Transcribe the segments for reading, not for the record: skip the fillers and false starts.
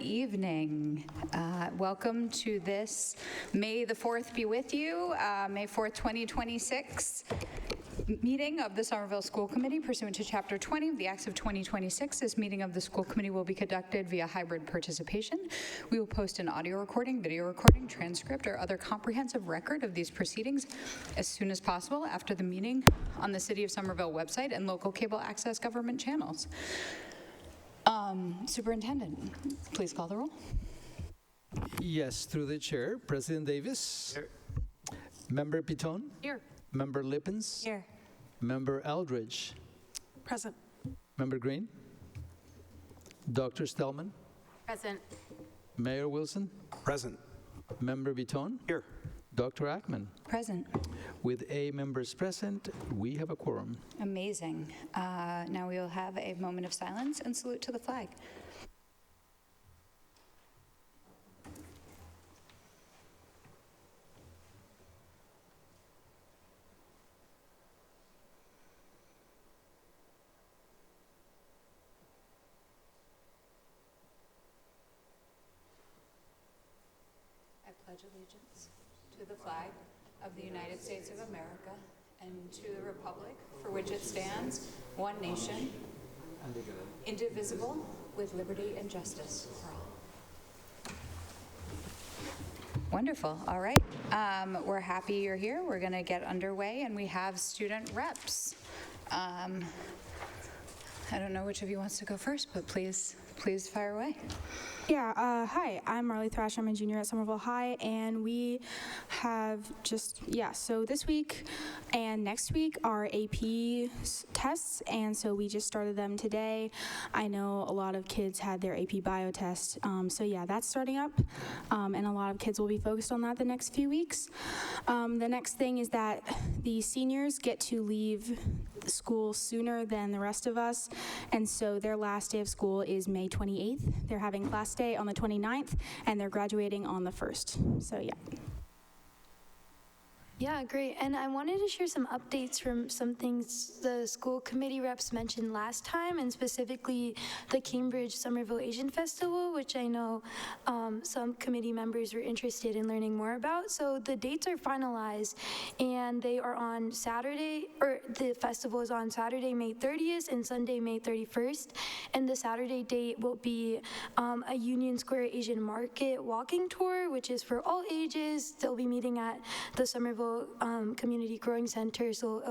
evening. Welcome to this May the 4th be with you, May 4th, 2026 meeting of the Somerville School Committee pursuant to Chapter 20 of the Acts of 2026. This meeting of the school committee will be conducted via hybrid participation. We will post an audio recording, video recording, transcript, or other comprehensive record of these proceedings as soon as possible after the meeting on the City of Somerville website and local cable access government channels. Superintendent, please call the roll. Yes, through the chair. President Davis. Here. Member Piton. Here. Member Lippens. Here. Member Aldridge. Present. Member Green. Dr. Stellman. Present. Mayor Wilson. Present. Member Piton. Here. Dr. Ackman. Present. With 8 members present, we have a quorum. Amazing. Now we will have a moment of silence and salute to the flag. I pledge allegiance to the flag of the United States of America and to the republic for which it stands, one nation, indivisible, with liberty and justice for all. Wonderful. All right. We're happy you're here. We're going to get underway, and we have student reps. I don't know which of you wants to go first, but please fire away. Yeah, hi, I'm Marley Thrash. I'm a junior at Somerville High, and we have so this week and next week are AP tests, and so we just started them today. I know a lot of kids had their AP bio test, so yeah, that's starting up, and a lot of kids will be focused on that the next few weeks. The next thing is that the seniors get to leave school sooner than the rest of us, and so their last day of school is May 28th. They're having class day on the 29th, and they're graduating on the 1st. So yeah. Yeah, great. And I wanted to share some updates from some things the school committee reps mentioned last time, and specifically the Cambridge Somerville Asian Festival, which I know some committee members were interested in learning more about. So the dates are finalized, and they are on Saturday, or the festival is on Saturday, May 30th and Sunday, May 31st. And the Saturday date will be a Union Square Asian Market walking tour, which is for all ages. They'll be meeting at the Somerville Community Growing Center, so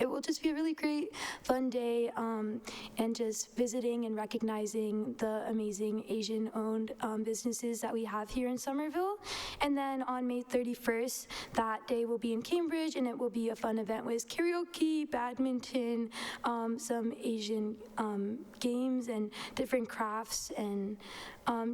it will just be a really great, fun day, and just visiting and recognizing the amazing Asian-owned businesses that we have here in Somerville. And then on May 31st, that day will be in Cambridge, and it will be a fun event with karaoke, badminton, some Asian games, and different crafts, and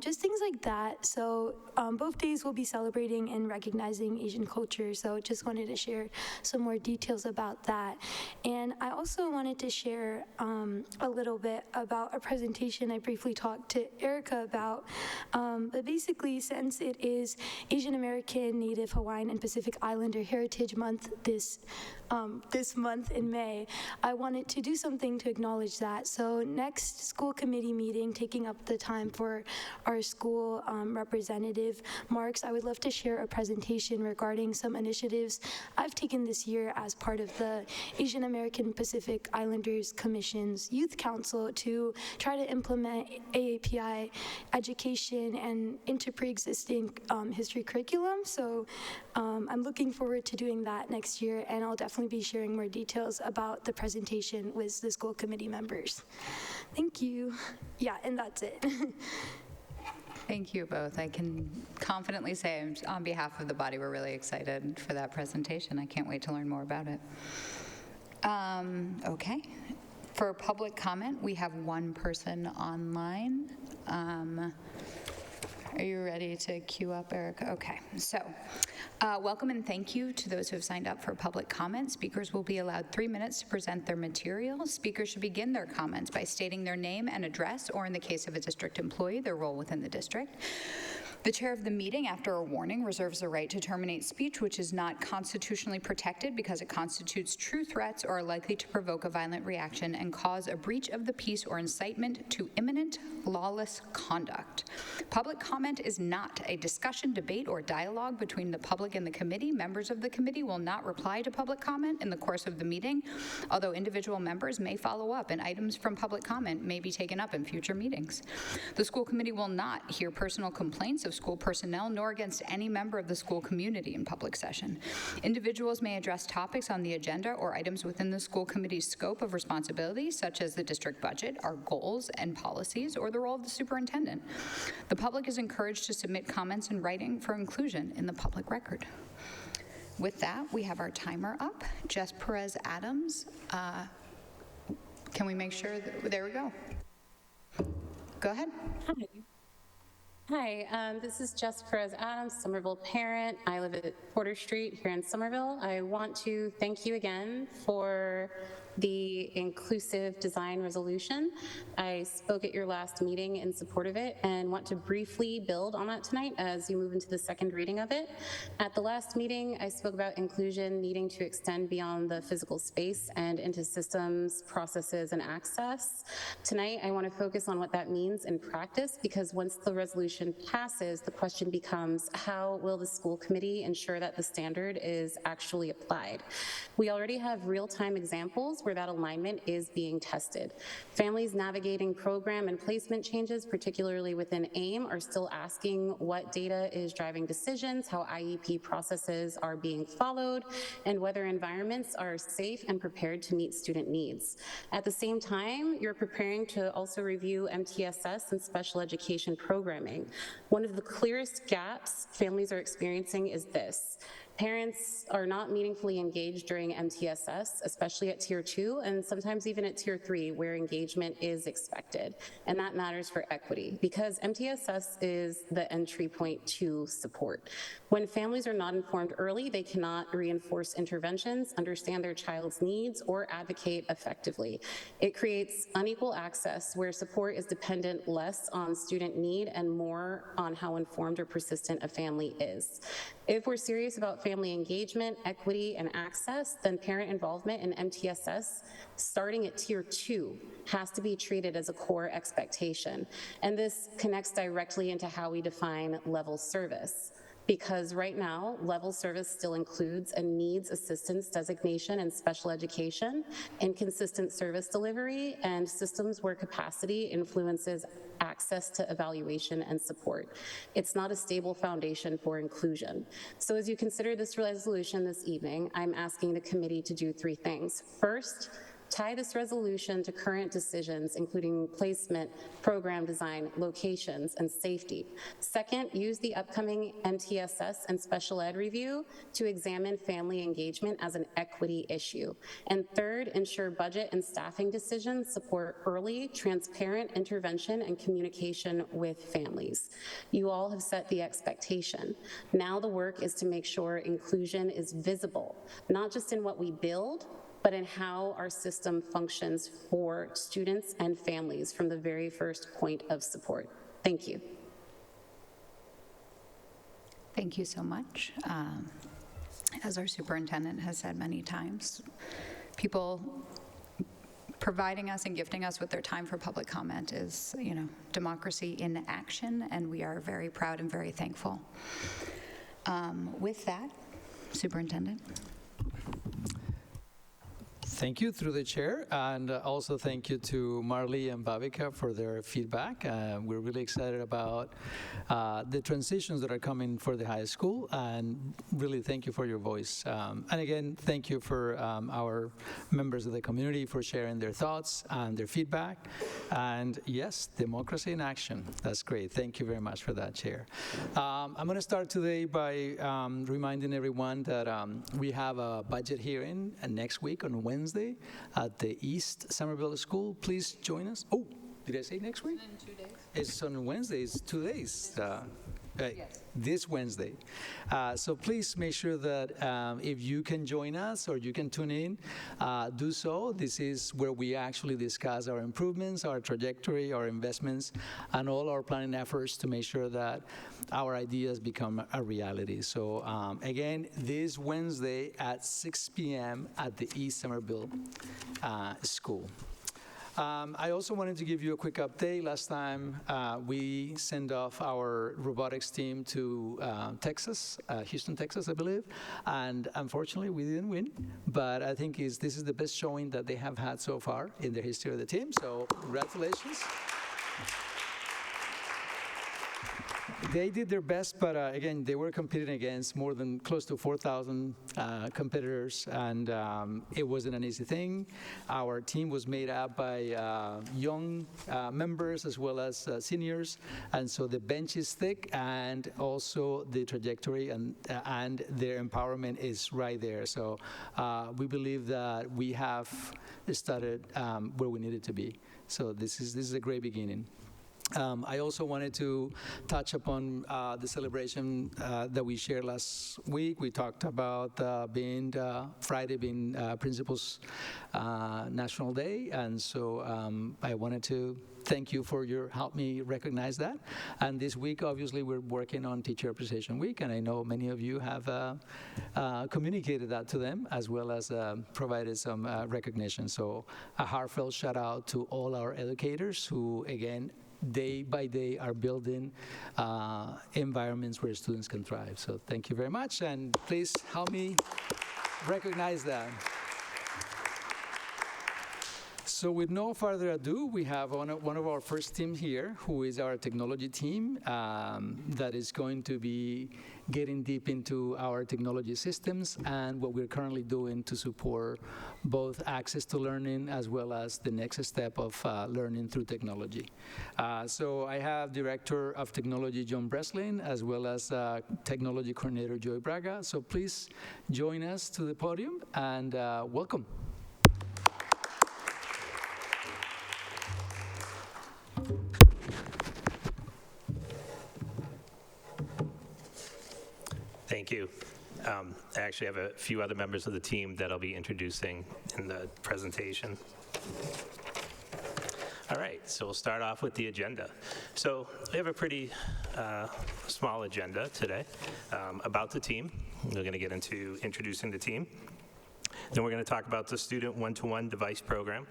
just things like that. So both days will be celebrating and recognizing Asian culture, so just wanted to share some more details about that. And I also wanted to share a little bit about a presentation I briefly talked to Erica about. But basically, since it is Asian American, Native Hawaiian, and Pacific Islander Heritage Month this month in May, I wanted to do something to acknowledge that. So next school committee meeting, taking up the time for our school representative Marks, I would love to share a presentation regarding some initiatives I've taken this year as part of the Asian American Pacific Islanders Commission's Youth Council to try to implement AAPI education and into pre-existing history curriculum. So I'm looking forward to doing that next year, and I'll definitely be sharing more details about the presentation with the school committee members. Thank you. Yeah, and that's it. Thank you both. I can confidently say on behalf of the body, we're really excited for that presentation. I can't wait to learn more about it. Okay. For public comment, we have one person online. Are you ready to queue up, Erica? Okay. So Welcome and thank you to those who have signed up for public comment. Speakers will be allowed 3 minutes to present their material. Speakers should begin their comments by stating their name and address, or in the case of a district employee, their role within the district. The chair of the meeting, after a warning, reserves the right to terminate speech which is not constitutionally protected because it constitutes true threats or are likely to provoke a violent reaction and cause a breach of the peace or incitement to imminent lawless conduct. Public comment is not a discussion, debate, or dialogue between the public and the committee. Members of the committee will not reply to public comment in the course of the meeting, although individual members may follow up and items from public comment may be taken up in future meetings. The school committee will not hear personal complaints of school personnel nor against any member of the school community in public session. Individuals may address topics on the agenda or items within the school committee's scope of responsibility, such as the district budget, our goals and policies, or the role of the superintendent. The public is encouraged to submit comments in writing for inclusion in the public record. With that, we have our timer up. Jess Perez Adams. Can we make sure that, there we go. Go ahead. Hi, this is Jess Perez Adams, Somerville parent. I live at Porter Street here in Somerville. I want to thank you again for the inclusive design resolution. I spoke at your last meeting in support of it and want to briefly build on that tonight as you move into the second reading of it. At the last meeting, I spoke about inclusion needing to extend beyond the physical space and into systems, processes, and access. Tonight, I want to focus on what that means in practice, because once the resolution passes, the question becomes, how will the school committee ensure that the standard is actually applied? We already have real-time examples where that alignment is being tested. Families navigating program and placement changes, particularly within AIM, are still asking what data is driving decisions, how IEP processes are being followed, and whether environments are safe and prepared to meet student needs. At the same time, you're preparing to also review MTSS and special education programming. One of the clearest gaps families are experiencing is this. Parents are not meaningfully engaged during MTSS, especially at Tier 2, and sometimes even at Tier 3, where engagement is expected. And that matters for equity, because MTSS is the entry point to support. When families are not informed early, they cannot reinforce interventions, understand their child's needs, or advocate effectively. It creates unequal access where support is dependent less on student need and more on how informed or persistent a family is. If we're serious about family engagement, equity, and access, then parent involvement in MTSS, starting at Tier 2, has to be treated as a core expectation. And this connects directly into how we define level service. Because right now, level service still includes a needs assistance designation in special education, inconsistent service delivery, and systems where capacity influences access to evaluation and support. It's not a stable foundation for inclusion. So as you consider this resolution this evening, I'm asking the committee to do 3 things. First, tie this resolution to current decisions, including placement, program design, locations, and safety. Second, use the upcoming MTSS and special ed review to examine family engagement as an equity issue. And third, ensure budget and staffing decisions support early, transparent intervention and communication with families. You all have set the expectation. Now the work is to make sure inclusion is visible, not just in what we build, but in how our system functions for students and families from the very first point of support. Thank you. Thank you so much. As our superintendent has said many times, people providing us and gifting us with their time for public comment is, democracy in action, and we are very proud and very thankful. With that, Superintendent. Thank you through the chair, and also thank you to Marley and Bhavika for their feedback. We're really excited about the transitions that are coming for the high school, and really thank you for your voice. And again, thank you for our members of the community for sharing their thoughts and their feedback. And yes, democracy in action. That's great. Thank you very much for that, Chair. I'm going to start today by reminding everyone that we have a budget hearing next week on Wednesday at the East Somerville School. Please join us. Oh, did I say next week? In 2 days. It's on Wednesday. It's 2 days. this Wednesday. So please make sure that if you can join us or you can tune in, do so. This is where we actually discuss our improvements, our trajectory, our investments, and all our planning efforts to make sure that our ideas become a reality. So again, this Wednesday at 6 p.m. at the East Somerville School. I also wanted to give you a quick update. Last time, we sent off our robotics team to Texas, Houston, Texas, I believe, and unfortunately, we didn't win, but I think this is the best showing that they have had so far in the history of the team, so congratulations. They did their best, but again, they were competing against more than close to 4,000 competitors, and it wasn't an easy thing. Our team was made up by young members as well as seniors, and so the bench is thick, and also the trajectory and their empowerment is right there. So we believe that we have started where we needed to be. So this is a great beginning. I also wanted to touch upon the celebration that we shared last week. We talked about Friday being Principals National Day, and so I wanted to thank you for your help me recognize that. And this week, obviously, we're working on Teacher Appreciation Week, and I know many of you have communicated that to them, as well as provided some recognition. So a heartfelt shout out to all our educators who, again, day by day are building environments where students can thrive. So thank you very much, and please help me recognize that. So with no further ado, we have one of our first team here, who is our technology team that is going to be getting deep into our technology systems and what we're currently doing to support both access to learning as well as the next step of learning through technology. So I have Director of Technology John Breslin as well as Technology Coordinator Joy Braga. So please join us to the podium and welcome. Thank you. I actually have a few other members of the team that I'll be introducing in the presentation. All right, so we'll start off with the agenda. So we have a pretty small agenda today about the team. We're going to get into introducing the team. Then we're going to talk about the Student One-to-One Device Program.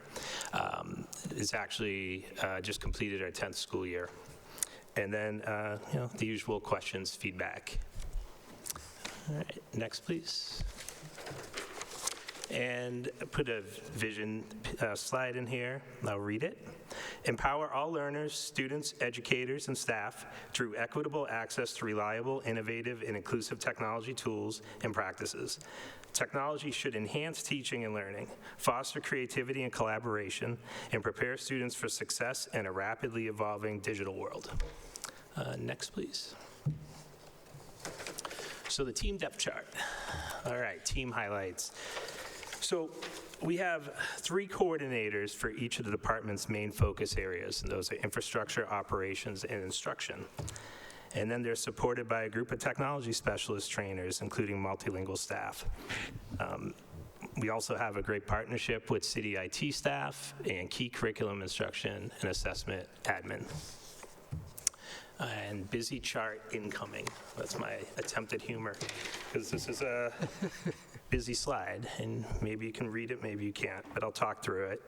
It's actually just completed our 10th school year. And then, the usual questions, feedback. All right, next, please. And put a vision slide in here. I'll read it. Empower all learners, students, educators, and staff through equitable access to reliable, innovative, and inclusive technology tools and practices. Technology should enhance teaching and learning, foster creativity and collaboration, and prepare students for success in a rapidly evolving digital world. Next, please. So the team depth chart. All right, team highlights. So we have 3 coordinators for each of the department's main focus areas, and those are infrastructure, operations, and instruction. And then they're supported by a group of technology specialist trainers, including multilingual staff. We also have a great partnership with city IT staff and key curriculum instruction and assessment admin. And busy chart incoming. That's my attempt at humor, because this is a busy slide, and maybe you can read it, maybe you can't, but I'll talk through it.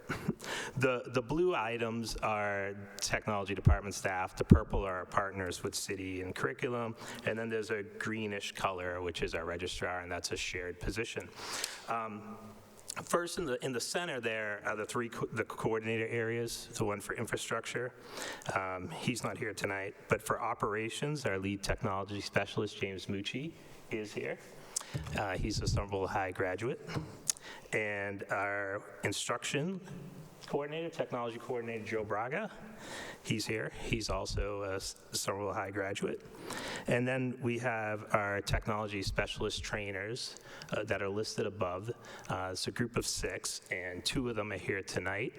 The blue items are technology department staff. The purple are our partners with city and curriculum, and then there's a greenish color, which is our registrar, and that's a shared position. First, in the center there are the coordinator areas, the one for infrastructure. He's not here tonight, but for operations, our lead technology specialist, James Mucci, is here. He's a Somerville High graduate. And our instruction coordinator, technology coordinator, Joe Braga, he's here. He's also a Somerville High graduate. And then we have our technology specialist trainers that are listed above. It's a group of 6, and 2 of them are here tonight.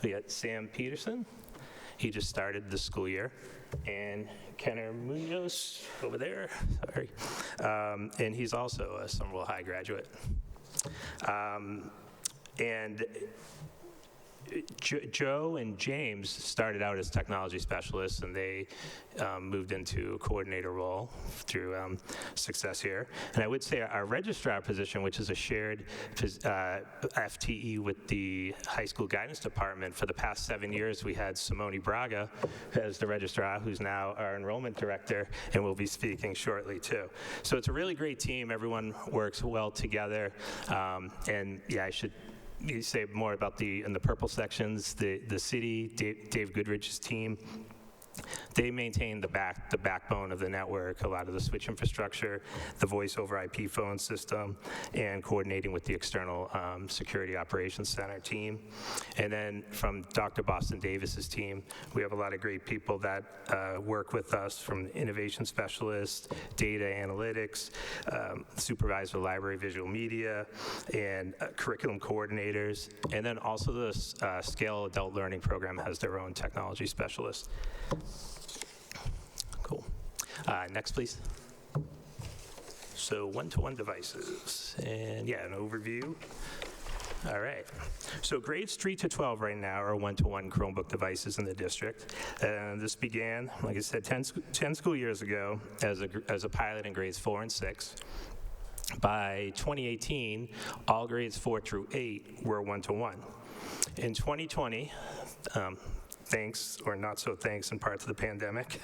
We got Sam Peterson He just started the school year. And Kenner Munoz over there, sorry. And he's also a Somerville High graduate. And Joe and James started out as technology specialists, and they moved into a coordinator role through success here. And I would say our registrar position, which is a shared FTE with the high school guidance department, for the past 7 years, we had Simone Braga as the registrar, who's now our enrollment director, and will be speaking shortly too. So it's a really great team. Everyone works well together. And yeah, I should say more about in the purple sections, the city, Dave Goodrich's team. They maintain the backbone of the network, a lot of the switch infrastructure, the voice over IP phone system, and coordinating with the external security operations center team. And then from Dr. Boston Davis's team, we have a lot of great people that work with us, from innovation specialists, data analytics, supervisor library visual media, and curriculum coordinators. And then also the Scale Adult Learning Program has their own technology specialist. Cool. Next, please. So one-to-one devices, and yeah, an overview. All right. So grades 3 to 12 right now are one-to-one Chromebook devices in the district. And this began, like I said, 10 school years ago as a pilot in grades 4 and 6. By 2018, all grades 4 through 8 were one-to-one. In 2020, thanks or not so thanks in parts of the pandemic,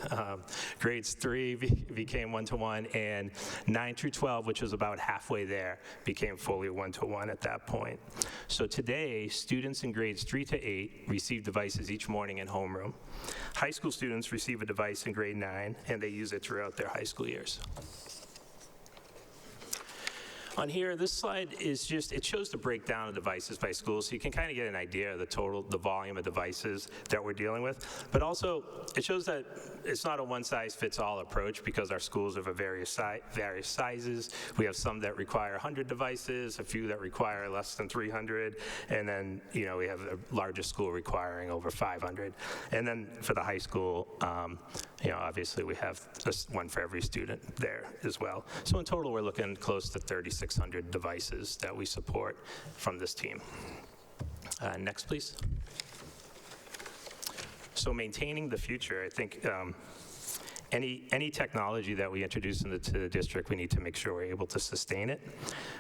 grades 3 became one-to-one, and 9 through 12, which was about halfway there, became fully one-to-one at that point. So today, students in grades 3 to 8 receive devices each morning in homeroom. High school students receive a device in grade 9, and they use it throughout their high school years. On here, this slide is it shows the breakdown of devices by school, so you can kind of get an idea of the volume of devices that we're dealing with. But also, it shows that it's not a one-size-fits-all approach, because our schools are of various sizes. We have some that require 100 devices, a few that require less than 300, and then, we have the largest school requiring over 500. And then for the high school, obviously we have one for every student there as well. So in total, we're looking close to 3,600 devices that we support from this team. Next, please. So maintaining the future, I think any technology that we introduce into the district, we need to make sure we're able to sustain it.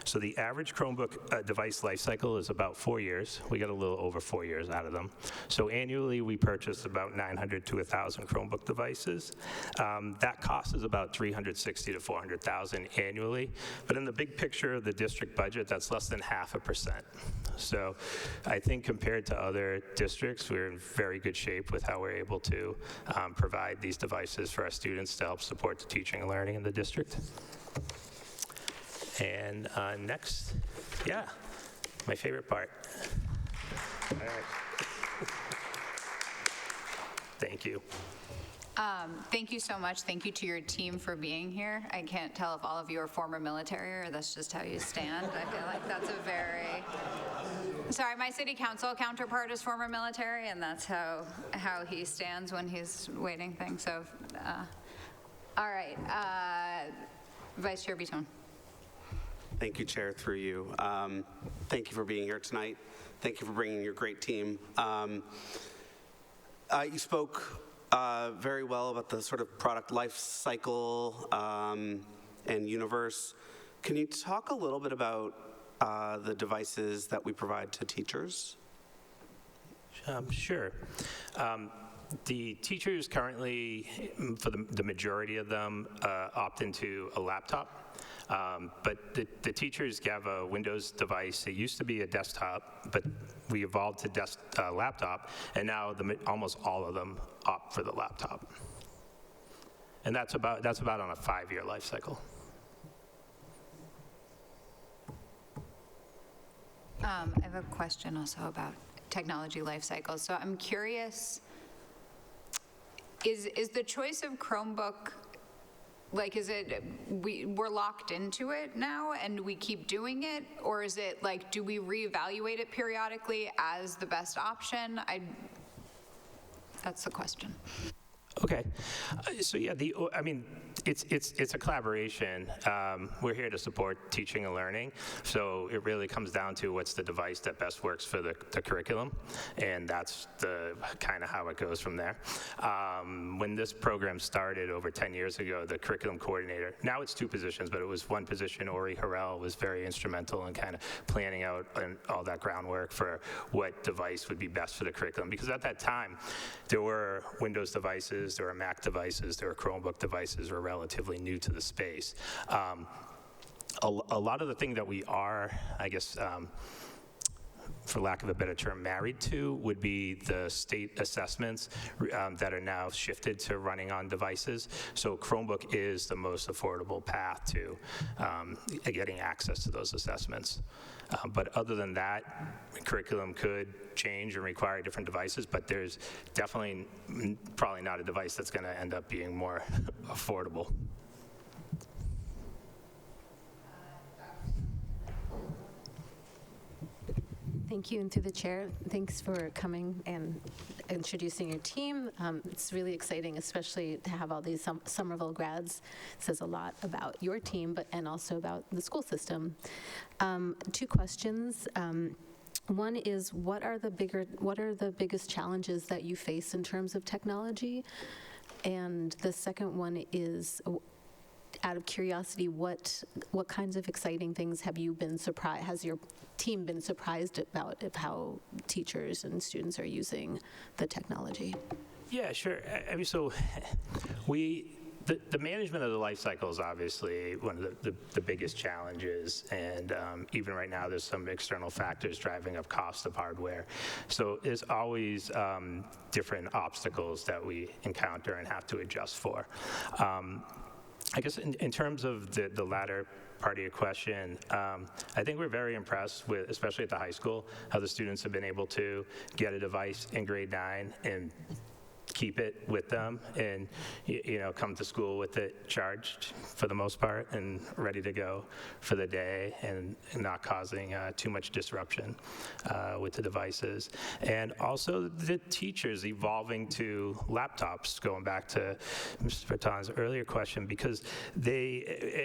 So the average Chromebook device life cycle is about 4 years. We get a little over 4 years out of them. So annually, we purchase about 900 to 1,000 Chromebook devices. That cost is about $360,000 to $400,000 annually. But in the big picture of the district budget, that's less than 0.5%. So I think compared to other districts, we're in very good shape with how we're able to provide these devices for our students to help support the teaching and learning in the district. And next, yeah, my favorite part. All right. Thank you. Thank you so much. Thank you to your team for being here. I can't tell if all of you are former military or that's just how you stand. I feel like that's a very... Sorry, my city council counterpart is former military, and that's how he stands when he's waiting things. So, all right, Vice Chair Bitton. Thank you, Chair, through you. Thank you for being here tonight. Thank you for bringing your great team. You spoke very well about the sort of product life cycle and universe. Can you talk a little bit about the devices that we provide to teachers? Sure. The teachers currently, for the majority of them, opt into a laptop. But the teachers have a Windows device. It used to be a desktop, but we evolved to laptop, and now almost all of them opt for the laptop. And that's about on a 5-year life cycle. I have a question also about technology life cycles. So I'm curious, is the choice of Chromebook, like, is it, we're locked into it now and we keep doing it? Or is it like, do we reevaluate it periodically as the best option? That's the question. Okay. So yeah, I mean, it's a collaboration. We're here to support teaching and learning. So it really comes down to what's the device that best works for the curriculum, and that's the kind of how it goes from there. When this program started over 10 years ago, the curriculum coordinator, now it's 2 positions, but it was 1 position. Ori Harrell was very instrumental in kind of planning out and all that groundwork for what device would be best for the curriculum. Because at that time, there were Windows devices, there were Mac devices, there were Chromebook devices were relatively new to the space. A lot of the things that we are, I guess, for lack of a better term, married to would be the state assessments that are now shifted to running on devices. So Chromebook is the most affordable path to getting access to those assessments. But other than that, curriculum could change and require different devices, but there's definitely probably not a device that's going to end up being more affordable. Thank you, and through the chair, thanks for coming and introducing your team. It's really exciting, especially to have all these Somerville grads. It says a lot about your team, and also about the school system. 2 questions. One is, what are the biggest challenges that you face in terms of technology? And the second one is, out of curiosity, what kinds of exciting things have you been surprised? Has your team been surprised about of how teachers and students are using the technology? Yeah, sure. I mean, so the management of the life cycle is obviously one of the biggest challenges, and even right now there's some external factors driving up cost of hardware. So there's always different obstacles that we encounter and have to adjust for. I guess in terms of the latter part of your question, I think we're very impressed with, especially at the high school, how the students have been able to get a device in grade 9 and keep it with them, and come to school with it charged for the most part and ready to go for the day, and not causing too much disruption with the devices. And also the teachers evolving to laptops, going back to Mr. Berton's earlier question, because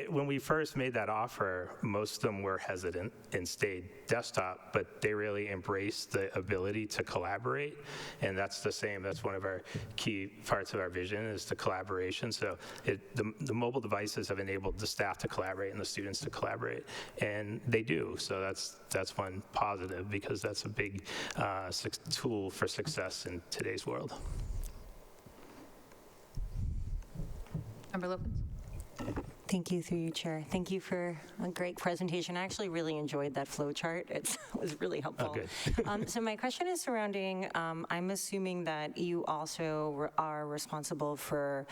when we first made that offer, most of them were hesitant and stayed desktop, but they really embraced the ability to collaborate, and that's one of our key parts of our vision, is the collaboration. So the mobile devices have enabled the staff to collaborate and the students to collaborate, and they do. So that's one positive, because that's a big tool for success in today's world. Member Lopez? Thank you, through you, Chair. Thank you for a great presentation. I actually really enjoyed that flow chart. It was really helpful. Oh, good. So my question is surrounding, I'm assuming that you also are responsible for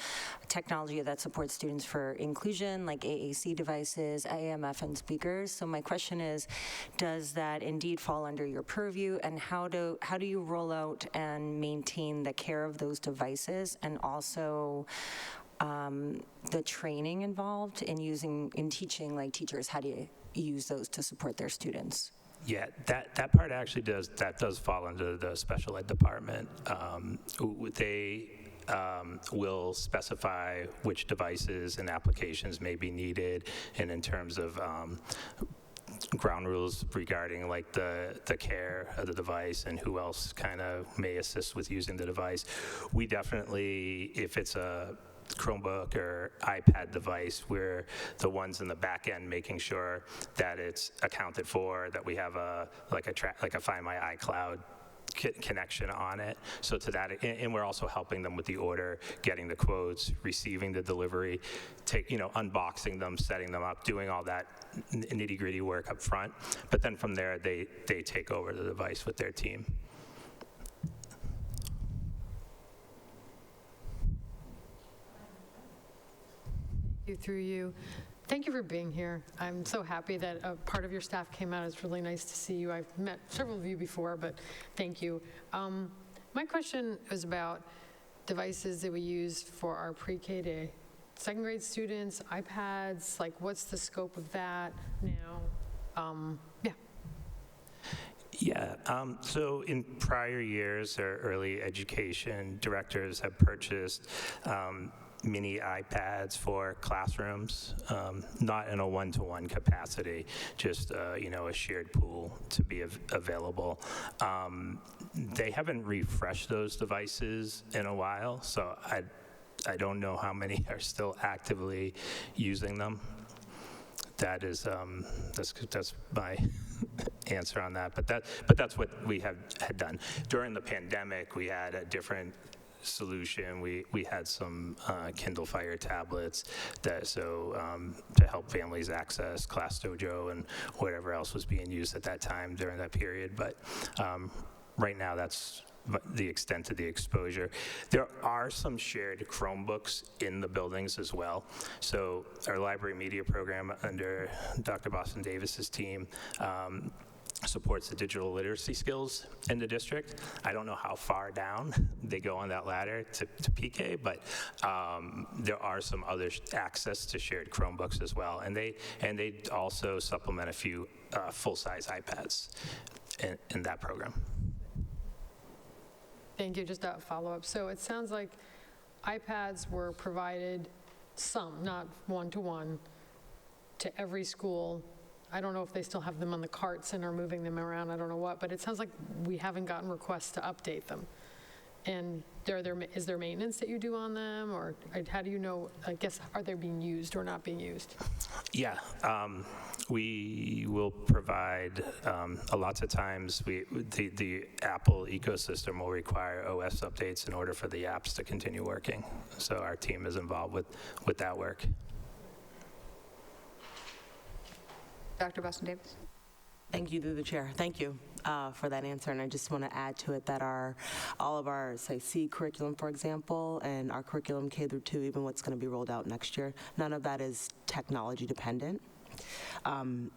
technology that supports students for inclusion, like AAC devices, AMF, and speakers. So my question is, does that indeed fall under your purview, and how do you roll out and maintain the care of those devices, and also the training involved in teaching, like teachers, how do you use those to support their students? Yeah, that part actually does fall under the special ed department. They will specify which devices and applications may be needed, and in terms of ground rules regarding like the care of the device and who else kind of may assist with using the device. We definitely, if it's a Chromebook or iPad device, we're the ones in the back end making sure that it's accounted for, that we have a Find My iCloud connection on it. So to that, and we're also helping them with the order, getting the quotes, receiving the delivery, unboxing them, setting them up, doing all that nitty-gritty work up front. But then from there, they take over the device with their team. Through you. Thank you for being here. I'm so happy that a part of your staff came out. It's really nice to see you. I've met several of you before, but thank you. My question is about devices that we use for our pre-K to second grade students, iPads, like what's the scope of that now? Yeah, So in prior years, our early education directors have purchased mini iPads for classrooms, not in a one-to-one capacity, just a shared pool to be available. They haven't refreshed those devices in a while, so I don't know how many are still actively using them. That is that's my answer on that. But that's what we had done during the pandemic. We had a different solution. We had some Kindle Fire tablets to help families access Class Dojo and whatever else was being used at that time during that period. But right now, that's the extent of the exposure. There are some shared Chromebooks in the buildings as well. So our library media program under Dr. Boston Davis's team supports the digital literacy skills in the district. I don't know how far down they go on that ladder to PK, but there are some other access to shared Chromebooks as well. And they also supplement a few full-size iPads in that program. Thank you. Just a follow-up. So it sounds like iPads were provided, some, not one-to-one, to every school. I don't know if they still have them on the carts and are moving them around. I don't know what, but it sounds like we haven't gotten requests to update them. And is there maintenance that you do on them, or how do you know, I guess, are they being used or not being used? Yeah, we will provide, lots of times, the Apple ecosystem will require OS updates in order for the apps to continue working. So our team is involved with that work. Dr. Boston Davis. Thank you, through the chair. Thank you for that answer. And I just want to add to it that all of our, say, C curriculum, for example, and our curriculum K through 2, even what's going to be rolled out next year, none of that is technology dependent. And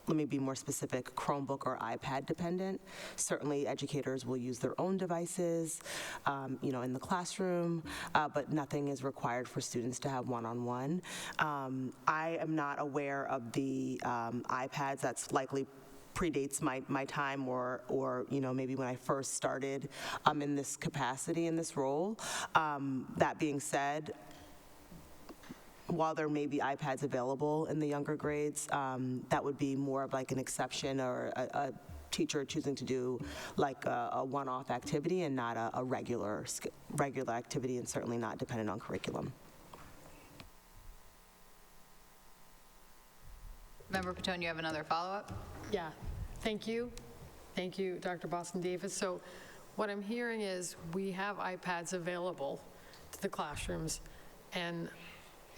let me be more specific, Chromebook or iPad dependent. Certainly educators will use their own devices, in the classroom, but nothing is required for students to have one-on-one. I am not aware of the iPads. That's likely predates my time or maybe when I first started in this capacity, in this role. That being said, while there may be iPads available in the younger grades, that would be more of like an exception or a teacher choosing to do like a one-off activity and not a regular activity, and certainly not dependent on curriculum. Member Patone, you have another follow-up? Yeah, thank you. Thank you, Dr. Boston Davis. So what I'm hearing is we have iPads available to the classrooms, and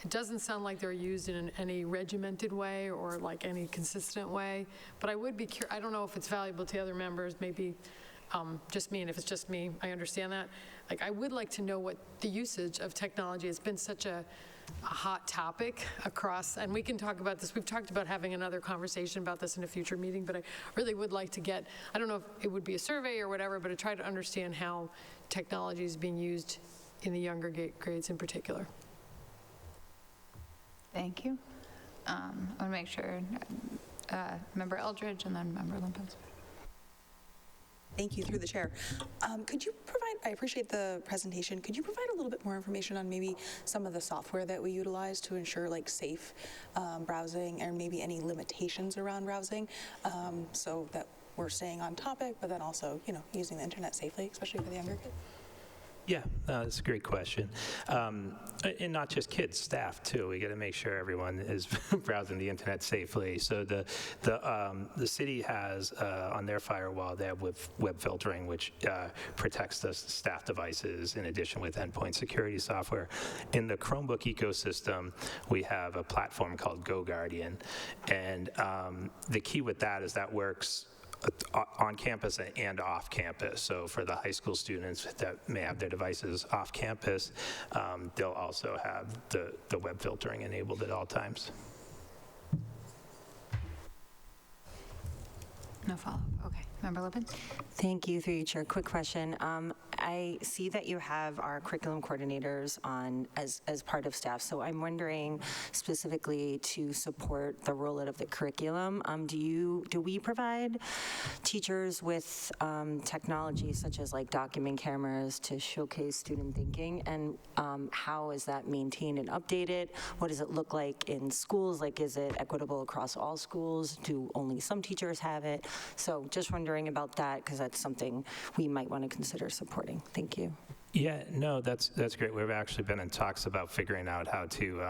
it doesn't sound like they're used in any regimented way or like any consistent way, but I would be curious. I don't know if it's valuable to other members, maybe just me, and if it's just me, I understand that. Like, I would like to know what the usage of technology has been. Such a hot topic across, and we can talk about this. We've talked about having another conversation about this in a future meeting, but I really would like to get, I don't know if it would be a survey or whatever, but to try to understand how technology is being used in the younger grades in particular. Thank you. I want to make sure, Member Eldridge and then Member Limpens. Thank you, through the chair. Could you provide, I appreciate the presentation, could you provide a little bit more information on maybe some of the software that we utilize to ensure like safe browsing, and maybe any limitations around browsing, so that we're staying on topic, but then also, using the internet safely, especially for the younger kids? Yeah, that's a great question. And not just kids, staff too. We got to make sure everyone is browsing the internet safely. So the city has on their firewall, they have web filtering, which protects the staff devices in addition with endpoint security software. In the Chromebook ecosystem, we have a platform called GoGuardian, and the key with that is that works on campus and off campus. So for the high school students that may have their devices off campus, they'll also have the web filtering enabled at all times. No follow-up. Okay. Member Lippin? Thank you, through your chair. Quick question. I see that you have our curriculum coordinators on as part of staff, so I'm wondering specifically to support the rollout of the curriculum, do we provide teachers with technology such as like document cameras to showcase student thinking, and how is that maintained and updated? What does it look like in schools? Like, is it equitable across all schools? Do only some teachers have it? So just wondering about that, because that's something we might want to consider supporting. Thank you. Yeah, no, that's great. We've actually been in talks about figuring out how to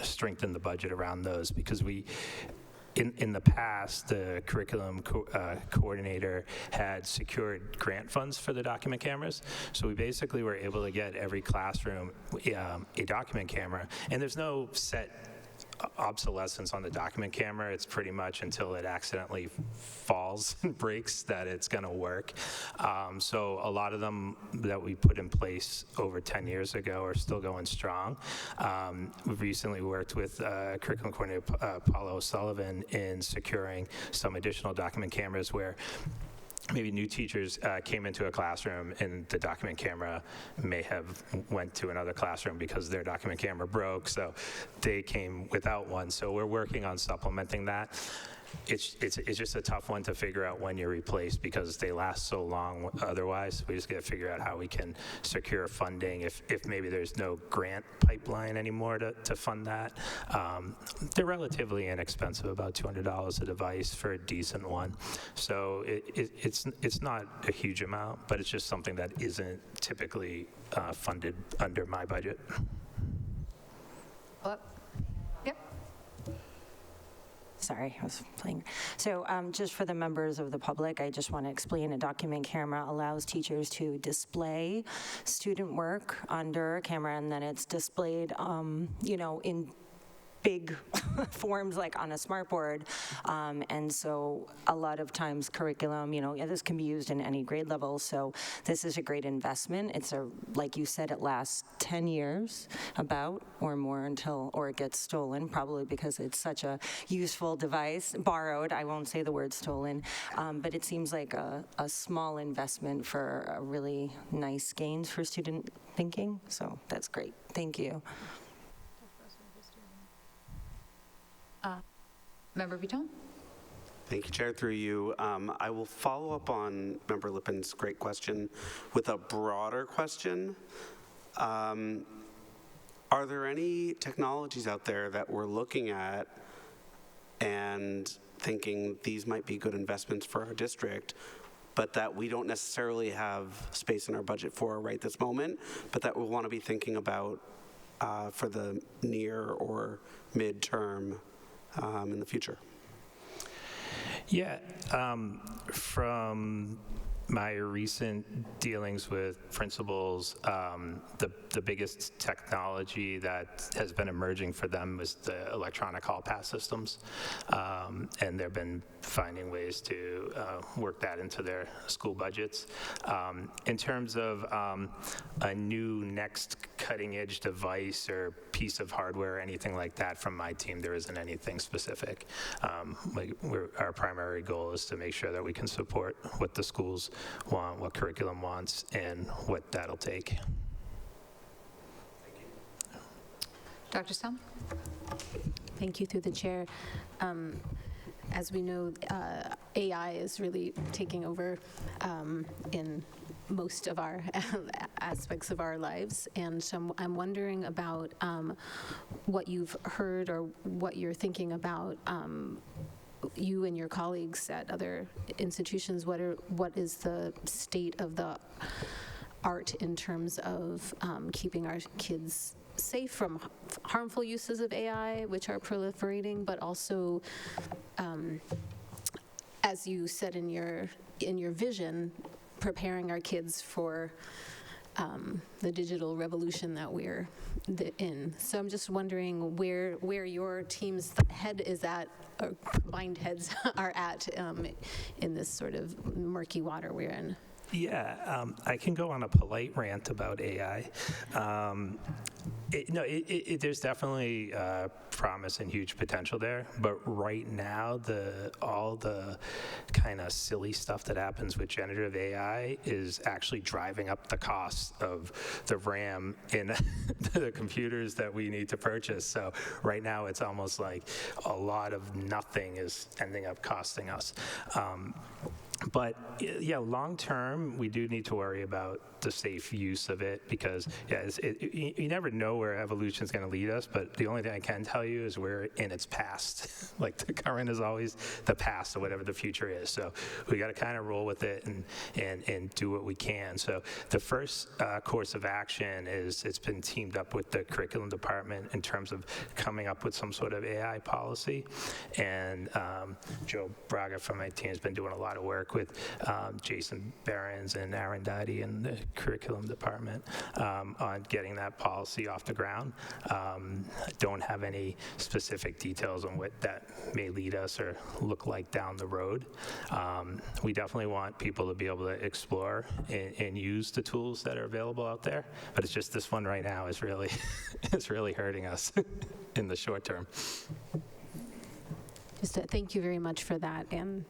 strengthen the budget around those, because in the past, the curriculum coordinator had secured grant funds for the document cameras. So we basically were able to get every classroom a document camera, and there's no set obsolescence on the document camera. It's pretty much until it accidentally falls and breaks that it's going to work. So a lot of them that we put in place over 10 years ago are still going strong. We've recently worked with curriculum coordinator Paula O'Sullivan in securing some additional document cameras where maybe new teachers came into a classroom and the document camera may have went to another classroom because their document camera broke, so they came without one. So we're working on supplementing that. It's just a tough one to figure out when you're replaced, because they last so long otherwise. We just got to figure out how we can secure funding if maybe there's no grant pipeline anymore to fund that. They're relatively inexpensive, about $200 a device for a decent one. So it's not a huge amount, but it's just something that isn't typically funded under my budget. Yep. Sorry, I was playing. So just for the members of the public, I just want to explain a document camera allows teachers to display student work under a camera, and then it's displayed, in big forms like on a smartboard. And so a lot of times curriculum, this can be used in any grade level. So this is a great investment. It's like you said, it lasts 10 years about or more or it gets stolen, probably because it's such a useful device. Borrowed, I won't say the word stolen, but it seems like a small investment for really nice gains for student thinking. So that's great. Thank you. Member Vuitton? Thank you, Chair. Through you, I will follow up on Member Lippin's great question with a broader question. Are there any technologies out there that we're looking at and thinking these might be good investments for our district, but that we don't necessarily have space in our budget for right this moment, but that we want to be thinking about for the near or midterm in the future? Yeah, from my recent dealings with principals, the biggest technology that has been emerging for them was the electronic hall pass systems, and they've been finding ways to work that into their school budgets. In terms of a new next cutting edge device or piece of hardware or anything like that from my team, there isn't anything specific. Our primary goal is to make sure that we can support what the schools want, what curriculum wants, and what that'll take. Dr. Stone? Thank you, through the chair. As we know, AI is really taking over in most of our aspects of our lives, and so I'm wondering about what you've heard or what you're thinking about. You and your colleagues at other institutions, what is the state of the art in terms of keeping our kids safe from harmful uses of AI, which are proliferating, but also, as you said in your vision, preparing our kids for the digital revolution that we're in. So I'm just wondering where your team's head is at, or combined heads are at, in this sort of murky water we're in. Yeah, I can go on a polite rant about AI. There's definitely promise and huge potential there, but right now, all the kind of silly stuff that happens with generative AI is actually driving up the cost of the RAM in the computers that we need to purchase. So right now, it's almost like a lot of nothing is ending up costing us. But yeah, long term, we do need to worry about the safe use of it because you never know where evolution is going to lead us. But the only thing I can tell you is we're in its past. Like the current is always the past or whatever the future is. So we got to kind of roll with it and do what we can. So the first course of action is it's been teamed up with the curriculum department in terms of coming up with some sort of AI policy. And Joe Braga from my team has been doing a lot of work with Jason Behrens and Aaron Dottie in the curriculum department on getting that policy off the ground. Don't have any specific details on what that may lead us or look like down the road. We definitely want people to be able to explore and use the tools that are available out there, but it's just this one right now is really, it's really hurting us in the short term. Just thank you very much for that, and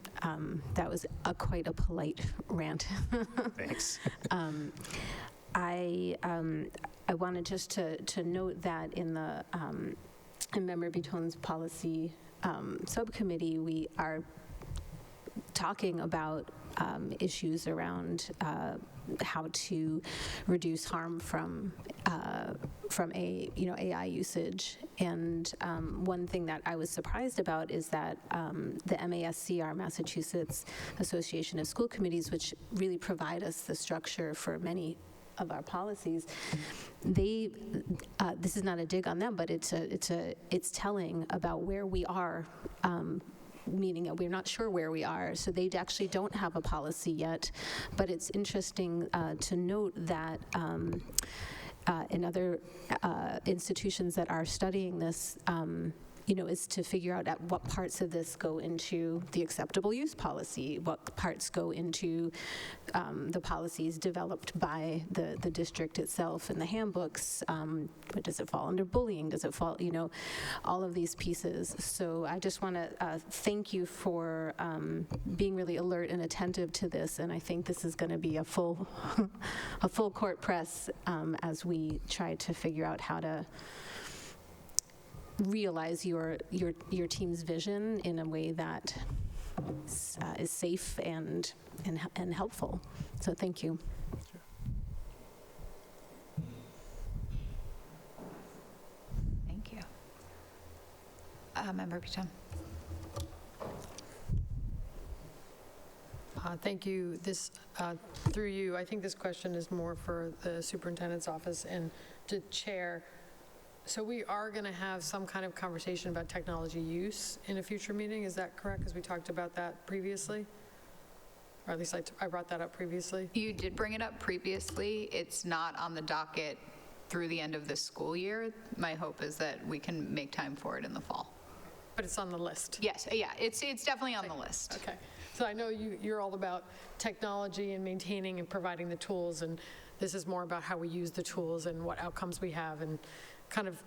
that was quite a polite rant. Thanks. I wanted just to note that in the in Member Bitone's policy subcommittee, we are talking about issues around how to reduce harm from AI usage. And one thing that I was surprised about is that the MASC, Massachusetts Association of School Committees, which really provide us the structure for many of our policies, they this is not a dig on them, but it's telling about where we are. Meaning that we're not sure where we are. So they actually don't have a policy yet, but it's interesting to note that in other institutions that are studying this, is to figure out at what parts of this go into the acceptable use policy, what parts go into the policies developed by the district itself and the handbooks. But does it fall under bullying? Does it fall, all of these pieces. So I just want to thank you for being really alert and attentive to this. And I think this is going to be a full court press as we try to figure out how to realize your team's vision in a way that is safe and helpful. So thank you. Thank you. Member Bitone. Thank you. This, through you, I think this question is more for the superintendent's office and to chair. So we are going to have some kind of conversation about technology use in a future meeting. Is that correct? Because we talked about that previously? Or at least I brought that up previously. You did bring it up previously. It's not on the docket through the end of this school year. My hope is that we can make time for it in the fall. But it's on the list. Yes, yeah, it's definitely on the list. Okay. So I know you're all about technology and maintaining and providing the tools, and this is more about how we use the tools and what outcomes we have, and kind of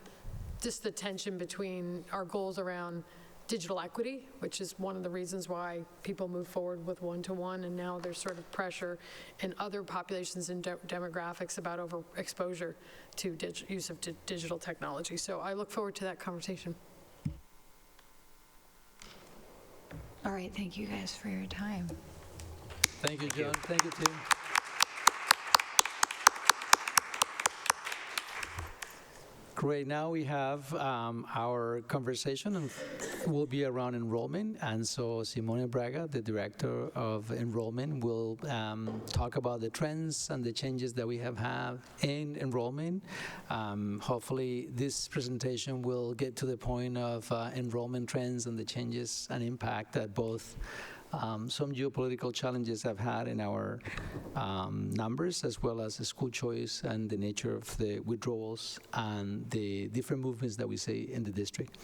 just the tension between our goals around digital equity, which is one of the reasons why people move forward with one-to-one, and now there's sort of pressure in other populations and demographics about overexposure to use of digital technology. So I look forward to that conversation. All right, thank you guys for your time. Thank you, John. Thank you, Tim. Great. Now we have our conversation, and will be around enrollment. And so Simone Braga, the director of enrollment, will talk about the trends and the changes that we have had in enrollment. Hopefully, this presentation will get to the point of enrollment trends and the changes and impact that both some geopolitical challenges have had in our numbers, as well as the school choice and the nature of the withdrawals and the different movements that we see in the district.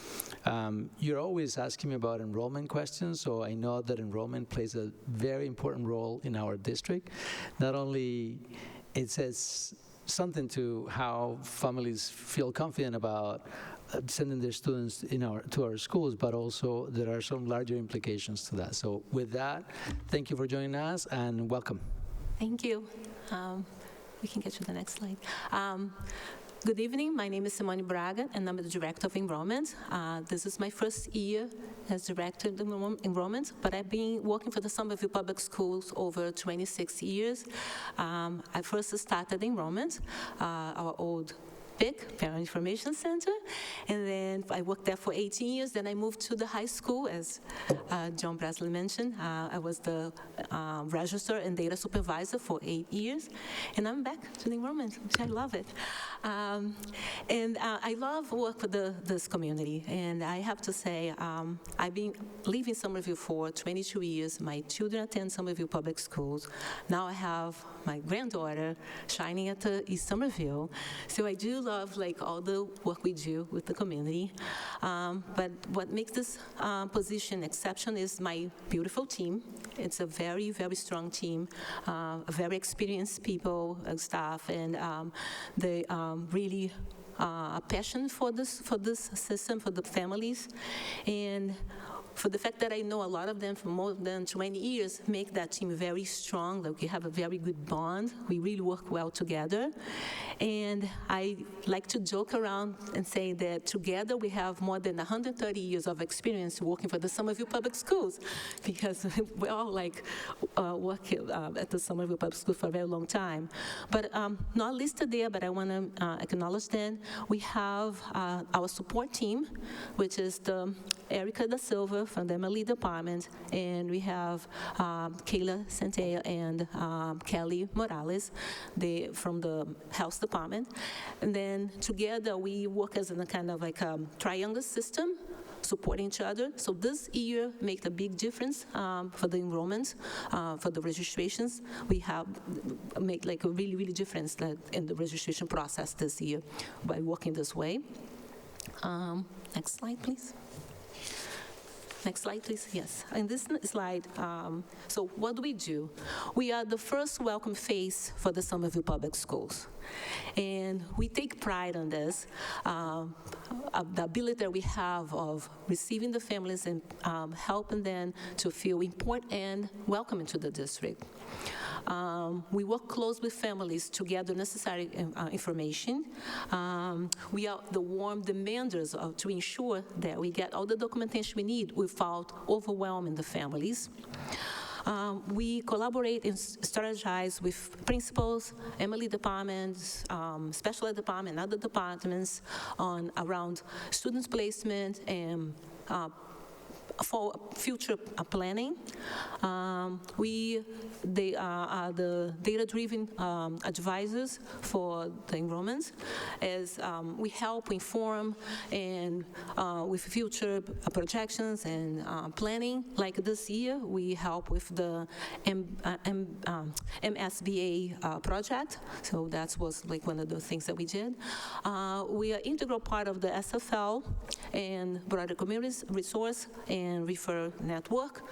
You're always asking me about enrollment questions, so I know that enrollment plays a very important role in our district. Not only it says something to how families feel confident about sending their students to our schools, but also there are some larger implications to that. So with that, thank you for joining us and welcome. Thank you. We can get to the next slide. Good evening. My name is Simone Braga, and I'm the Director of Enrollment. This is my first year as Director of Enrollment, but I've been working for the Somerville Public Schools over 26 years. I first started enrollment, our old big Parent Information Center, and then I worked there for 18 years. Then I moved to the high school, as John Breslin mentioned. I was the Register and Data Supervisor for 8 years, and I'm back to the enrollment, which I love it. And I love work with this community, and I have to say, I've been living in Somerville for 22 years. My children attend Somerville Public Schools. Now I have my granddaughter shining at the East Somerville, so I do love all the work we do with the community. But what makes this position exceptional is my beautiful team. It's a very, very strong team, very experienced people and staff, and they really a passion for this system, for the families, and for the fact that I know a lot of them for more than 20 years, make that team very strong. We have a very good bond. We really work well together. And I like to joke around and say that together we have more than 130 years of experience working for the Somerville Public Schools, because we all work at the Somerville Public Schools for a very long time. But not listed there, but I want to acknowledge that we have our support team, which is the Erica da Silva from the Emily Department, and we have Kayla Centella and Kelly Morales from the Health Department. And then together we work as a kind of like a triangle system, supporting each other. So this year made a big difference for the enrollment, for the registrations. We have made a really, really difference in the registration process this year by working this way. Next slide, please. Next slide, please. Yes. In this slide, so what do? We are the first welcome face for the Somerville Public Schools. And we take pride on this, the ability that we have of receiving the families and helping them to feel important and welcome into the district. We work close with families to gather necessary information. We are the warm demanders to ensure that we get all the documentation we need without overwhelming the families. We collaborate and strategize with principals, Emily departments, special ed department, other departments around students' placement and for future planning. They are the data-driven advisors for the enrollments, as we help inform and with future projections and planning. Like this year, we help with the MSBA project, so that was one of the things that we did. We are integral part of the SFL and broader communities resource and refer network.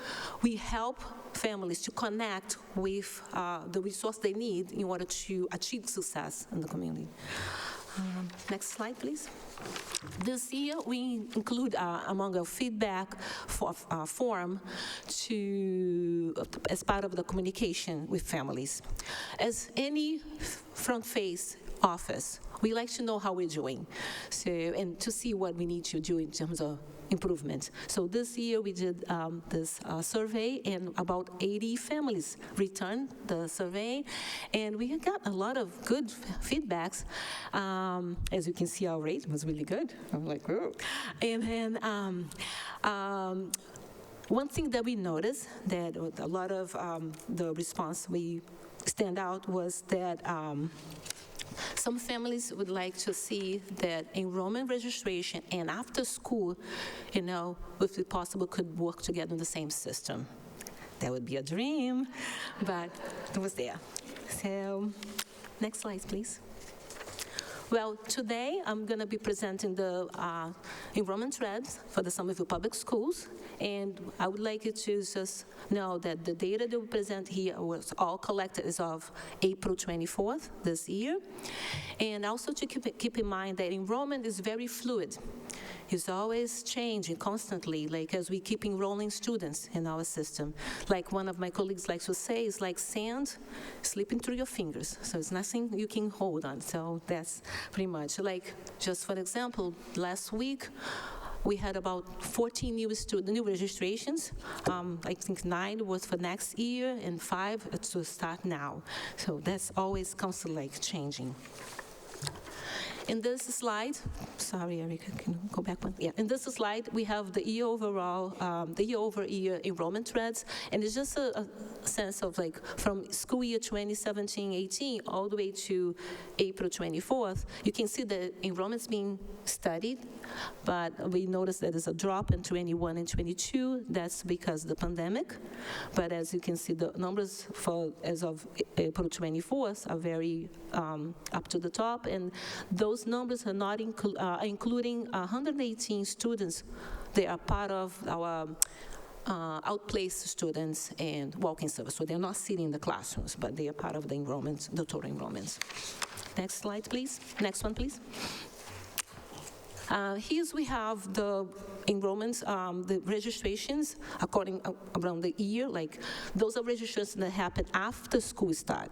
We help families to connect with the resource they need in order to achieve success in the community. Next slide, please. This year, we include among our feedback form as part of the communication with families. As any front-face office, we like to know how we're doing, and to see what we need to do in terms of improvement. So this year we did this survey, and about 80 families returned the survey, and we got a lot of good feedbacks. As you can see, our rate was really good. I'm like, oh. And then one thing that we noticed that a lot of the response we stand out was that some families would like to see that enrollment registration and after school, if it possible, could work together in the same system. That would be a dream, but it was there. So, next slide, please. Well, today I'm going to be presenting the enrollment trends for the Somerville Public Schools, and I would like you to just know that the data that we present here was all collected as of April 24th this year, and also to keep in mind that enrollment is very fluid. It's always changing constantly, like as we keep enrolling students in our system. Like one of my colleagues likes to say, it's like sand slipping through your fingers. So it's nothing you can hold on. So that's pretty much like, just for example, last week, we had about 14 new registrations. I think 9 was for next year and 5 to start now. So that's always constantly like changing. In this slide, sorry, Erica, can you go back one? Yeah, in this slide, we have the year overall, the year-over-year enrollment trends, and it's just a sense of like from school year 2017-18 all the way to April 24th, you can see the enrollment's being studied, but we noticed that there's a drop in 21 and 22. That's because of the pandemic, but as you can see, the numbers for as of April 24th are very up to the top, and those numbers are not including 118 students. They are part of our outplaced students and walk-in service. So they're not sitting in the classrooms, but they are part of the enrollments, the total enrollments. Next slide, please. Next one, please. Here we have the enrollments, the registrations according around the year. Like those are registrations that happen after school start,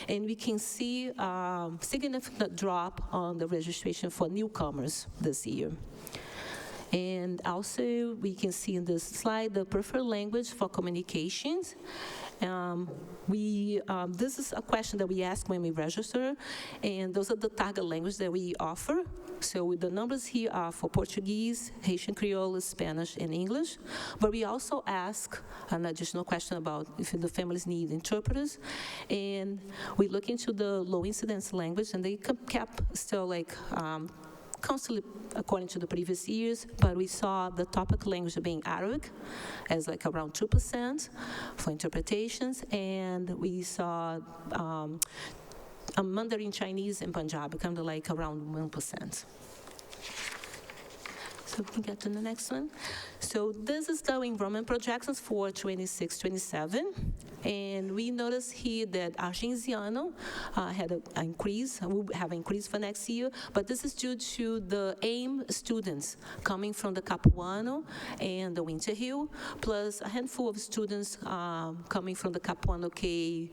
and we can see a significant drop on the registration for newcomers this year. And also, we can see in this slide the preferred language for communications. This is a question that we ask when we register, and those are the target language that we offer. So the numbers here are for Portuguese, Haitian Creole, Spanish, and English. But we also ask an additional question about if the families need interpreters. And we look into the low incidence language, and they kept still like constantly according to the previous years, but we saw the topic language being Arabic as like around 2% for interpretations, and we saw Mandarin Chinese and Punjabi kind of like around 1%. So we can get to the next one. So this is the enrollment projections for 26-27. And we notice here that Argenziano had an increase, will have an increase for next year, but this is due to the AIM students coming from the Capuano and the Winter Hill, plus a handful of students coming from the Capuano K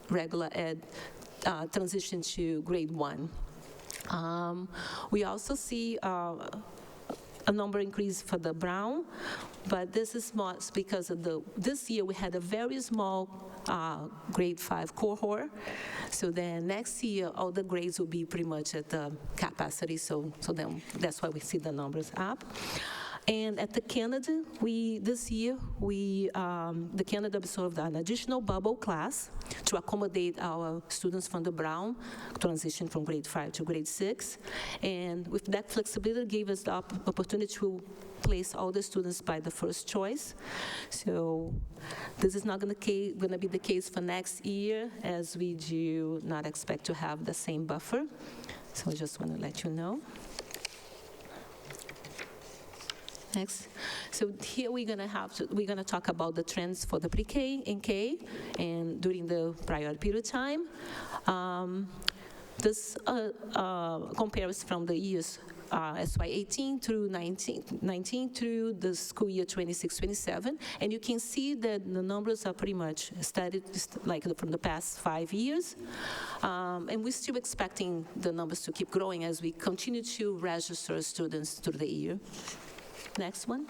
regular ed transition to grade 1. We also see a number increase for the Brown, but this is more because of this year we had a very small grade 5 cohort. So then next year, all the grades will be pretty much at the capacity. So then that's why we see the numbers up. And at the Canada, this year, the Canada absorbed an additional bubble class to accommodate our students from the Brown transition from grade 5 to grade 6. And with that flexibility, gave us the opportunity to place all the students by the first choice. So this is not going to be the case for next year, as we do not expect to have the same buffer. So I just want to let you know. Next. So here we're gonna talk about the trends for the pre-K and K, and during the prior period time. This compares from the years SY 18 through 19 through the school year 26-27, and you can see that the numbers are pretty much steady, like from the past 5 years, and we're still expecting the numbers to keep growing as we continue to register students through the year. Next one.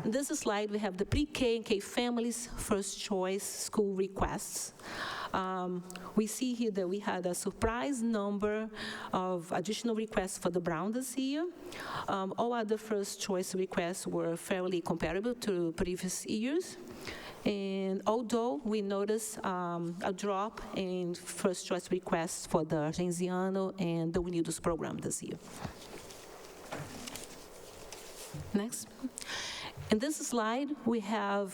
In this slide, we have the pre-K and K families' first choice school requests. We see here that we had a surprise number of additional requests for the Brown this year. All other first choice requests were fairly comparable to previous years. And although we noticed a drop in first choice requests for the Argenziano and the Unidos program this year. Next. In this slide, we have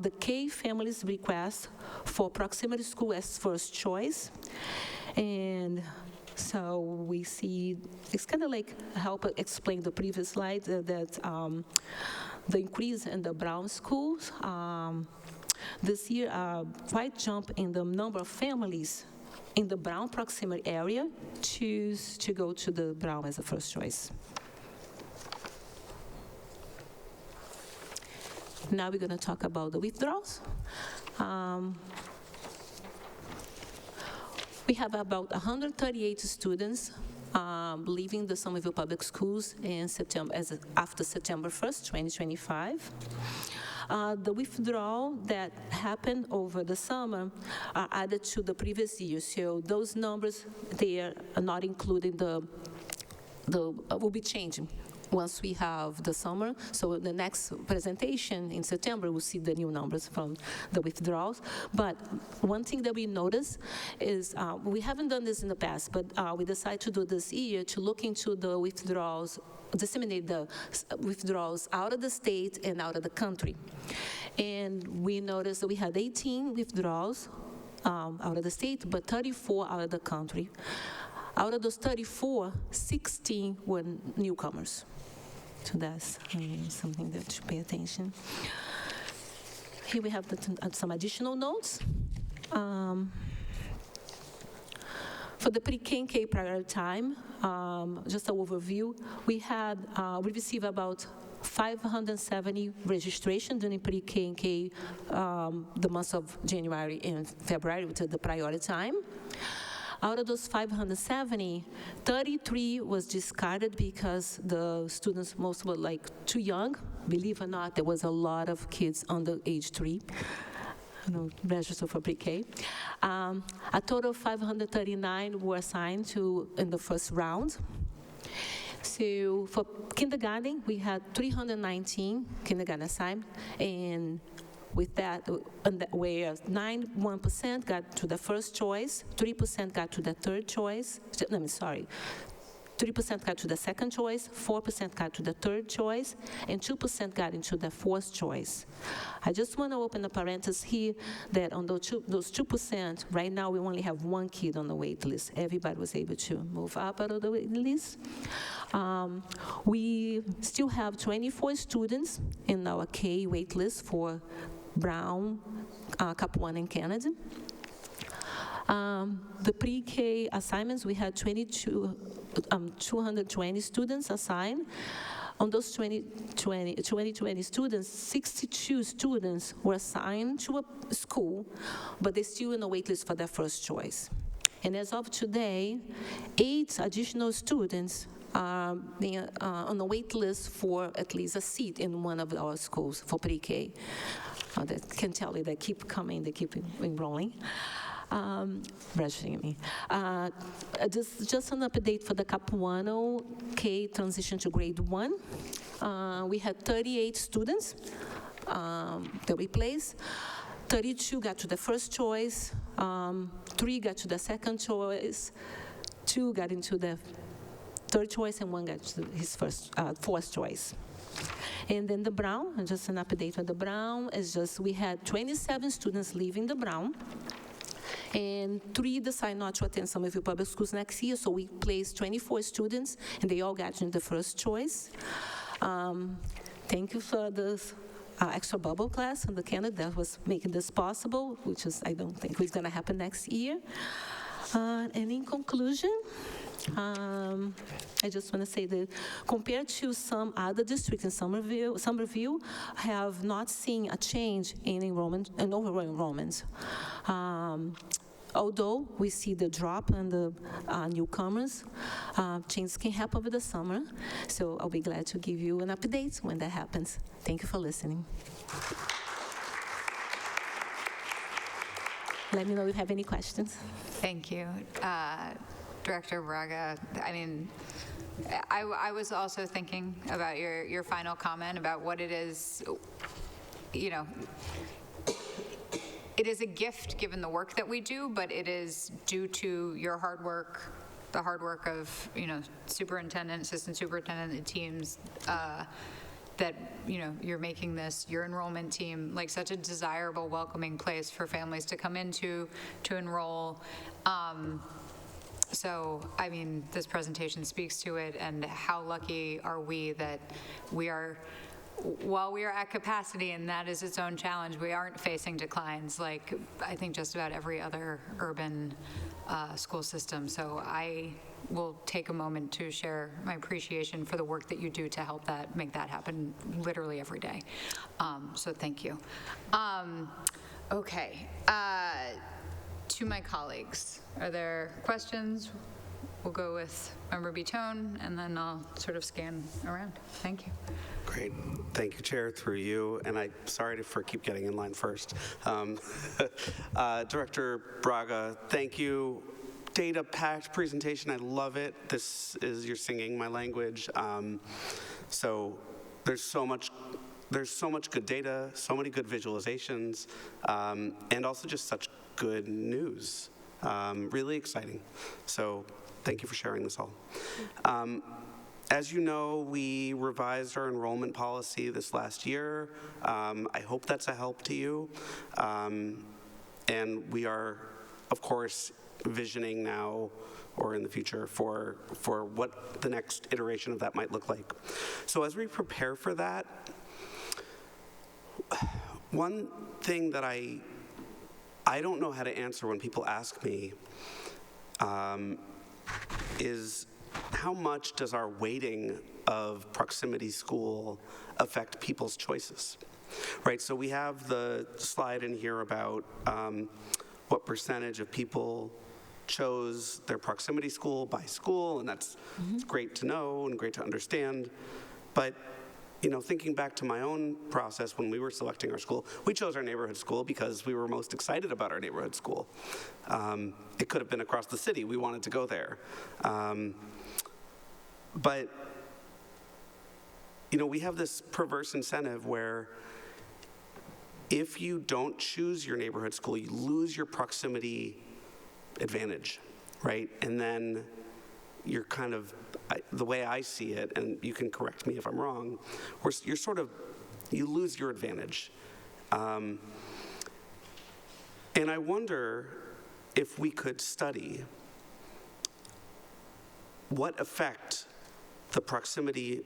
the K family's request for proximity school as first choice. And so we see, it's kind of like help explain the previous slide that the increase in the Brown schools this year, quite jump in the number of families in the Brown proximity area choose to go to the Brown as a first choice. Now we're going to talk about the withdrawals. We have about 138 students leaving the Somerville Public Schools in September, after September 1st, 2025. The withdrawal that happened over the summer are added to the previous year. So those numbers, they are not including will be changing once we have the summer. So in the next presentation in September, we'll see the new numbers from the withdrawals. But one thing that we notice is, we haven't done this in the past, but we decided to do this year to look into the withdrawals, disseminate the withdrawals out of the state and out of the country. And we noticed that we had 18 withdrawals out of the state, but 34 out of the country. Out of those 34, 16 were newcomers. So that's something that to pay attention. Here we have some additional notes. For the pre-K and K priority time, just an overview, we received about 570 registration during pre-K and K the months of January and February, which is the priority time. Out of those 570, 33 was discarded because the students most were like too young. Believe it or not, there was a lot of kids under age 3. Registered for pre-K. A total of 539 were assigned in the first round. So for kindergarten, we had 319 kindergarten assigned, and with that, where 91% got to the first choice, 3% got to the third choice, 3% got to the second choice, 4% got to the third choice, and 2% got into the fourth choice. I just want to open a parenthesis here that on those 2%, right now we only have one kid on the wait list. Everybody was able to move up out of the wait list. We still have 24 students in our K wait list for Brown, Capuana, and Kennedy. The pre-K assignments, we had 220 students assigned. On those 2020 students, 62 students were assigned to a school, but they're still in the wait list for their first choice. And as of today, 8 additional students are on the wait list for at least a seat in one of our schools for pre-K. That can tell you they keep coming, they keep enrolling. Registering me. Just an update for the Capuano K transition to grade 1. We had 38 students that we placed. 32 got to the first choice, 3 got to the second choice, 2 got into the third choice, and 1 got to his fourth choice. And then the Brown, and just an update on the Brown, is just we had 27 students leaving the Brown, and 3 decided not to attend Somerville Public Schools next year, so we placed 24 students, and they all got into the first choice. Thank you for this extra bubble class in the Canada that was making this possible, which is, I don't think is gonna happen next year. And in conclusion, I just want to say that compared to some other districts in Somerville have not seen a change in enrollment and overall enrollment. Although we see the drop in the newcomers, changes can happen over the summer. So I'll be glad to give you an update when that happens. Thank you for listening. Let me know if you have any questions. Thank you. Director Braga, I mean, I was also thinking about your final comment about what it is, you know, it is a gift given the work that we do, but it is due to your hard work, the hard work of, you know, superintendent, assistant superintendent, the teams, that, you're making this, your enrollment team, like such a desirable, welcoming place for families to come into, to enroll. So, I mean, this presentation speaks to it, and how lucky are we that we are, while we are at capacity, and that is its own challenge, we aren't facing declines like I think just about every other urban school system. So I will take a moment to share my appreciation for the work that you do to help make that happen literally every day. So thank you. Okay. To my colleagues, are there questions? We'll go with Member Bitone, and then I'll sort of scan around. Thank you. Great. Thank you, Chair, through you. And I'm sorry for keep getting in line first. Director Braga, thank you. Data-packed presentation. I love it. You're singing my language. So there's so much good data, so many good visualizations, and also just such good news. Really exciting. So thank you for sharing this all. As you know, we revised our enrollment policy this last year. I hope that's a help to you. And we are, of course, visioning now or in the future for what the next iteration of that might look like. So as we prepare for that, one thing that I don't know how to answer when people ask me is how much does our weighting of proximity school affect people's choices, right? So we have the slide in here about what percentage of people chose their proximity school by school, and that's it's great to know and great to understand. But thinking back to my own process when we were selecting our school, we chose our neighborhood school because we were most excited about our neighborhood school. It could have been across the city. We wanted to go there. But we have this perverse incentive where if you don't choose your neighborhood school, you lose your proximity advantage, right? And then you're kind of, the way I see it, and you can correct me if I'm wrong, you lose your advantage. And I wonder if we could study what effect the proximity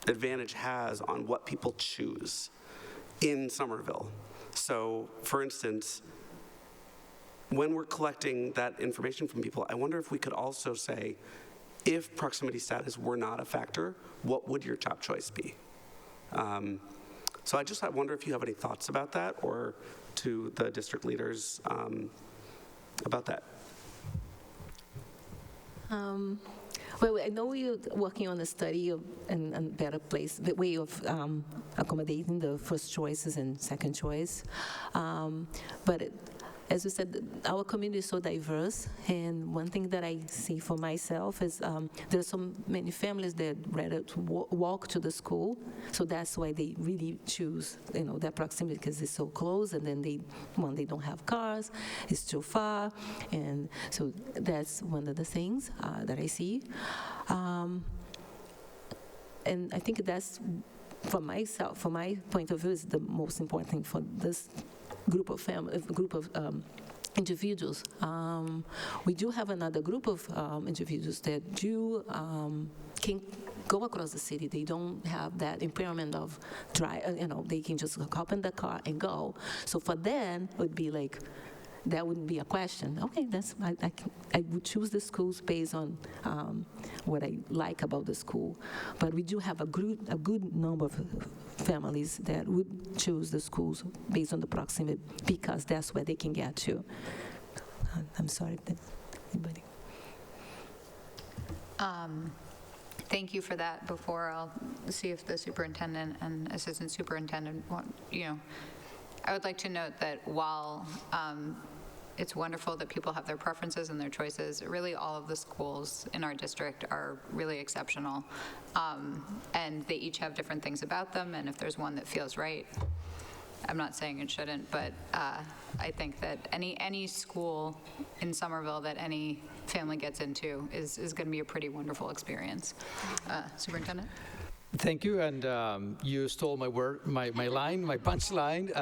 advantage has on what people choose in Somerville. So, for instance, when we're collecting that information from people, I wonder if we could also say, if proximity status were not a factor, what would your top choice be? So I wonder if you have any thoughts about that, or to the district leaders about that. Well, I know you're working on a study of a better place, the way of accommodating the first choices and second choice. But as you said, our community is so diverse, and one thing that I see for myself is there's so many families that rather walk to the school, so that's why they really choose, that proximity, because it's so close, and then they don't have cars, it's too far, and so that's one of the things that I see. And I think that's, from my point of view, is the most important thing for this group of individuals. We do have another group of individuals that can go across the city. They don't have that impairment of they can just hop in the car and go. So for them, it would be like, that wouldn't be a question. Okay, I would choose the schools based on what I like about the school. But we do have a good number of families that would choose the schools based on the proximity, because that's where they can get to. I'm sorry, anybody? Thank you for that. Before I'll see if the superintendent and assistant superintendent want, I would like to note that while it's wonderful that people have their preferences and their choices, really all of the schools in our district are really exceptional. And they each have different things about them, and if there's one that feels right, I'm not saying it shouldn't, but I think that any school in Somerville that any family gets into is going to be a pretty wonderful experience. Superintendent? Thank you, and you stole my word, my line, my punchline.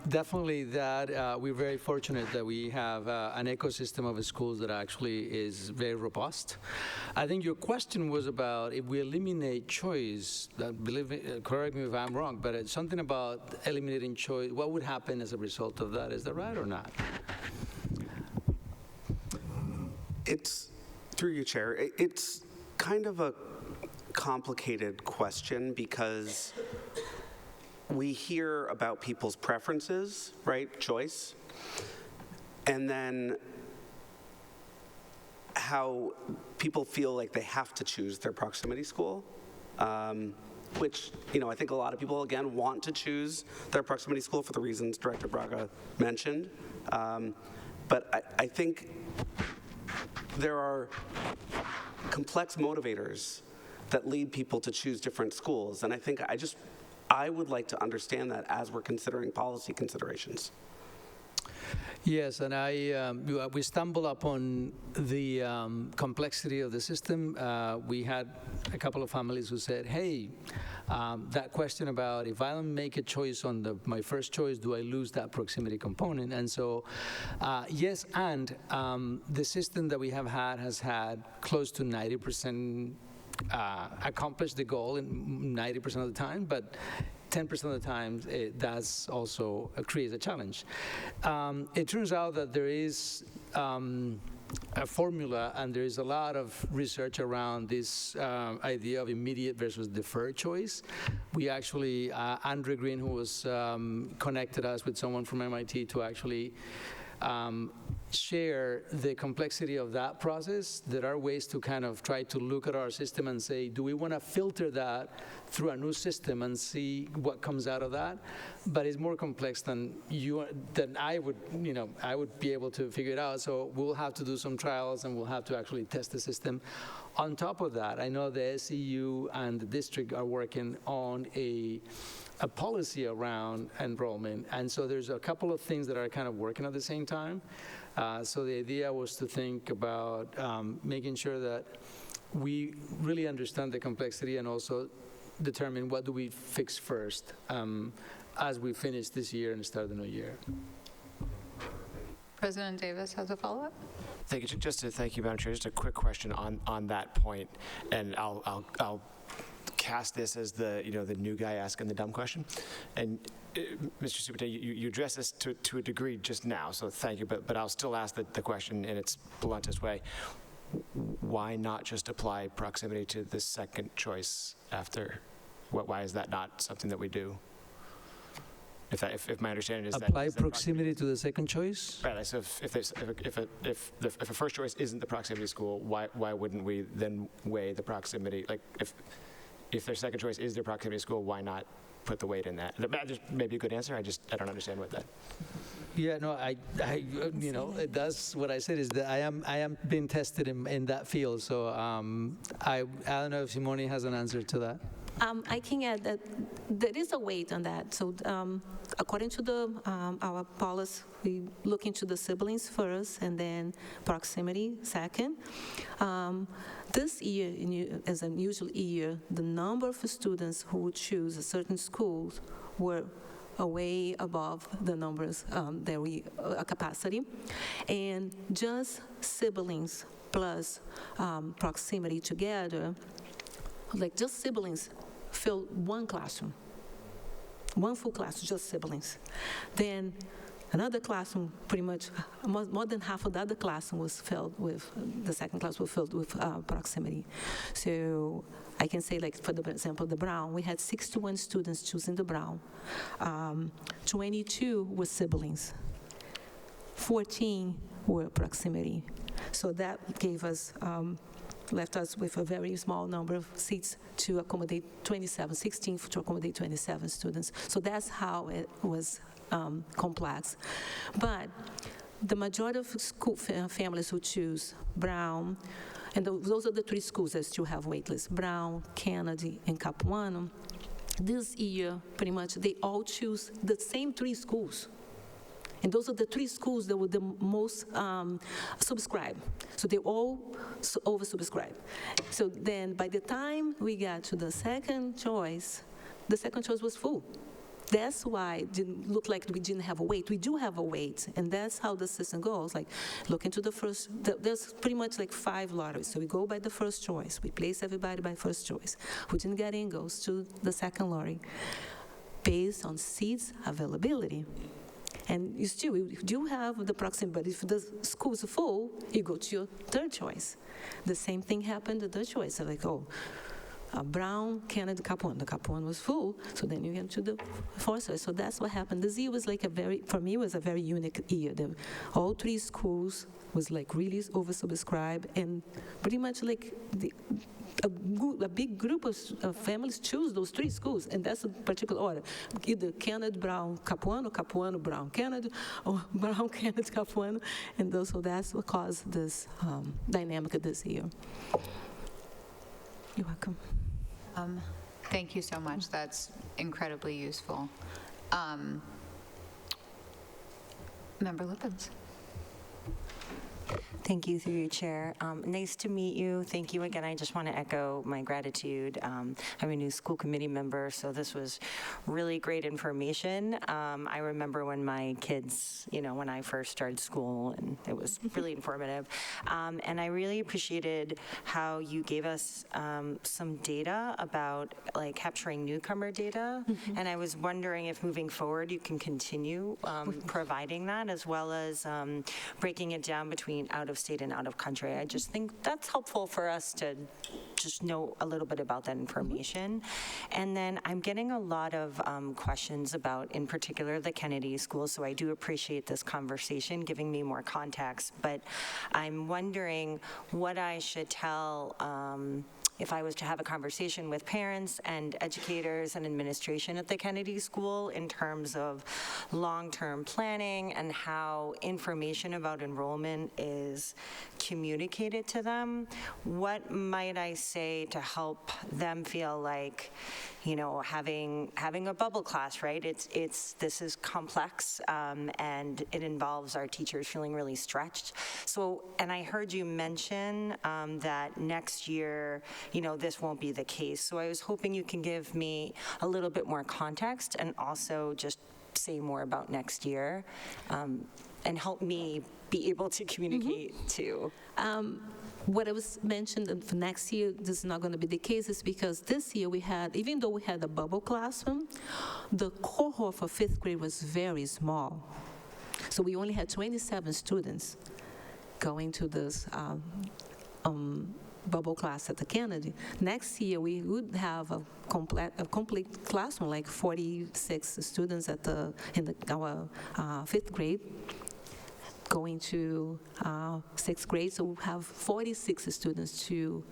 Definitely that we're very fortunate that we have an ecosystem of schools that actually is very robust. I think your question was about if we eliminate choice, correct me if I'm wrong, but it's something about eliminating choice, what would happen as a result of that? Is that right or not? It's, through you, Chair, it's kind of a complicated question because we hear about people's preferences, right, choice, and then how people feel like they have to choose their proximity school, which, I think a lot of people, again, want to choose their proximity school for the reasons Director Braga mentioned. But I think there are complex motivators that lead people to choose different schools. And I think I would like to understand that as we're considering policy considerations. Yes, and we stumbled upon the complexity of the system. We had a couple of families who said, hey, that question about if I don't make a choice on my first choice, do I lose that proximity component? And so, yes, and the system that we have had has had close to 90% accomplish the goal in 90% of the time, but 10% of the time it does also create a challenge. It turns out that there is a formula, and there is a lot of research around this idea of immediate versus deferred choice. We actually, Andre Green, who was connected us with someone from MIT to actually share the complexity of that process. There are ways to kind of try to look at our system and say, do we want to filter that through a new system and see what comes out of that? But it's more complex than I would be able to figure it out. So we'll have to do some trials, and we'll have to actually test the system. On top of that, I know the SEU and the district are working on a policy around enrollment. And so there's a couple of things that are kind of working at the same time. So the idea was to think about making sure that we really understand the complexity and also determine what do we fix first as we finish this year and start the new year. President Davis has a follow-up. Thank you. Just to thank you, Madam Chair. Just a quick question on that point, and I'll cast this as the new guy asking the dumb question. And Mr. Superintendent, you addressed this to a degree just now, so thank you. But I'll still ask the question in its bluntest way. Why not just apply proximity to the second choice after? Why is that not something that we do? If my understanding is apply proximity to the second choice. Right. So if a first choice isn't the proximity school, why wouldn't we then weigh the proximity? Like if their second choice is their proximity school, why not put the weight in that? That maybe a good answer. I don't understand what that. Yeah, no, that's what I said is that I am being tested in that field. So I don't know if Simone has an answer to that. I can add that there is a weight on that. So according to our policy, we look into the siblings first and then proximity second. This year, as a usual year, the number of students who would choose a certain school were way above the numbers that we capacity. And just siblings plus proximity together, like just siblings, filled one classroom, one full classroom, just siblings. Then another classroom, pretty much more than half of the other classroom was filled with, the second class was filled with proximity. So I can say, like, for example, the Brown, we had 61 students choosing the Brown. 22 were siblings. 14 were proximity. So that gave us left us with a very small number of seats to accommodate 16 to accommodate 27 students. So that's how it was complex. But the majority of school families who choose Brown, and those are the three schools that still have wait lists, Brown, Kennedy, and Capuano, This year, pretty much, they all choose the same 3 schools. And those are the 3 schools that were the most subscribed. So they all oversubscribed. So then by the time we got to the second choice was full. That's why it didn't look like we didn't have a wait. We do have a wait, and that's how the system goes. Like, look into the first, there's pretty much like 5 lotteries. So we go by the first choice. We place everybody by first choice. Who didn't get in goes to the second lottery based on seats availability. And you do have the proximity, but if the school is full, you go to your third choice. The same thing happened to the choice. So like, Brown, Kennedy, Capuano. The Capuano was full, so then you get to the fourth choice. So that's what happened. This year was like for me, it was a very unique year. All 3 schools was like really oversubscribed, and pretty much like a big group of families choose those 3 schools, and that's a particular order. Either Kennedy, Brown, Capuano, Capuano, Brown, Kennedy, or Brown, Kennedy, Capuano. And so that's what caused this dynamic this year. You're welcome. Thank you so much. That's incredibly useful. Member Lippens. Thank you through your chair. Nice to meet you. Thank you again. I just want to echo my gratitude. I'm a new school committee member, so this was really great information. I remember when my kids, when I first started school, and it was really informative. And I really appreciated how you gave us some data about like capturing newcomer data. And I was wondering if moving forward you can continue providing that, as well as breaking it down between out of state and out of country. I just think that's helpful for us to just know a little bit about that information. And then I'm getting a lot of questions about, in particular, the Kennedy School, so I do appreciate this conversation giving me more context, but I'm wondering what I should tell if I was to have a conversation with parents and educators and administration at the Kennedy School in terms of long-term planning and how information about enrollment is communicated to them. What might I say to help them feel like, having a bubble class, right? This is complex, and it involves our teachers feeling really stretched. So, and I heard you mention that next year, this won't be the case. So I was hoping you can give me a little bit more context and also just say more about next year, and help me be able to communicate too. What I was mentioned for next year, this is not going to be the case, is because this year even though we had a bubble classroom, the cohort for 5th grade was very small. So we only had 27 students going to this bubble class at the Kennedy. Next year, we would have a complete classroom, like 46 students in our 5th grade, going to 6th grade, so we'll have 46 students to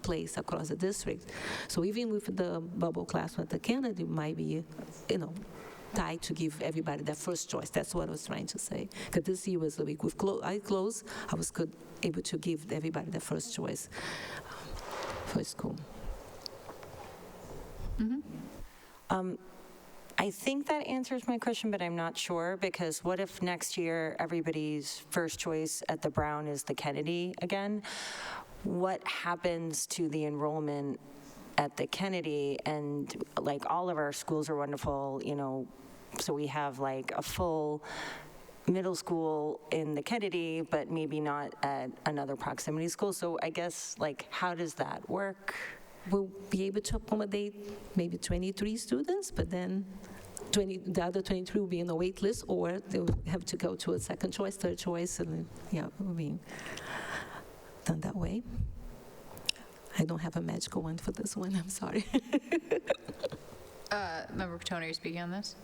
place across the district. So even with the bubble classroom at the Kennedy, might be, tied to give everybody their first choice. That's what I was trying to say. Because this year was the week with I closed, I was able to give everybody their first choice for school. I think that answers my question, but I'm not sure, because what if next year everybody's first choice at the Brown is the Kennedy again? What happens to the enrollment at the Kennedy? And like all of our schools are wonderful, so we have like a full middle school in the Kennedy, but maybe not at another proximity school. So I guess, like, how does that work? We'll be able to accommodate maybe 23 students, but then the other 23 will be in the wait list, or they'll have to go to a second choice, third choice, and it will be done that way. I don't have a magical one for this one, I'm sorry. Member Katona, are you speaking on this?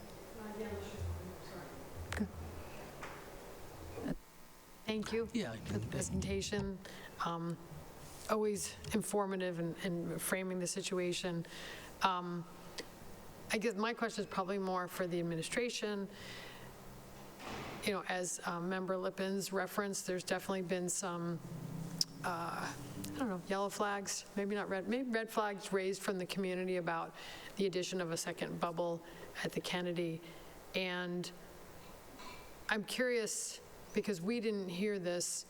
Thank you for the presentation. Always informative and framing the situation. I guess my question is probably more for the administration. As Member Lippens referenced, there's definitely been some I don't know, yellow flags, maybe not red, maybe red flags raised from the community about the addition of a second bubble at the Kennedy. And I'm curious, because we didn't hear this,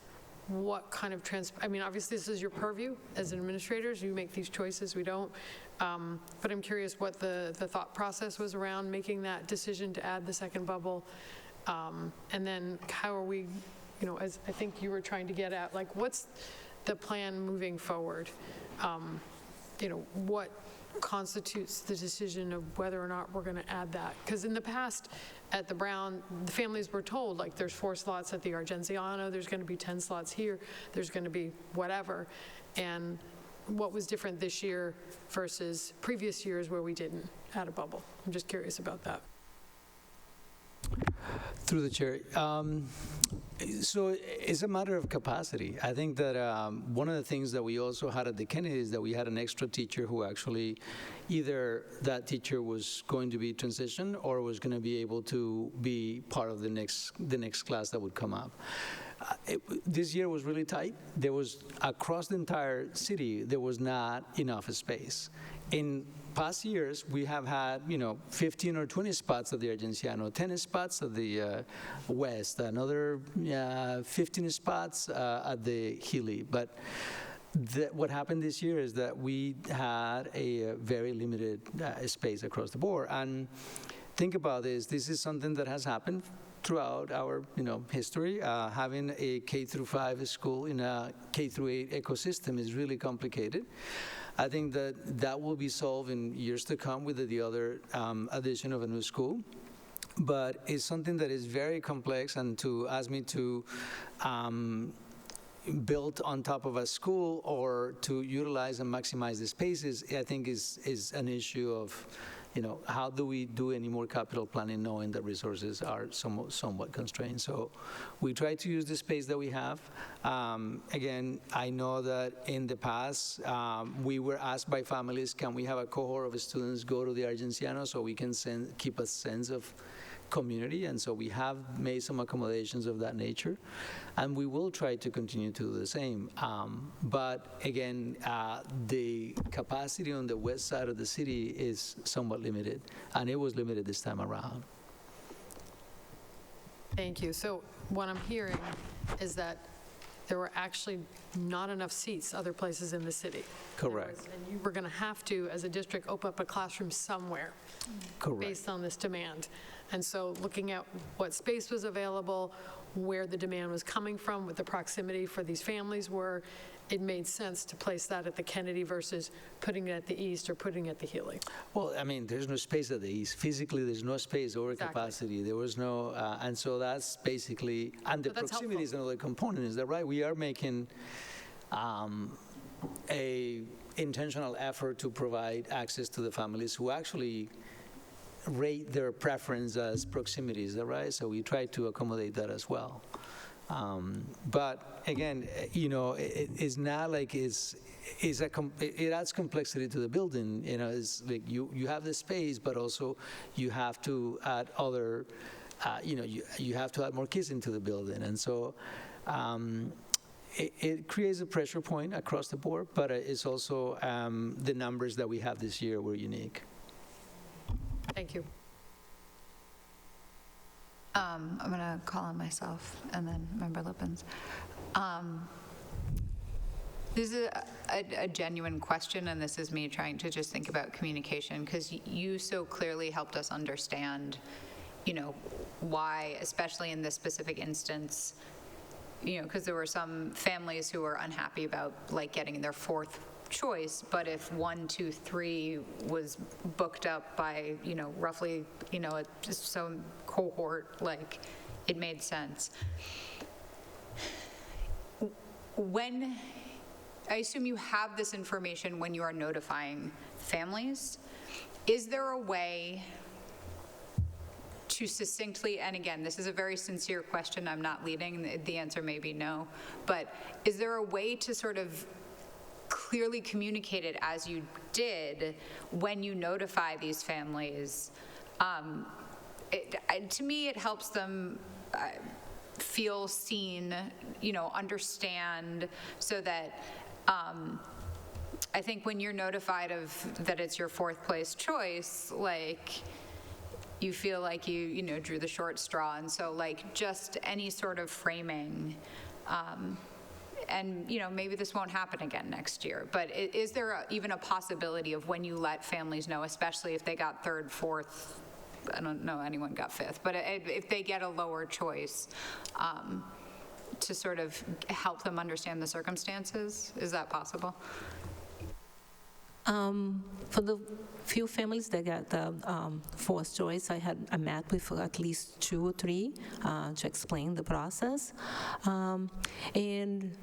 what kind of I mean, obviously this is your purview as administrators, you make these choices, we don't. But I'm curious what the thought process was around making that decision to add the second bubble. And then how are we, as I think you were trying to get at, like what's the plan moving forward? What constitutes the decision of whether or not we're going to add that? Because in the past, at the Brown, the families were told, like, there's 4 slots at the Argenziano, there's going to be 10 slots here, there's going to be whatever. And what was different this year versus previous years where we didn't add a bubble? I'm just curious about that. Through the chair. So it's a matter of capacity. I think that one of the things that we also had at the Kennedy is that we had an extra teacher who actually either that teacher was going to be transitioned or was going to be able to be part of the next class that would come up. This year was really tight. There was, across the entire city, there was not enough space. In past years, we have had, 15 or 20 spots at the Argenziano, 10 spots at the West, another 15 spots at the Healy. But what happened this year is that we had a very limited space across the board. And think about this. This is something that has happened throughout our history. Having a K-5 school in a K-8 ecosystem is really complicated. I think that will be solved in years to come with the other addition of a new school. But it's something that is very complex, and to ask me to build on top of a school or to utilize and maximize the spaces, I think is an issue of how do we do any more capital planning knowing that resources are somewhat constrained? So we try to use the space that we have. Again, I know that in the past, we were asked by families, can we have a cohort of students go to the Argenziano so we can keep a sense of community? And so we have made some accommodations of that nature, and we will try to continue to do the same. But again, the capacity on the west side of the city is somewhat limited, and it was limited this time around. Thank you. So what I'm hearing is that there were actually not enough seats other places in the city. Correct. And you were going to have to, as a district, open up a classroom somewhere. Correct. Based on this demand. And so looking at what space was available, where the demand was coming from, what the proximity for these families were, it made sense to place that at the Kennedy versus putting it at the east or putting it at the Healy. Well, I mean, there's no space at the east. Physically, there's no space over capacity. There was no, and so that's basically, and the proximity is another component, is that right? We are making a intentional effort to provide access to the families who actually rate their preference as proximity, is that right? So we try to accommodate that as well. But again, it's not like it adds complexity to the building. It's like you have the space, but also you have to add other, you have to add more kids into the building. And so it creates a pressure point across the board, but it's also the numbers that we have this year were unique. Thank you. I'm going to call on myself and then Member Lippens. This is a genuine question, and this is me trying to just think about communication, because you so clearly helped us understand, why, especially in this specific instance, because there were some families who were unhappy about getting their 4th choice, but if 1, 2, 3 was booked up by roughly just some cohort, it made sense. When I assume you have this information when you are notifying families, is there a way to succinctly, and again, this is a very sincere question, I'm not leading, the answer may be no, but is there a way to sort of clearly communicate it as you did when you notify these families? To me, it helps them feel seen, understand, so that I think when you're notified of that it's your fourth place choice, you feel like you drew the short straw. And so just any sort of framing, and maybe this won't happen again next year, but is there even a possibility of when you let families know, especially if they got third, fourth, I don't know anyone got fifth, but if they get a lower choice, to sort of help them understand the circumstances? Is that possible? For the few families that got the fourth choice, I met with at least 2 or 3 to explain the process. And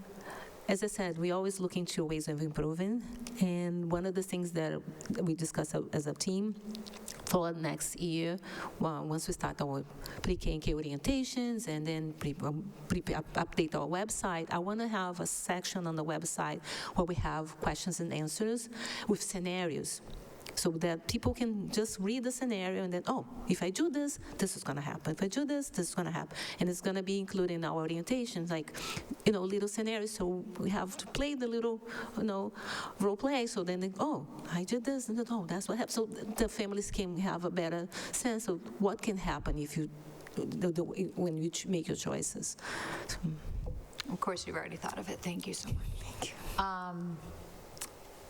as I said, we're always looking to ways of improving. And one of the things that we discussed as a team for next year, once we start our pre-K and K orientations and then update our website, I want to have a section on the website where we have questions and answers with scenarios, so that people can just read the scenario and then, oh, if I do this, this is going to happen. If I do this, this is going to happen. And it's going to be included in our orientations, little scenarios. So we have to play the little, role play. So then, oh, I did this, and then, oh, that's what happened. So the families can have a better sense of what can happen if you, when you make your choices. So, of course, you've already thought of it. Thank you so much. Thank you.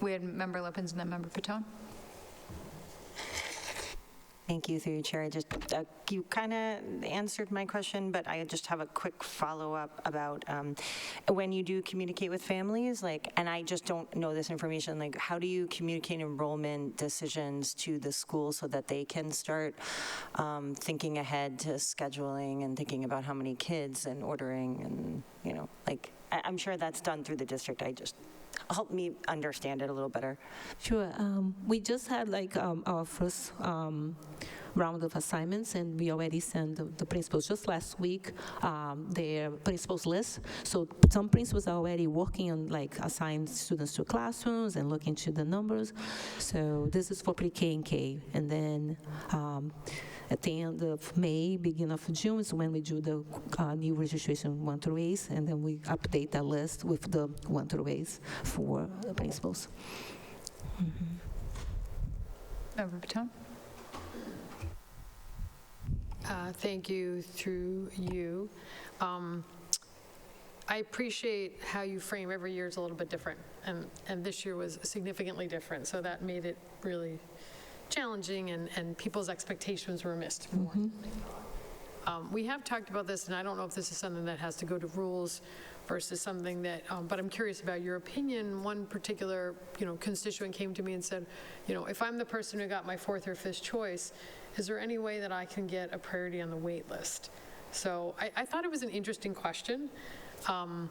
We had Member Lippens and then Member Fatone. Thank you, through your chair. You kind of answered my question, but I just have a quick follow-up about when you do communicate with families, and I just don't know this information, how do you communicate enrollment decisions to the school so that they can start thinking ahead to scheduling and thinking about how many kids and ordering and, I'm sure that's done through the district. Help me understand it a little better. Sure. We just had our first round of assignments, and we already sent the principals just last week their principals list. So some principals are already working on assign students to classrooms and looking to the numbers. So this is for pre-K and K, and then at the end of May, beginning of June is when we do the new registration 1 through 8, and then we update that list with the 1 through 8 for the principals. Member Patone. Thank you, through you. I appreciate how you frame every year is a little bit different, and this year was significantly different, so that made it really challenging, and people's expectations were missed more. We have talked about this, and I don't know if this is something that has to go to rules versus something that, but I'm curious about your opinion. One particular, constituent came to me and said, if I'm the person who got my 4th or 5th choice, is there any way that I can get a priority on the wait list? So I thought it was an interesting question. So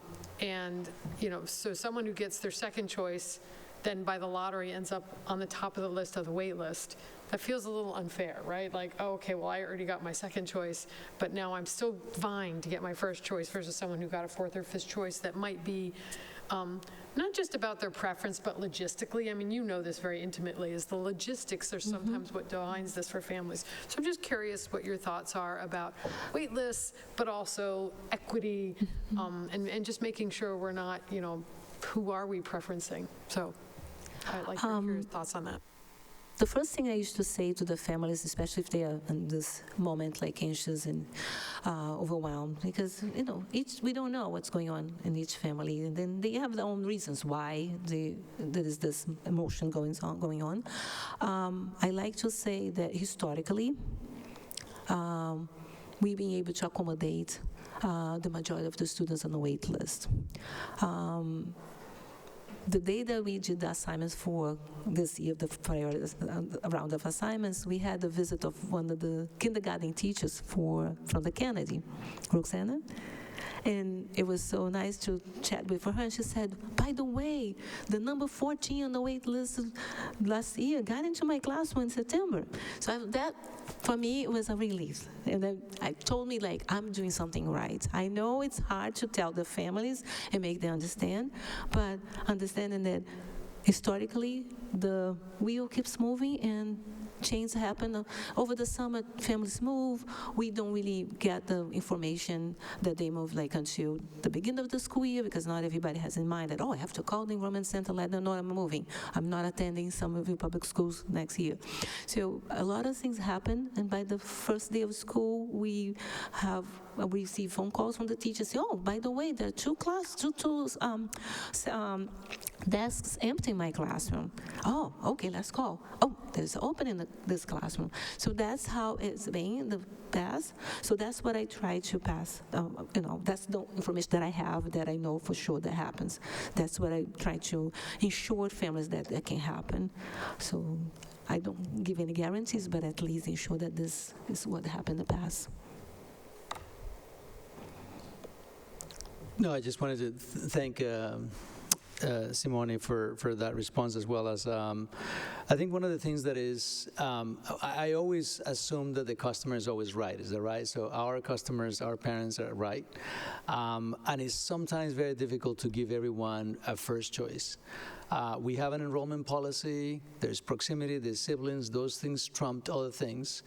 someone who gets their 2nd choice then by the lottery ends up on the top of the list of the wait list. That feels a little unfair, right? Oh, okay, well, I already got my 2nd choice, but now I'm still vying to get my 1st choice versus someone who got a 4th or 5th choice that might be not just about their preference, but logistically. I mean, you know this very intimately, is the logistics are sometimes what defines this for families. So I'm just curious what your thoughts are about wait lists, but also equity, and just making sure we're not, who are we preferencing? So I'd like to hear your thoughts on that. The first thing I used to say to the families, especially if they are in this moment anxious and overwhelmed, because we don't know what's going on in each family, and then they have their own reasons why there is this emotion going on. I like to say that historically, we've been able to accommodate the majority of the students on the wait list. The day that we did the assignments for this year, the prior round of assignments, we had the visit of one of the kindergarten teachers from the Kennedy, Roxana. And it was so nice to chat with her. And she said, by the way, the number 14 on the wait list last year got into my classroom in September. So that, for me, it was a relief. And then I told me, I'm doing something right. I know it's hard to tell the families and make them understand, but understanding that historically, the wheel keeps moving, and change happen. Over the summer, families move. We don't really get the information that they move like until the beginning of the school year, because not everybody has in mind that, oh, I have to call the enrollment center, let them know I'm moving. I'm not attending Somerville Public Schools next year. So a lot of things happen, and by the first day of school, we receive phone calls from the teachers, say, oh, by the way, there are two desks empty in my classroom. Oh, okay, let's call. Oh, there's an opening in this classroom. So that's how it's been in the past. So that's what I try to pass. That's the information that I have that I know for sure that happens. That's what I try to ensure families that can happen. So I don't give any guarantees, but at least ensure that this is what happened in the past. No, I just wanted to thank Simone for that response, as well as I think one of the things that is, I always assume that the customer is always right. Is that right? So our customers, our parents are right. And it's sometimes very difficult to give everyone a first choice. We have an enrollment policy, there's proximity, there's siblings, those things trumped other things.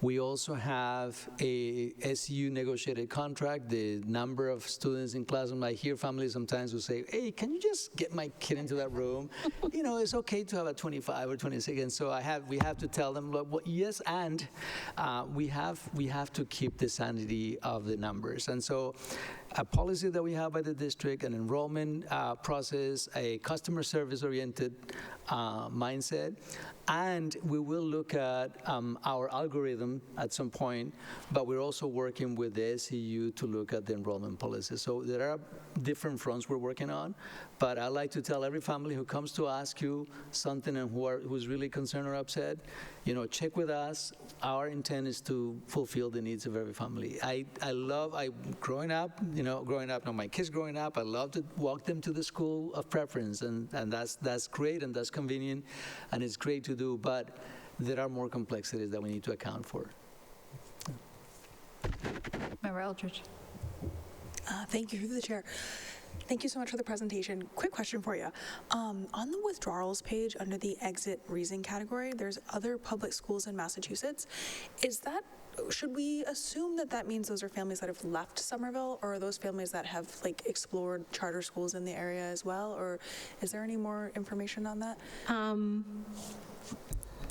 We also have a SU negotiated contract, the number of students in classroom. I hear families sometimes who say, hey, can you just get my kid into that room? It's okay to have a 25 or 26. And so we have to tell them, look, yes, and we have to keep the sanity of the numbers. And so a policy that we have by the district, an enrollment process, a customer service-oriented mindset, and we will look at our algorithm at some point, but we're also working with the SEU to look at the enrollment policy. So there are different fronts we're working on, but I like to tell every family who comes to ask you something and who's really concerned or upset, check with us. Our intent is to fulfill the needs of every family. Growing up, my kids growing up, I love to walk them to the school of preference, and that's great, and that's convenient, and it's great to do, but there are more complexities that we need to account for. Member Eldridge. Thank you, through the chair. Thank you so much for the presentation. Quick question for you. On the withdrawals page under the exit reason category, there's other public schools in Massachusetts. Should we assume that means those are families that have left Somerville, or are those families that have explored charter schools in the area as well, or is there any more information on that?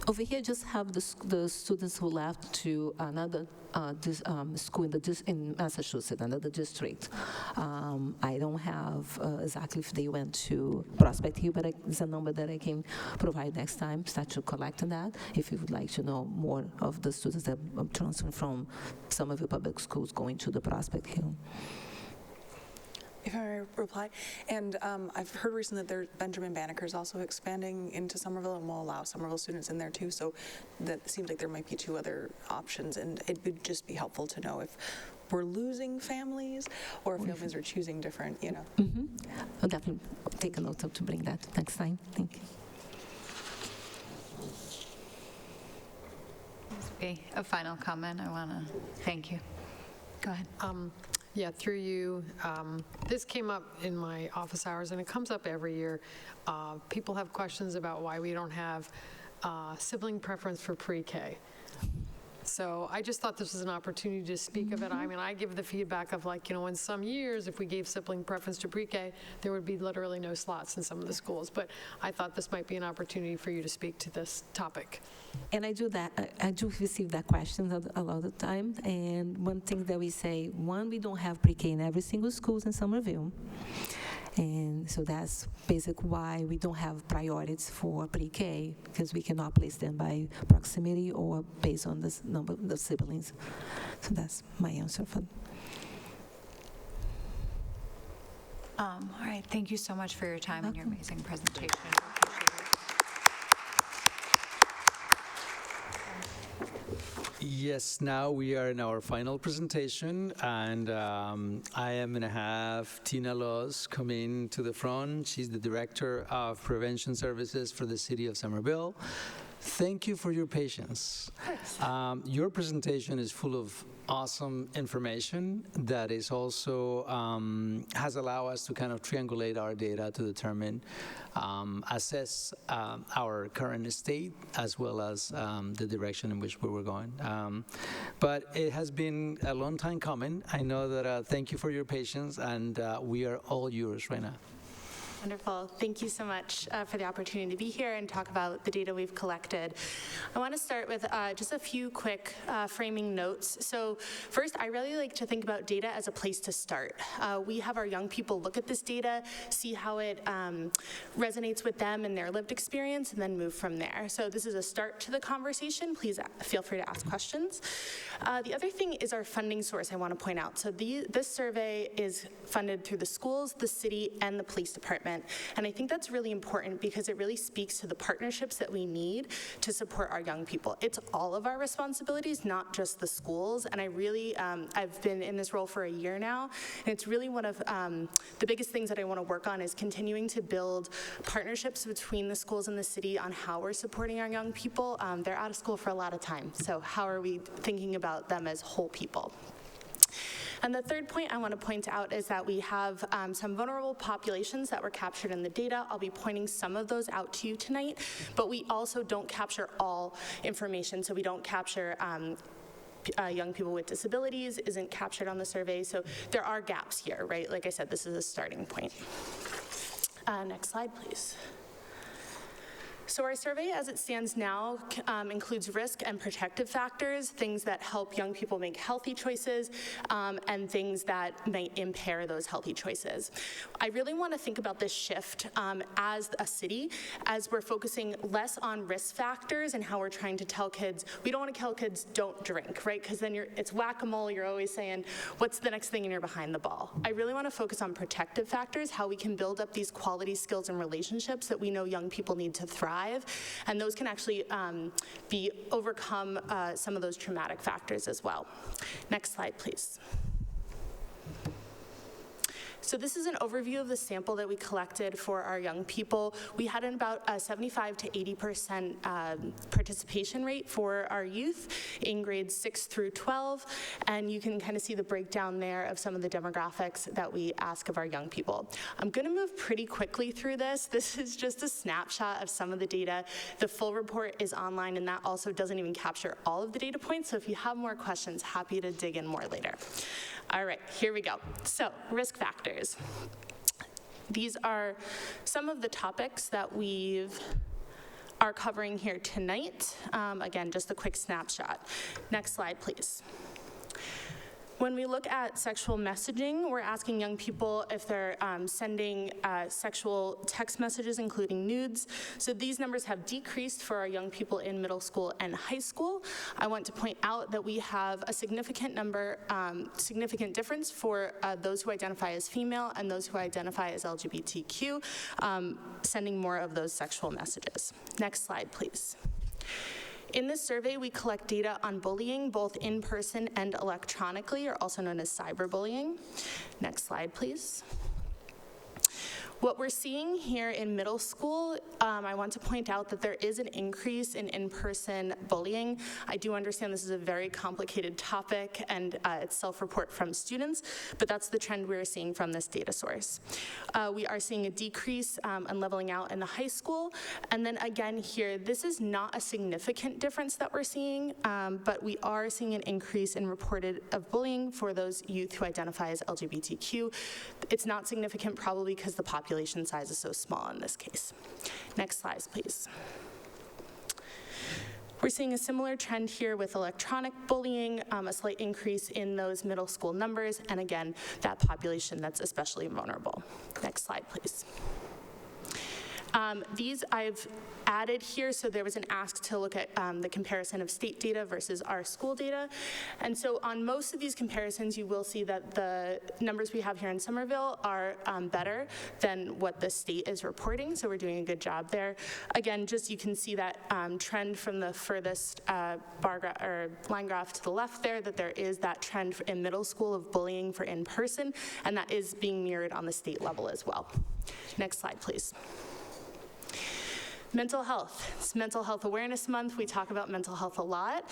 Over here, just have the students who left to another school in Massachusetts, another district. I don't have exactly if they went to Prospect Hill, but it's a number that I can provide next time, start to collect that, if you would like to know more of the students that transferred from Somerville Public Schools going to the Prospect Hill. If I may reply, and I've heard recently that Benjamin Banneker is also expanding into Somerville and will allow Somerville students in there too, so that seems like there might be two other options, and it would just be helpful to know if we're losing families or if families are choosing different, Mm-hmm. I'll definitely take a note to bring that next time. Thank you. A final comment. I want to thank you. Go ahead. Yeah, through you. This came up in my office hours, and it comes up every year. People have questions about why we don't have sibling preference for pre-K. So I just thought this was an opportunity to speak of it. I mean, I give the feedback of in some years, if we gave sibling preference to pre-K, there would be literally no slots in some of the schools. But I thought this might be an opportunity for you to speak to this topic. And I do receive that question a lot of the time. And one thing that we say, we don't have pre-K in every single school in Somerville. And so that's basically why we don't have priorities for pre-K, because we cannot place them by proximity or based on the number of the siblings. So that's my answer for. All right, thank you so much for your time and your amazing presentation. Yes, now we are in our final presentation, and I am going to have Tina Laws come in to the front. She's the Director of Prevention Services for the City of Somerville. thank you for your patience. Your presentation is full of awesome information that is also has allowed us to kind of triangulate our data to determine, assess our current state as well as the direction in which we were going. But it has been a long time coming. I know that. Thank you for your patience, and we are all yours right now. Wonderful. Thank you so much for the opportunity to be here and talk about the data we've collected. I want to start with just a few quick framing notes. So first, I really like to think about data as a place to start. We have our young people look at this data, see how it resonates with them and their lived experience, and then move from there. So this is a start to the conversation. Please feel free to ask questions. The other thing is our funding source I want to point out. So this survey is funded through the schools, the city, and the police department. And I think that's really important because it really speaks to the partnerships that we need to support our young people. It's all of our responsibilities, not just the schools. And I really, I've been in this role for a year now, and it's really one of the biggest things that I want to work on is continuing to build partnerships between the schools and the city on how we're supporting our young people. They're out of school for a lot of time, so how are we thinking about them as whole people? And the third point I want to point out is that we have some vulnerable populations that were captured in the data. I'll be pointing some of those out to you tonight, but we also don't capture all information. So we don't capture young people with disabilities isn't captured on the survey. So there are gaps here, right? Like I said, this is a starting point. Next slide, please. So our survey as it stands now includes risk and protective factors, things that help young people make healthy choices, and things that might impair those healthy choices. I really want to think about this shift as a city, as we're focusing less on risk factors and how we're trying to tell kids, we don't want to tell kids don't drink, right? Because then it's whack-a-mole, you're always saying, what's the next thing, and you're behind the ball. I really want to focus on protective factors, how we can build up these quality skills and relationships that we know young people need to thrive. And those can actually overcome some of those traumatic factors as well. Next slide, please. So this is an overview of the sample that we collected for our young people. We had about a 75 to 80% participation rate for our youth in grades 6 through 12, and you can kind of see the breakdown there of some of the demographics that we ask of our young people. I'm going to move pretty quickly through this. This is just a snapshot of some of the data. The full report is online, and that also doesn't even capture all of the data points, so if you have more questions, happy to dig in more later. All right, here we go. So, risk factors. These are some of the topics that we are covering here tonight. Again, just a quick snapshot. Next slide, please. When we look at sexual messaging, we're asking young people if they're sending sexual text messages, including nudes. So these numbers have decreased for our young people in middle school and high school. I want to point out that we have a significant difference for those who identify as female and those who identify as LGBTQ, sending more of those sexual messages. Next slide, please. In this survey, we collect data on bullying, both in person and electronically, or also known as cyberbullying. Next slide, please. What we're seeing here in middle school, I want to point out that there is an increase in in-person bullying. I do understand this is a very complicated topic and it's self-report from students, but that's the trend we're seeing from this data source. We are seeing a decrease and leveling out in the high school. And then again here, this is not a significant difference that we're seeing, but we are seeing an increase in reported of bullying for those youth who identify as LGBTQ. It's not significant probably because the population size is so small in this case. Next slide, please. We're seeing a similar trend here with electronic bullying, a slight increase in those middle school numbers, and again, that population that's especially vulnerable. Next slide, please. These I've added here, so there was an ask to look at the comparison of state data versus our school data. And so on most of these comparisons, you will see that the numbers we have here in Somerville are better than what the state is reporting, so we're doing a good job there. Again, just you can see that trend from the furthest line graph to the left there, that there is that trend in middle school of bullying for in-person, and that is being mirrored on the state level as well. Next slide, please. Mental health. It's Mental Health Awareness Month. We talk about mental health a lot.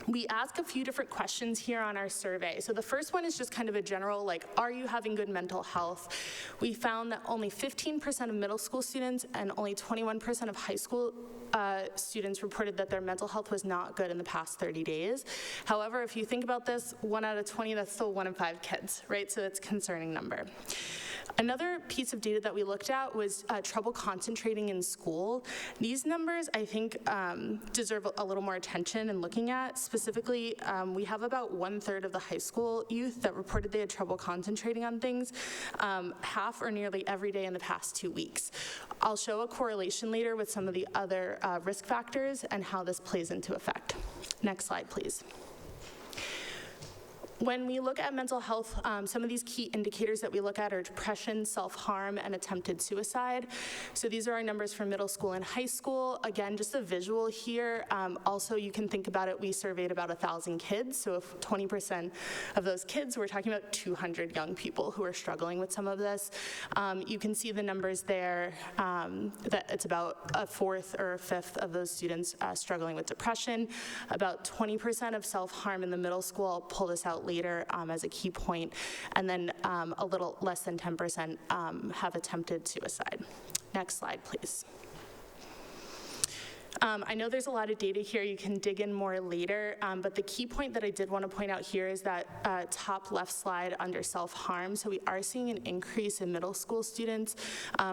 We ask a few different questions here on our survey. So the first one is just kind of a general, like, are you having good mental health? We found that only 15% of middle school students and only 21% of high school students reported that their mental health was not good in the past 30 days. However, if you think about this, 1 out of 20, that's still 1 in 5 kids, right? So it's a concerning number. Another piece of data that we looked at was trouble concentrating in school. These numbers, I think, deserve a little more attention in looking at. Specifically, we have about 1/3 of the high school youth that reported they had trouble concentrating on things, half or nearly every day in the past 2 weeks. I'll show a correlation later with some of the other risk factors and how this plays into effect. Next slide, please. When we look at mental health, some of these key indicators that we look at are depression, self-harm, and attempted suicide. So these are our numbers for middle school and high school. Again, just a visual here. Also, you can think about it, we surveyed about 1,000 kids. So if 20% of those kids, we're talking about 200 young people who are struggling with some of this. You can see the numbers there, that it's about 1/4 or 1/5 of those students struggling with depression. About 20% of self-harm in the middle school. I'll pull this out later as a key point, and then a little less than 10% have attempted suicide. Next slide, please. I know there's a lot of data here. You can dig in more later, but the key point that I did want to point out here is that top left slide under self-harm. So we are seeing an increase in middle school students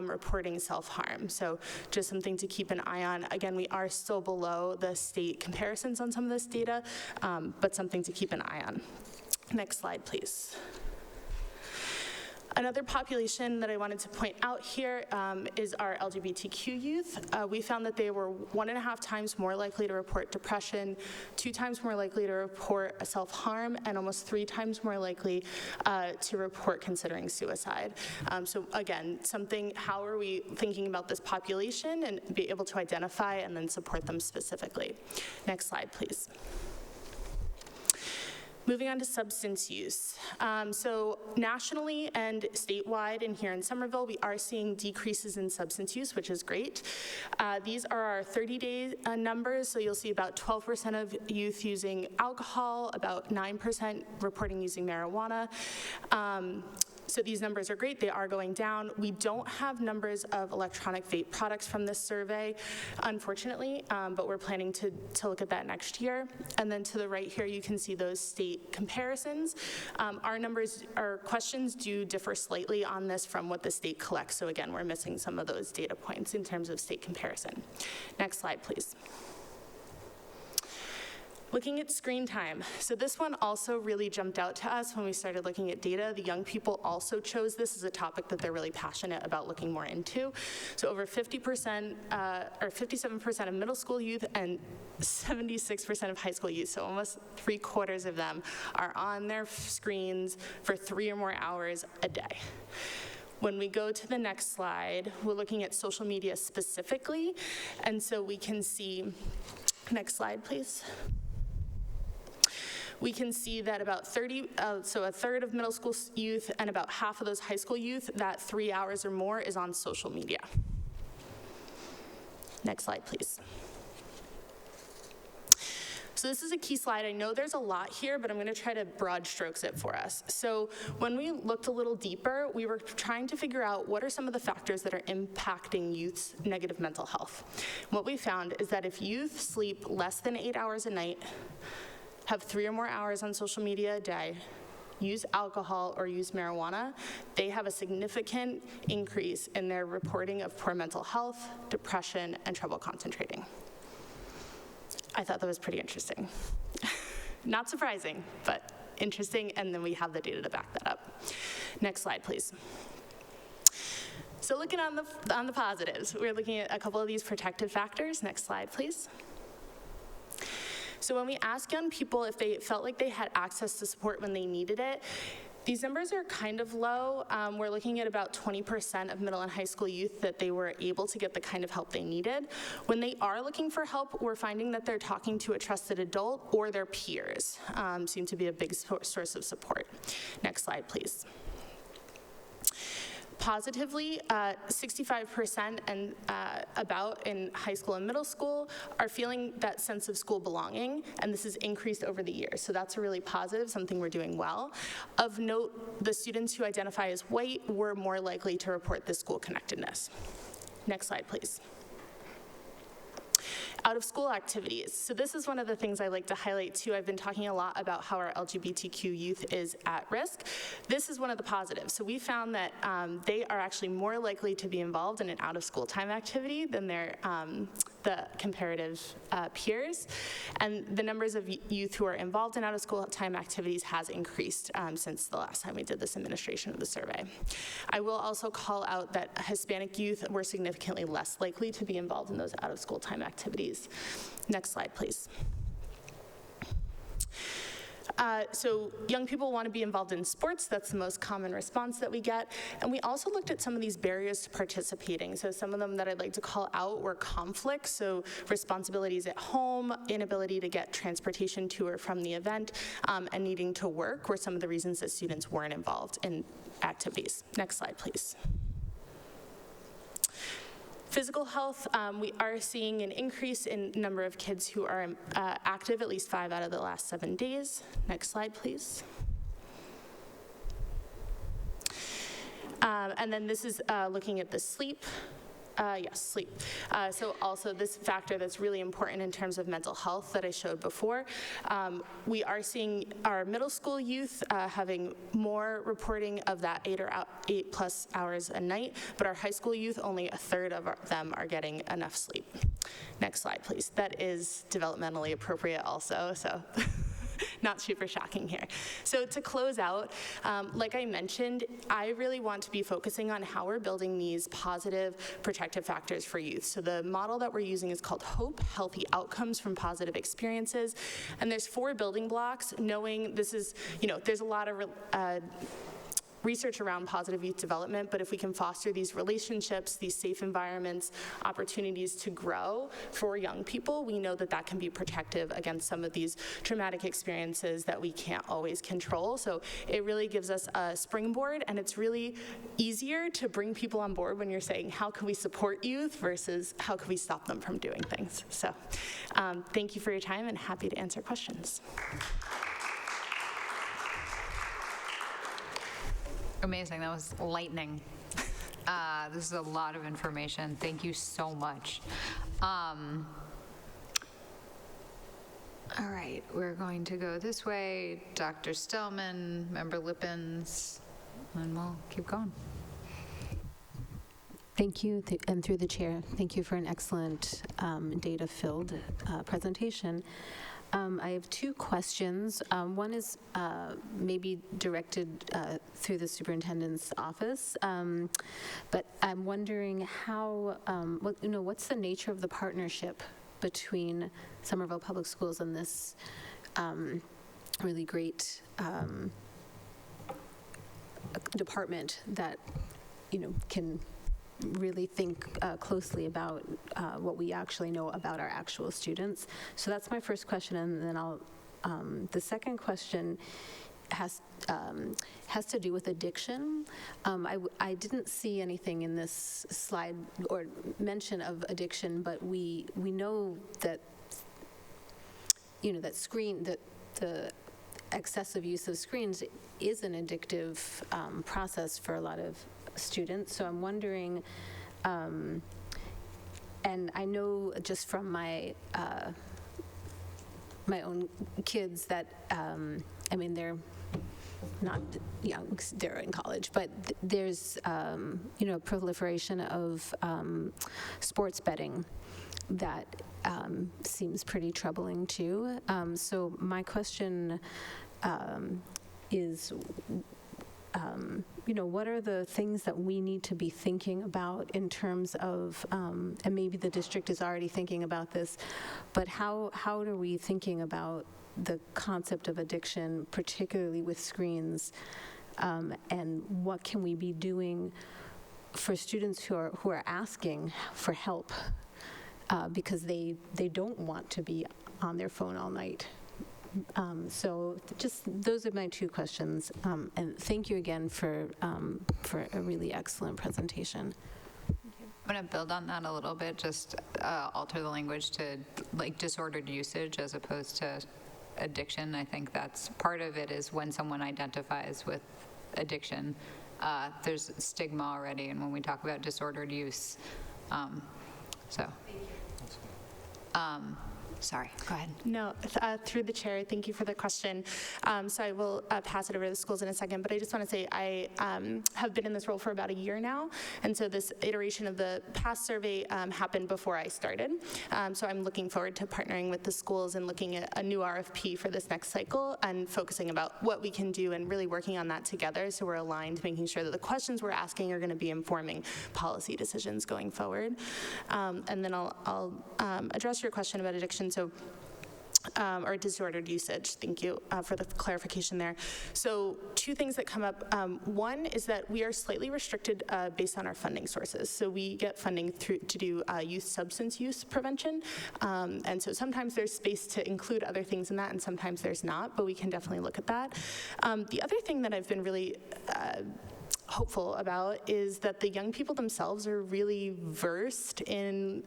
reporting self-harm. So just something to keep an eye on. Again, we are still below the state comparisons on some of this data, but something to keep an eye on. Next slide, please. Another population that I wanted to point out here is our LGBTQ youth. We found that they were 1.5 times more likely to report depression, 2 times more likely to report self-harm, and almost 3 times more likely to report considering suicide. So again, how are we thinking about this population and be able to identify and then support them specifically? Next slide, please. Moving on to substance use. So nationally and statewide and here in Somerville, we are seeing decreases in substance use, which is great. These are our 30-day numbers. So you'll see about 12% of youth using alcohol, about 9% reporting using marijuana. So these numbers are great, they are going down. We don't have numbers of electronic vape products from this survey, unfortunately, but we're planning to look at that next year. And then to the right here, you can see those state comparisons. Our questions do differ slightly on this from what the state collects. So again, we're missing some of those data points in terms of state comparison. Next slide, please. Looking at screen time. So this one also really jumped out to us when we started looking at data. The young people also chose this as a topic that they're really passionate about looking more into. So over 50%, or 57% of middle school youth and 76% of high school youth, so almost 3/4 of them are on their screens for 3 or more hours a day. When we go to the next slide, we're looking at social media specifically, and so we can see, next slide, please. We can see that about 1/3 of middle school youth and about half of those high school youth, that 3 hours or more is on social media. Next slide, please. So this is a key slide. I know there's a lot here, but I'm going to try to broad strokes it for us. So when we looked a little deeper, we were trying to figure out what are some of the factors that are impacting youth's negative mental health. What we found is that if youth sleep less than 8 hours a night, have 3 or more hours on social media a day, use alcohol or use marijuana, they have a significant increase in their reporting of poor mental health, depression, and trouble concentrating. I thought that was pretty interesting. Not surprising, but interesting, and then we have the data to back that up. Next slide, please. So looking on the positives, we're looking at a couple of these protective factors. Next slide, please. So when we ask young people if they felt like they had access to support when they needed it, these numbers are kind of low. We're looking at about 20% of middle and high school youth that they were able to get the kind of help they needed. When they are looking for help, we're finding that they're talking to a trusted adult or their peers seem to be a big source of support. Next slide, please. Positively, 65% and about in high school and middle school are feeling that sense of school belonging, and this has increased over the years. So that's a really positive, something we're doing well. Of note, the students who identify as white were more likely to report this school connectedness. Next slide, please. Out-of-school activities. So this is one of the things I like to highlight too. I've been talking a lot about how our LGBTQ youth is at risk. This is one of the positives. So we found that they are actually more likely to be involved in an out-of-school time activity than their the comparative peers. And the numbers of youth who are involved in out-of-school time activities has increased since the last time we did this administration of the survey. I will also call out that Hispanic youth were significantly less likely to be involved in those out-of-school time activities. Next slide, please. So young people want to be involved in sports. That's the most common response that we get. And we also looked at some of these barriers to participating. So some of them that I'd like to call out were conflicts. So responsibilities at home, inability to get transportation to or from the event, and needing to work were some of the reasons that students weren't involved in activities. Next slide, please. Physical health, we are seeing an increase in number of kids who are active at least 5 out of the last 7 days. Next slide, please. And then this is looking at the sleep. Yes, sleep. So also this factor that's really important in terms of mental health that I showed before. We are seeing our middle school youth having more reporting of that 8+ hours a night, but our high school youth, only a third of them are getting enough sleep. Next slide, please. That is developmentally appropriate also, so. Not super shocking here. So to close out, like I mentioned, I really want to be focusing on how we're building these positive protective factors for youth. So the model that we're using is called HOPE, Healthy Outcomes from Positive Experiences. And there's 4 building blocks, knowing this is, there's a lot of research around positive youth development, but if we can foster these relationships, these safe environments, opportunities to grow for young people, we know that that can be protective against some of these traumatic experiences that we can't always control. So it really gives us a springboard, and it's really easier to bring people on board when you're saying, how can we support youth versus how can we stop them from doing things? So thank you for your time, and happy to answer questions. Amazing, that was lightning. This is a lot of information. Thank you so much. All right, we're going to go this way. Dr. Stellman, Member Lippens, and we'll keep going. Thank you, and through the chair, thank you for an excellent data-filled presentation. I have 2 questions. One is maybe directed through the superintendent's office, but I'm wondering how, what's the nature of the partnership between Somerville Public Schools and this really great department that, can really think closely about what we actually know about our actual students. So that's my first question, and then the second question has to do with addiction. I didn't see anything in this slide or mention of addiction, but we know that, that the excessive use of screens is an addictive process for a lot of students. So I'm wondering, and I know just from my my own kids that, they're not young, they're in college, but there's, a proliferation of sports betting that seems pretty troubling too. So my question is, what are the things that we need to be thinking about in terms of, and maybe the district is already thinking about this, but how are we thinking about the concept of addiction, particularly with screens, and what can we be doing for students who are asking for help because they don't want to be on their phone all night So just, those are my two questions. And thank you again for a really excellent presentation. I'm going to build on that a little bit, just alter the language to like disordered usage as opposed to addiction. I think that's part of it, is when someone identifies with addiction, there's stigma already, and when we talk about disordered use, sorry, go ahead. No, through the chair, thank you for the question. So I will pass it over to the schools in a second, but I just want to say I have been in this role for about a year now, and so this iteration of the past survey happened before I started. So I'm looking forward to partnering with the schools and looking at a new RFP for this next cycle and focusing about what we can do and really working on that together, so we're aligned, making sure that the questions we're asking are going to be informing policy decisions going forward. And then I'll address your question about addiction. So, or disordered usage. Thank you for the clarification there. So, two things that come up. One is that we are slightly restricted based on our funding sources. So we get funding to do youth substance use prevention. And so sometimes there's space to include other things in that, and sometimes there's not, but we can definitely look at that. The other thing that I've been really hopeful about is that the young people themselves are really versed in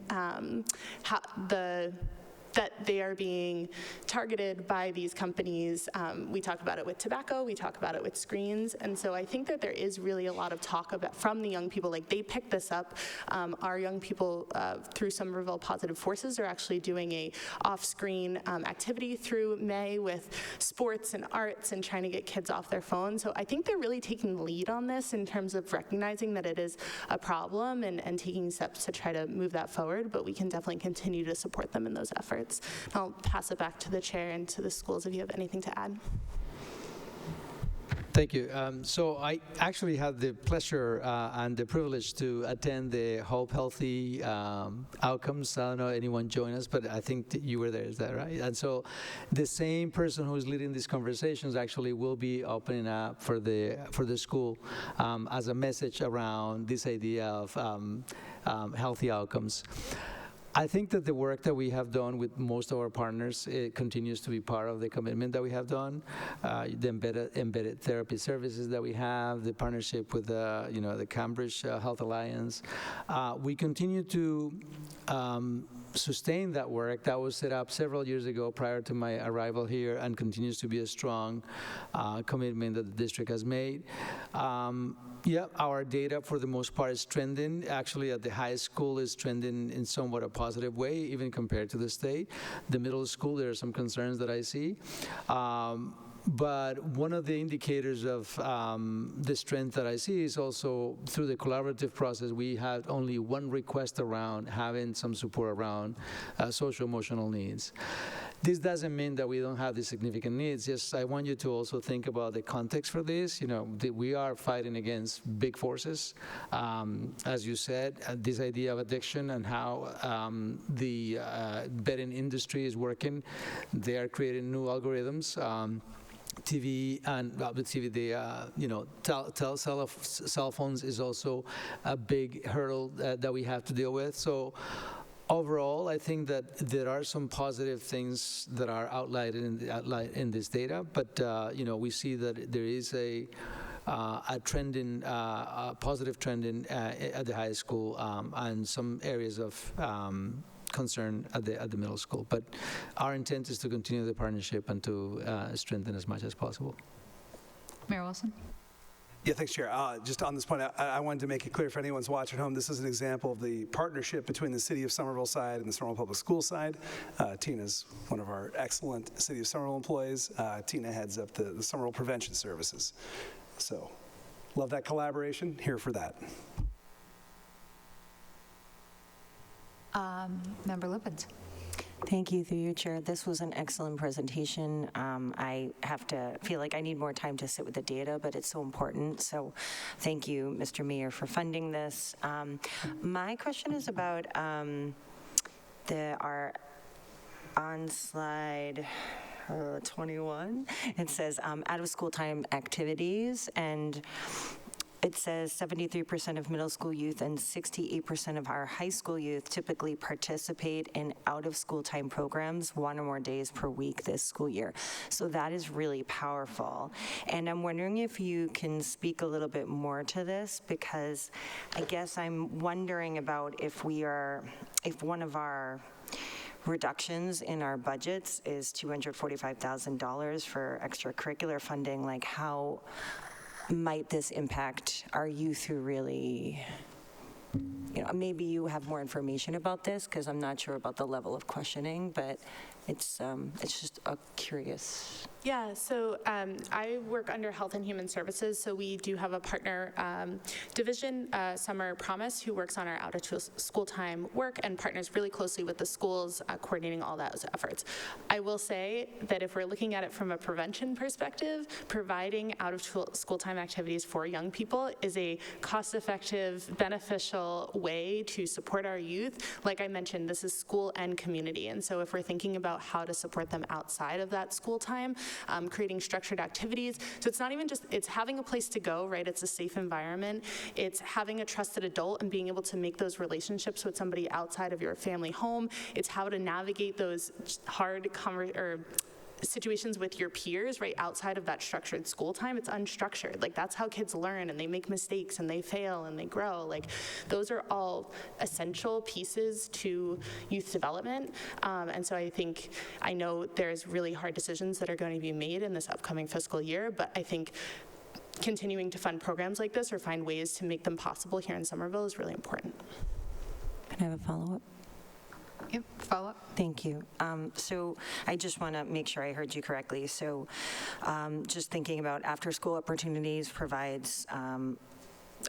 that they are being targeted by these companies. We talk about it with tobacco, we talk about it with screens, and so I think that there is really a lot of talk about from the young people, like they picked this up. Our young people through Somerville Positive Forces are actually doing a off-screen activity through May with sports and arts and trying to get kids off their phones. So I think they're really taking the lead on this in terms of recognizing that it is a problem and taking steps to try to move that forward, but we can definitely continue to support them in those efforts. I'll pass it back to the chair and to the schools if you have anything to add. Thank you. So I actually had the pleasure and the privilege to attend the Hope Healthy Outcomes. I don't know anyone joined us, but I think that you were there. Is that right? And so the same person who's leading these conversations actually will be opening up for the school as a message around this idea of healthy outcomes. I think that the work that we have done with most of our partners, it continues to be part of the commitment that we have done. The embedded therapy services that we have, the partnership with the Cambridge Health Alliance. We continue to sustain that work that was set up several years ago prior to my arrival here, and continues to be a strong commitment that the district has made. Yeah, our data for the most part is trending. Actually, at the high school is trending in somewhat a positive way, even compared to the state. The middle school, there are some concerns that I see. But one of the indicators of the strength that I see is also through the collaborative process, we had only one request around having some support around social emotional needs. This doesn't mean that we don't have the significant needs. Just I want you to also think about the context for this. We are fighting against big forces. As you said, this idea of addiction and how the betting industry is working. They are creating new algorithms. TV and with TV, cell phones is also a big hurdle that we have to deal with. So overall, I think that there are some positive things that are outlined in this data, but we see that there is a positive trend at the high school and some areas of concern at the middle school. But our intent is to continue the partnership and to strengthen as much as possible. Mayor Wilson? Yeah, thanks, Chair. Just on this point, I wanted to make it clear for anyone's watching at home, this is an example of the partnership between the City of Somerville side and the Somerville Public School side. Tina's one of our excellent City of Somerville employees. Tina heads up the Somerville Prevention Services. So, love that collaboration, here for that. Member Lippens. Thank you, through your chair. This was an excellent presentation. I have to feel like I need more time to sit with the data, but it's so important. So thank you, Mr. Mayor, for funding this. My question is about our on slide 21. It says out of school time activities, and it says 73% of middle school youth and 68% of our high school youth typically participate in out-of-school time programs 1 or more days per week this school year. So that is really powerful. And I'm wondering if you can speak a little bit more to this, because I guess I'm wondering about if one of our reductions in our budgets is $245,000 for extracurricular funding, like how might this impact our youth who really, maybe you have more information about this, because I'm not sure about the level of questioning, but it's just a curious. Yeah, so I work under Health and Human Services, so we do have a partner division, Summer Promise, who works on our out-of-school time work and partners really closely with the schools, coordinating all those efforts. I will say that if we're looking at it from a prevention perspective, providing out-of-school time activities for young people is a cost-effective, beneficial way to support our youth. Like I mentioned, this is school and community, and so if we're thinking about how to support them outside of that school time, creating structured activities. So it's not even just, it's having a place to go, right? It's a safe environment. It's having a trusted adult and being able to make those relationships with somebody outside of your family home. It's how to navigate those hard situations with your peers right outside of that structured school time. It's unstructured. Like, that's how kids learn, and they make mistakes and they fail and they grow. Like, those are all essential pieces to youth development. And so I know there's really hard decisions that are going to be made in this upcoming fiscal year, but I think continuing to fund programs like this or find ways to make them possible here in Somerville is really important. Can I have a follow-up? Yep, follow-up. Thank you. So I just want to make sure I heard you correctly. So just thinking about after-school opportunities provides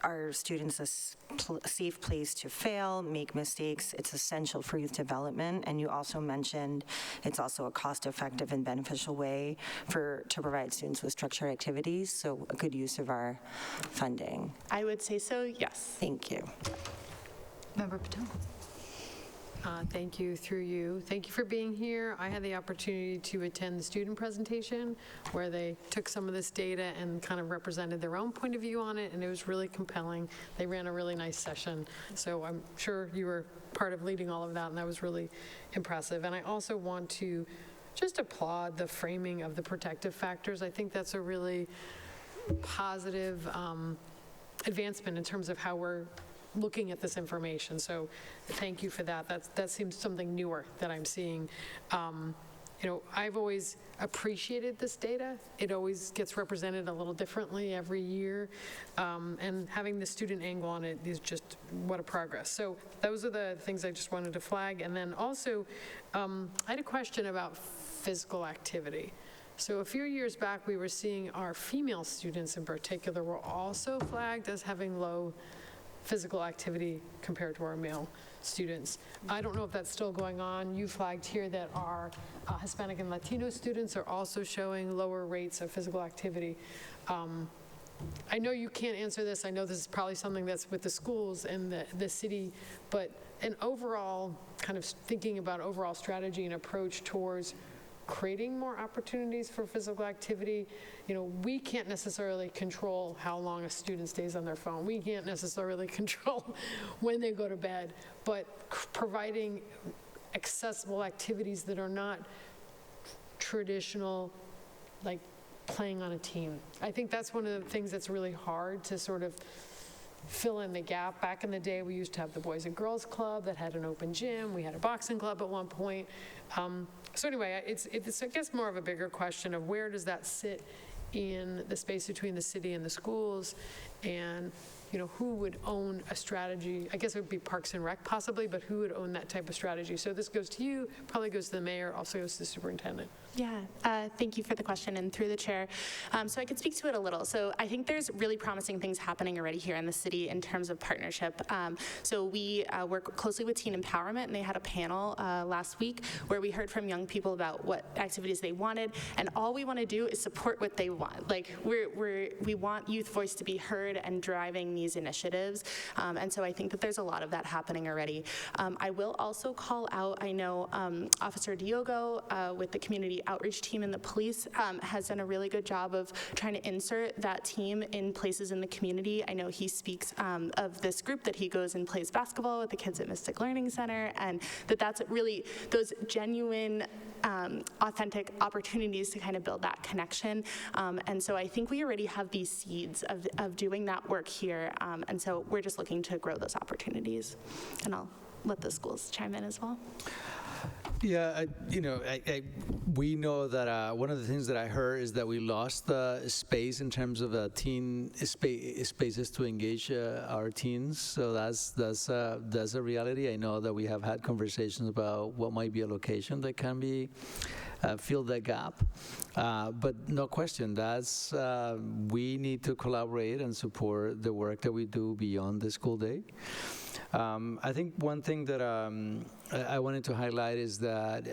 our students a safe place to fail, make mistakes. It's essential for youth development. And you also mentioned it's also a cost-effective and beneficial way to provide students with structured activities, so a good use of our funding. I would say so, yes. Thank you. Member Patel. Thank you, through you. Thank you for being here. I had the opportunity to attend the student presentation where they took some of this data and kind of represented their own point of view on it, and it was really compelling. They ran a really nice session, so I'm sure you were part of leading all of that, and that was really impressive. And I also want to just applaud the framing of the protective factors. I think that's a really positive advancement in terms of how we're looking at this information, so thank you for that. That seems something newer that I'm seeing. I've always appreciated this data. It always gets represented a little differently every year, and having the student angle on it is just what a progress. So those are the things I just wanted to flag. And then also, I had a question about physical activity. So a few years back, we were seeing our female students in particular were also flagged as having low physical activity compared to our male students. I don't know if that's still going on. You flagged here that our Hispanic and Latino students are also showing lower rates of physical activity. I know you can't answer this. I know this is probably something that's with the schools and the city, but an overall kind of thinking about overall strategy and approach towards creating more opportunities for physical activity. We can't necessarily control how long a student stays on their phone. We can't necessarily control when they go to bed, but providing accessible activities that are not traditional, like playing on a team. I think that's one of the things that's really hard to sort of fill in the gap. Back in the day, we used to have the Boys and Girls Club that had an open gym. We had a boxing club at one point. So anyway, it's I guess more of a bigger question of where does that sit in the space between the city and the schools, and who would own a strategy? I guess it would be Parks and Rec possibly, but who would own that type of strategy? So this goes to you, probably goes to the mayor, also goes to the superintendent. Yeah, thank you for the question, and through the chair. So I could speak to it a little. So I think there's really promising things happening already here in the city in terms of partnership. So we work closely with Teen Empowerment, and they had a panel last week where we heard from young people about what activities they wanted, and all we want to do is support what they want. Like we want youth voice to be heard and driving supporting these initiatives. And so I think that there's a lot of that happening already. I will also call out, I know Officer Diogo with the community outreach team and the police has done a really good job of trying to insert that team in places in the community. I know he speaks of this group that he goes and plays basketball with the kids at Mystic Learning Center, and that's really those genuine, authentic opportunities to kind of build that connection. And so I think we already have these seeds of doing that work here, and so we're just looking to grow those opportunities. And I'll let the schools chime in as well. Yeah, we know that one of the things that I heard is that we lost space in terms of teen spaces to engage our teens. So that's a reality. I know that we have had conversations about what might be a location that can be fill that gap. But no question, we need to collaborate and support the work that we do beyond the school day. I think one thing that I wanted to highlight is that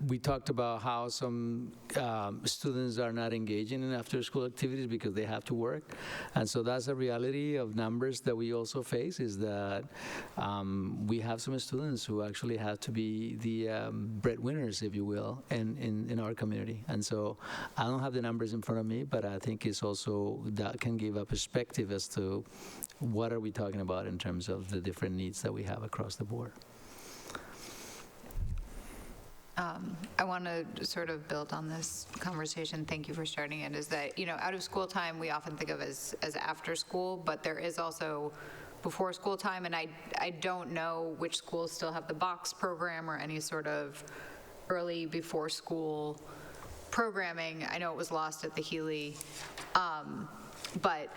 we talked about how some students are not engaging in after-school activities because they have to work. And so that's a reality of numbers that we also face, is that we have some students who actually have to be the breadwinners, if you will, in our community. And so I don't have the numbers in front of me, but I think it's also that can give a perspective as to what are we talking about in terms of the different needs that we have across the board. I want to sort of build on this conversation. Thank you for starting it. Is that, out of school time we often think of as after school, but there is also before school time, and I don't know which schools still have the box program or any sort of early before school programming. I know it was lost at the Healy, but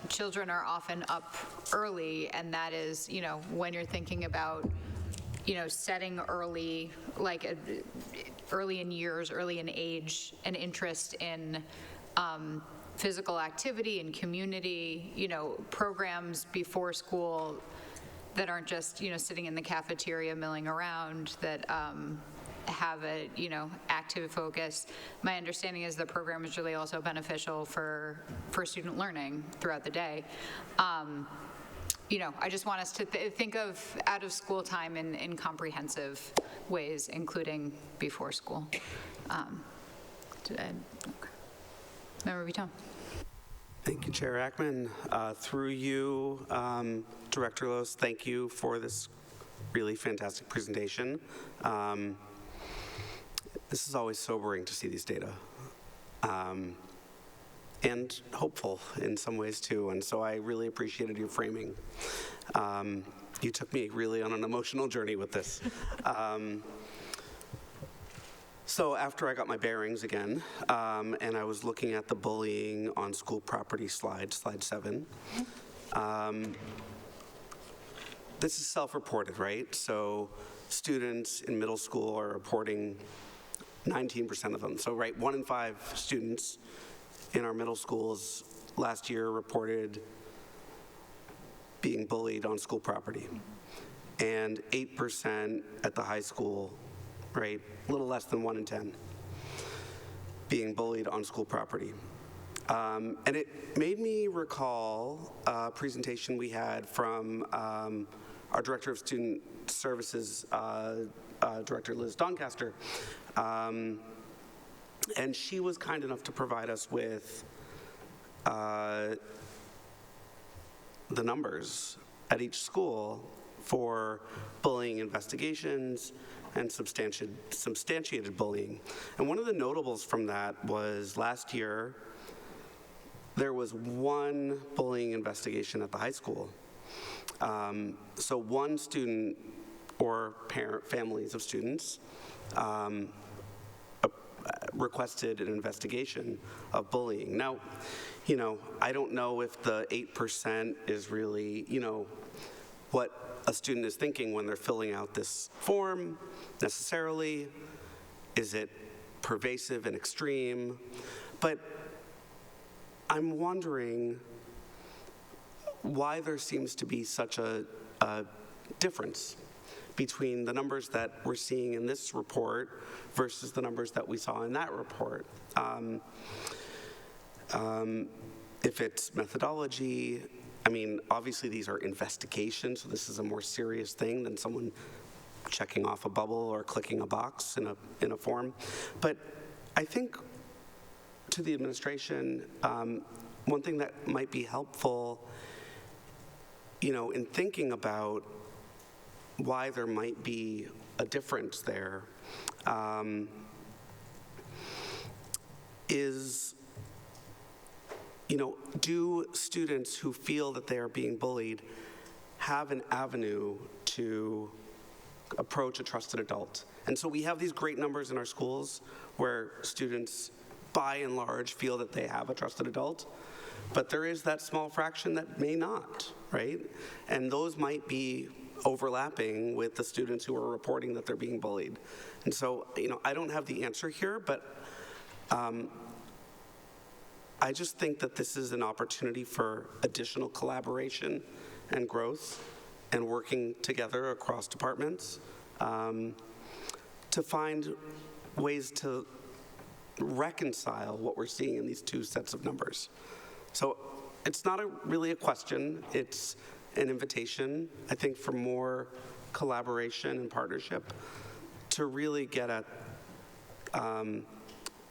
children are often up early, and that is, when you're thinking about, setting early, like early in years, early in age, an interest in physical activity and community, programs before school that aren't just, sitting in the cafeteria milling around, that have a, active focus. My understanding is the program is really also beneficial for student learning throughout the day. I just want us to think of out of school time in comprehensive ways, including before school. Member Viton. Thank you, Chair Ackman. Through you, Director Los, thank you for this really fantastic presentation. This is always sobering to see these data, and hopeful in some ways too, and so I really appreciated your framing. You took me really on an emotional journey with this. So after I got my bearings again, and I was looking at the bullying on school property slide 7, this is self-reported, right? So students in middle school are reporting 19% of them. So, right, 1 in 5 students in our middle schools last year reported being bullied on school property. And 8% at the high school, right, a little less than 1 in 10, being bullied on school property. And it made me recall a presentation we had from our Director of Student Services, Director Liz Doncaster, and she was kind enough to provide us with the numbers at each school for bullying investigations and substantiated bullying. And one of the notables from that was last year, there was 1 bullying investigation at the high school. So 1 student or families of students requested an investigation of bullying. Now, I don't know if the 8% is really, what a student is thinking when they're filling out this form necessarily. Is it pervasive and extreme? But I'm wondering why there seems to be such a difference between the numbers that we're seeing in this report versus the numbers that we saw in that report. If it's methodology, I mean, obviously these are investigations, so this is a more serious thing than someone checking off a bubble or clicking a box in a form. But I think to the administration, one thing that might be helpful, in thinking about why there might be a difference there, is, do students who feel that they are being bullied have an avenue to approach a trusted adult? And so we have these great numbers in our schools where students, by and large, feel that they have a trusted adult, but there is that small fraction that may not, right? And those might be overlapping with the students who are reporting that they're being bullied. And so, I don't have the answer here, but I just think that this is an opportunity for additional collaboration and growth and working together across departments to find ways to reconcile what we're seeing in these two sets of numbers. So it's not really a question, it's an invitation, I think, for more collaboration and partnership to really get at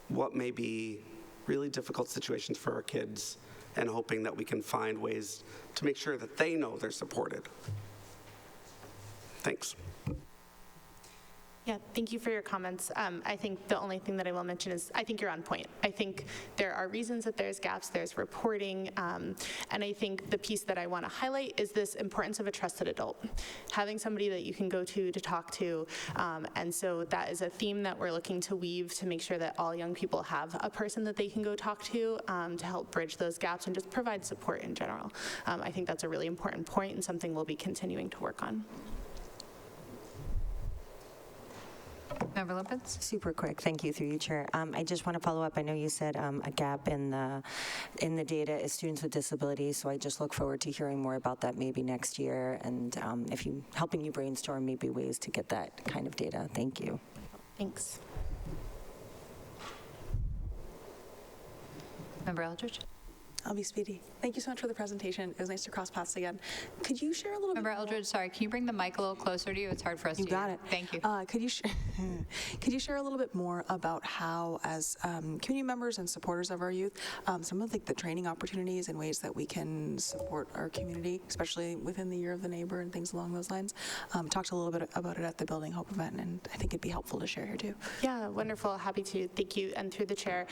what may be really difficult situations for our kids, and hoping that we can find ways to make sure that they know they're supported. Thanks. Yeah, thank you for your comments. I think the only thing that I will mention is I think you're on point. I think there are reasons that there's gaps, there's reporting, and I think the piece that I want to highlight is this importance of a trusted adult, having somebody that you can go to talk to, and so that is a theme that we're looking to weave to make sure that all young people have a person that they can go talk to help bridge those gaps and just provide support in general. I think that's a really important point and something we'll be continuing to work on. Member Lopez? Super quick, thank you through you, Chair. I just want to follow up. I know you said a gap in the data is students with disabilities, so I just look forward to hearing more about that maybe next year, and helping you brainstorm maybe ways to get that kind of data. Thank you. Thanks. Member Eldridge? I'll be speedy. Thank you so much for the presentation. It was nice to cross paths again. Could you share a little Member bit Eldridge, sorry, can you bring the mic a little closer to you? It's hard for us to You got it. Thank you. Could you share a little bit more about how, as community members and supporters of our youth, some of the training opportunities and ways that we can support our community, especially within the Year of the Neighbor and things along those lines? Talked a little bit about it at the Building Hope event, and I think it'd be helpful to share here too. Yeah, wonderful. Happy to. Thank you. And through the chair.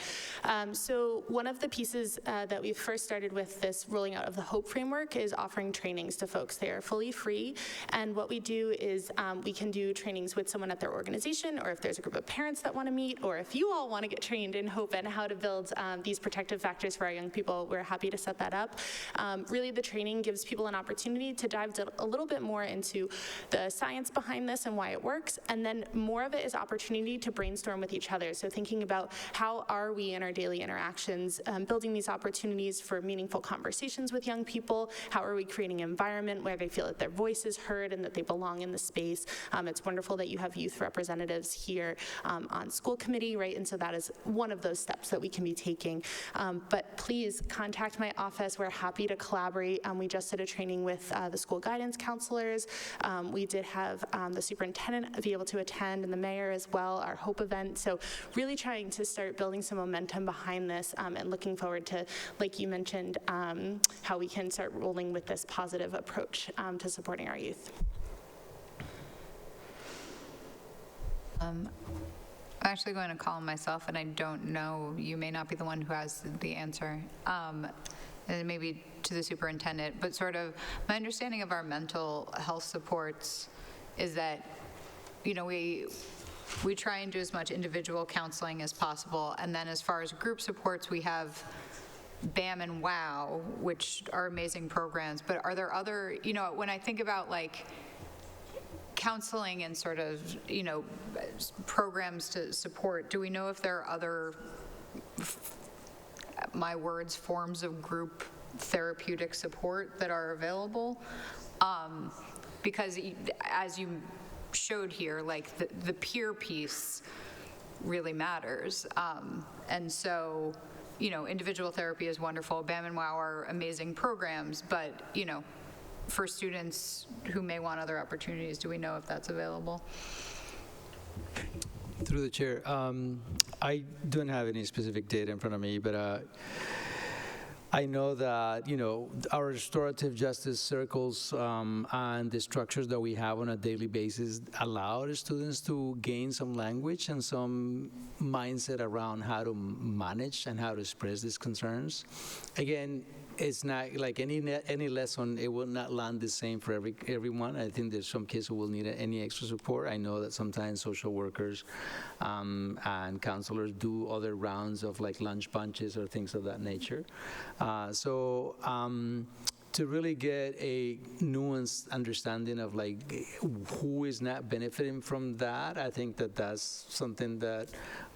So one of the pieces that we've first started with this rolling out of the HOPE framework is offering trainings to folks. They are fully free. And what we do is we can do trainings with someone at their organization, or if there's a group of parents that want to meet, or if you all want to get trained in HOPE and how to build these protective factors for our young people, we're happy to set that up. Really, the training gives people an opportunity to dive a little bit more into the science behind this and why it works. And then more of it is opportunity to brainstorm with each other. So thinking about how are we in our daily interactions, building these opportunities for meaningful conversations with young people? How are we creating an environment where they feel that their voice is heard and that they belong in the space? It's wonderful that you have youth representatives here on school committee, right? And so that is one of those steps that we can be taking. But please contact my office. We're happy to collaborate. We just did a training with the school guidance counselors. We did have the superintendent be able to attend, and the mayor as well, our HOPE event. So really trying to start building some momentum behind this and looking forward to, like you mentioned, how we can start rolling with this positive approach to supporting our youth. I'm actually going to call myself, and I don't know, you may not be the one who has the answer, and maybe to the superintendent, but sort of my understanding of our mental health supports is that, we try and do as much individual counseling as possible, and then as far as group supports, we have BAM and WOW, which are amazing programs, but are there other, when I think about counseling and sort of, programs to support, do we know if there are other, forms of group therapeutic support that are available? Because as you showed here, the peer piece really matters. And so individual therapy is wonderful, BAM and WOW are amazing programs, but, for students who may want other opportunities, do we know if that's available? Through the chair, I don't have any specific data in front of me, but I know that, our restorative justice circles and the structures that we have on a daily basis allow the students to gain some language and some mindset around how to manage and how to express these concerns. Again, it's not like any lesson, it will not land the same for everyone. I think there's some kids who will need any extra support. I know that sometimes social workers and counselors do other rounds of like lunch bunches or things of that nature. To really get a nuanced understanding of like who is not benefiting from that, I think that that's something that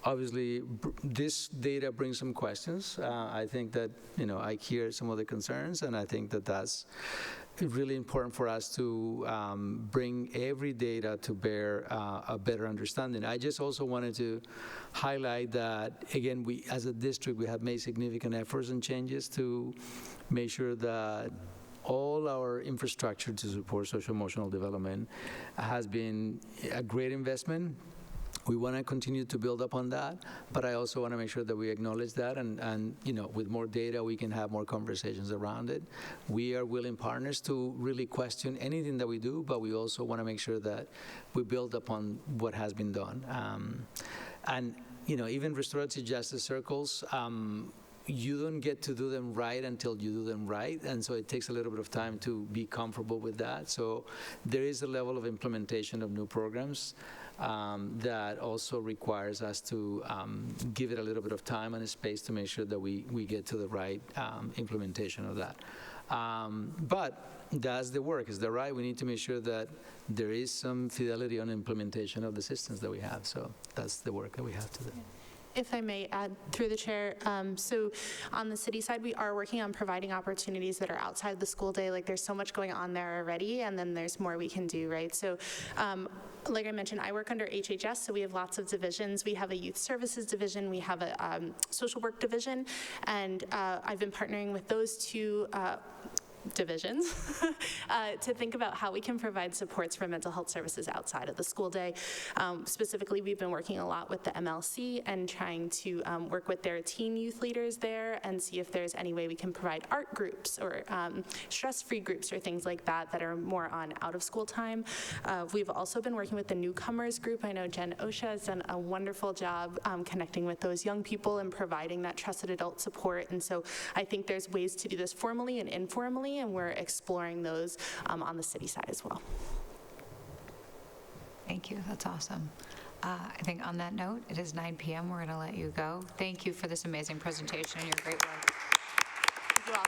obviously this data brings some questions. I think that, I hear some of the concerns, and I think that that's really important for us to bring every data to bear a better understanding. I just also wanted to highlight that, again, we as a district, we have made significant efforts and changes to make sure that all our infrastructure to support social emotional development has been a great investment. We want to continue to build upon that, but I also want to make sure that we acknowledge that, and with more data, we can have more conversations around it. We are willing partners to really question anything that we do, but we also want to make sure that we build upon what has been done. And even restorative justice circles, you don't get to do them right until you do them right, and so it takes a little bit of time to be comfortable with that. So there is a level of implementation of new programs that also requires us to give it a little bit of time and space to make sure that we get to the right implementation of that. But that's the work, is that right? We need to make sure that there is some fidelity on implementation of the systems that we have. So that's the work that we have to do. If I may add through the chair, so on the city side, we are working on providing opportunities that are outside the school day. Like there's so much going on there already, and then there's more we can do, right? So like I mentioned, I work under HHS, so we have lots of divisions. We have a youth services division, we have a social work division, and I've been partnering with those two divisions to think about how we can provide supports for mental health services outside of the school day. Specifically, we've been working a lot with the MLC and trying to work with their teen youth leaders there and see if there's any way we can provide art groups or stress-free groups or things like that that are more on out-of-school time. We've also been working with the newcomers group. I know Jen Osha has done a wonderful job connecting with those young people and providing that trusted adult support. And so I think there's ways to do this formally and informally, and we're exploring those on the city side as well. Thank you. That's awesome. I think on that note, it is 9 p.m. We're going to let you go. Thank you for this amazing presentation and your great work. Thank you all.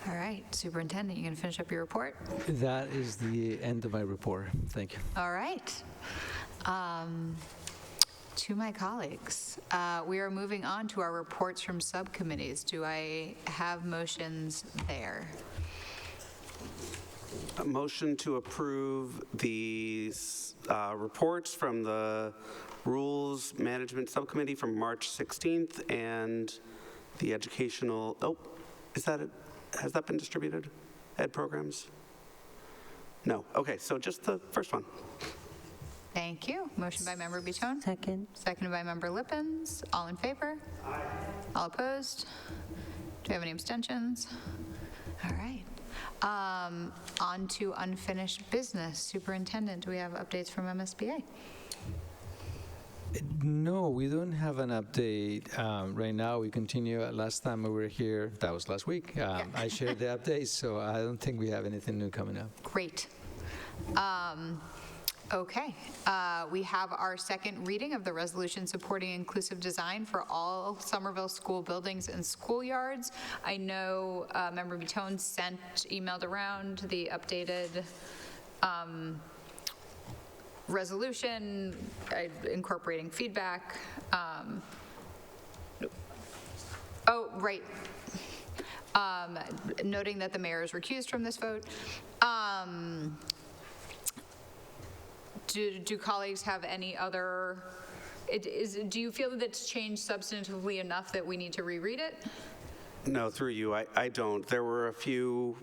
All right, Superintendent, you going to finish up your report? That is the end of my report. Thank you. All right. To my colleagues, we are moving on to our reports from subcommittees. Do I have motions there? A motion to approve the reports from the Rules Management Subcommittee from March 16th and the educational, is that it? Has that been distributed? Ed programs? No. Okay, so just the first one. Thank you. Motion by Member Bitton. Second. Seconded by Member Lippens. All in favor? Aye. All opposed? Do we have any abstentions? All right. On to unfinished business. Superintendent, do we have updates from MSBA? No, we don't have an update right now. We continue. Last time we were here, that was last week, I shared the updates, so I don't think we have anything new coming up. Great. Okay, we have our second reading of the resolution supporting inclusive design for all Somerville school buildings and schoolyards. I know Member Bitton emailed around the updated resolution, incorporating feedback. Right. Noting that the mayor is recused from this vote. Do colleagues have any other do you feel that it's changed substantively enough that we need to reread it? No, through you, I don't. There were a few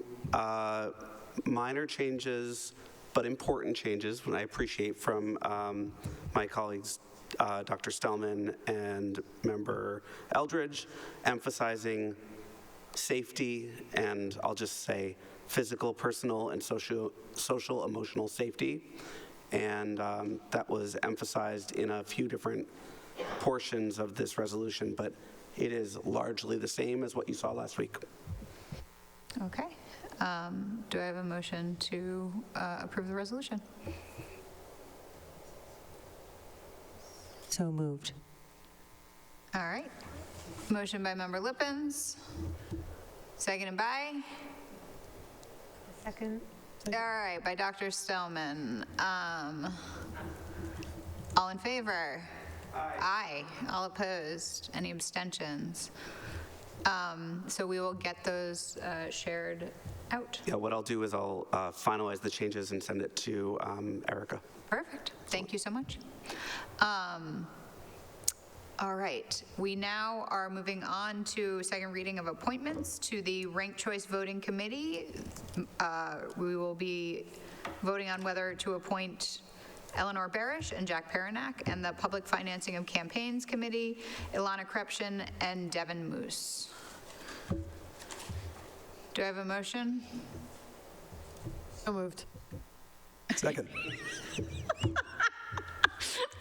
minor changes, but important changes, and I appreciate from my colleagues, Dr. Stellman and Member Eldridge, emphasizing safety, and I'll just say physical, personal, and social, emotional safety. And that was emphasized in a few different portions of this resolution, but it is largely the same as what you saw last week. Okay. Do I have a motion to approve the resolution? So moved. All right. Motion by Member Lippens. Seconded by? Second. All right, by Dr. Stellman. All in favor? Aye. All opposed? Any abstentions? So we will get those shared out. Yeah, what I'll do is I'll finalize the changes and send it to Erica. Perfect. Thank you so much. All right. We now are moving on to second reading of appointments to the Ranked Choice Voting Committee. We will be voting on whether to appoint Eleanor Barish and Jack Perinack, and the Public Financing of Campaigns Committee, Ilana Krepshin and Devin Moose. Do I have a motion? So moved. Second.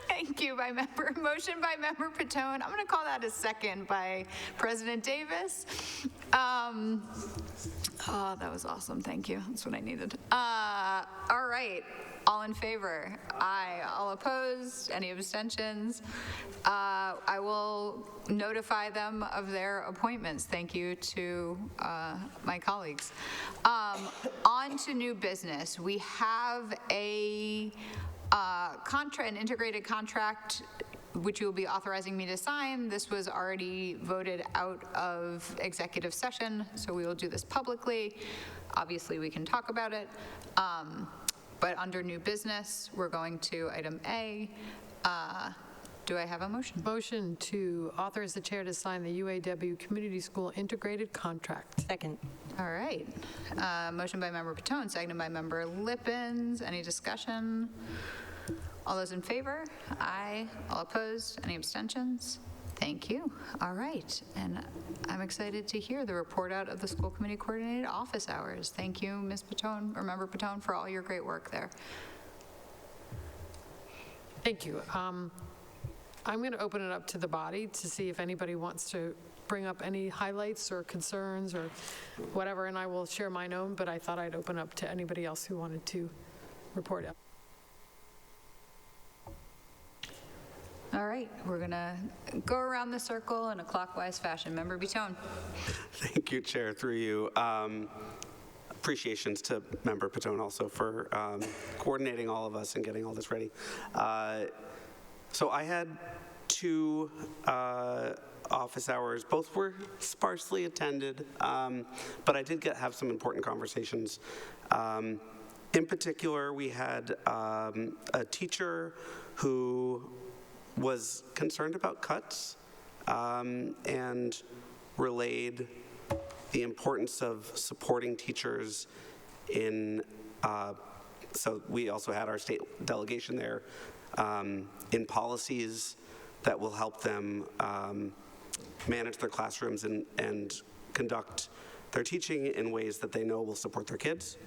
Thank you, motion by Member Petone. I'm going to call that a second by President Davis. Oh, that was awesome. Thank you. That's what I needed. All right. All in favor? Aye. All opposed? Any abstentions? I will notify them of their appointments. Thank you to my colleagues. On to new business. We have an integrated contract which you will be authorizing me to sign. This was already voted out of executive session, so we will do this publicly. Obviously, we can talk about it. But under new business, we're going to item A. Do I have a motion? Motion to authorize the chair to sign the UAW Community School Integrated Contract. Second. All right. Motion by Member Petone, seconded by Member Lippens. Any discussion? All those in favor? Aye. All opposed? Any abstentions? Thank you. All right. And I'm excited to hear the report out of the school committee coordinated office hours. Thank you, Ms. Petone, or Member Petone, for all your great work there. Thank you. I'm going to open it up to the body to see if anybody wants to bring up any highlights or concerns or whatever, and I will share mine own, but I thought I'd open up to anybody else who wanted to report out. All right, we're gonna go around the circle in a clockwise fashion. Member Petone. Thank you, Chair, through you. Appreciations to Member Petone also for coordinating all of us and getting all this ready. So I had two office hours. Both were sparsely attended, but I did have some important conversations. In particular, we had a teacher who was concerned about cuts and relayed the importance of supporting teachers in, so we also had our state delegation there, in policies that will help them manage their classrooms and conduct their teaching in ways that they know will support their kids.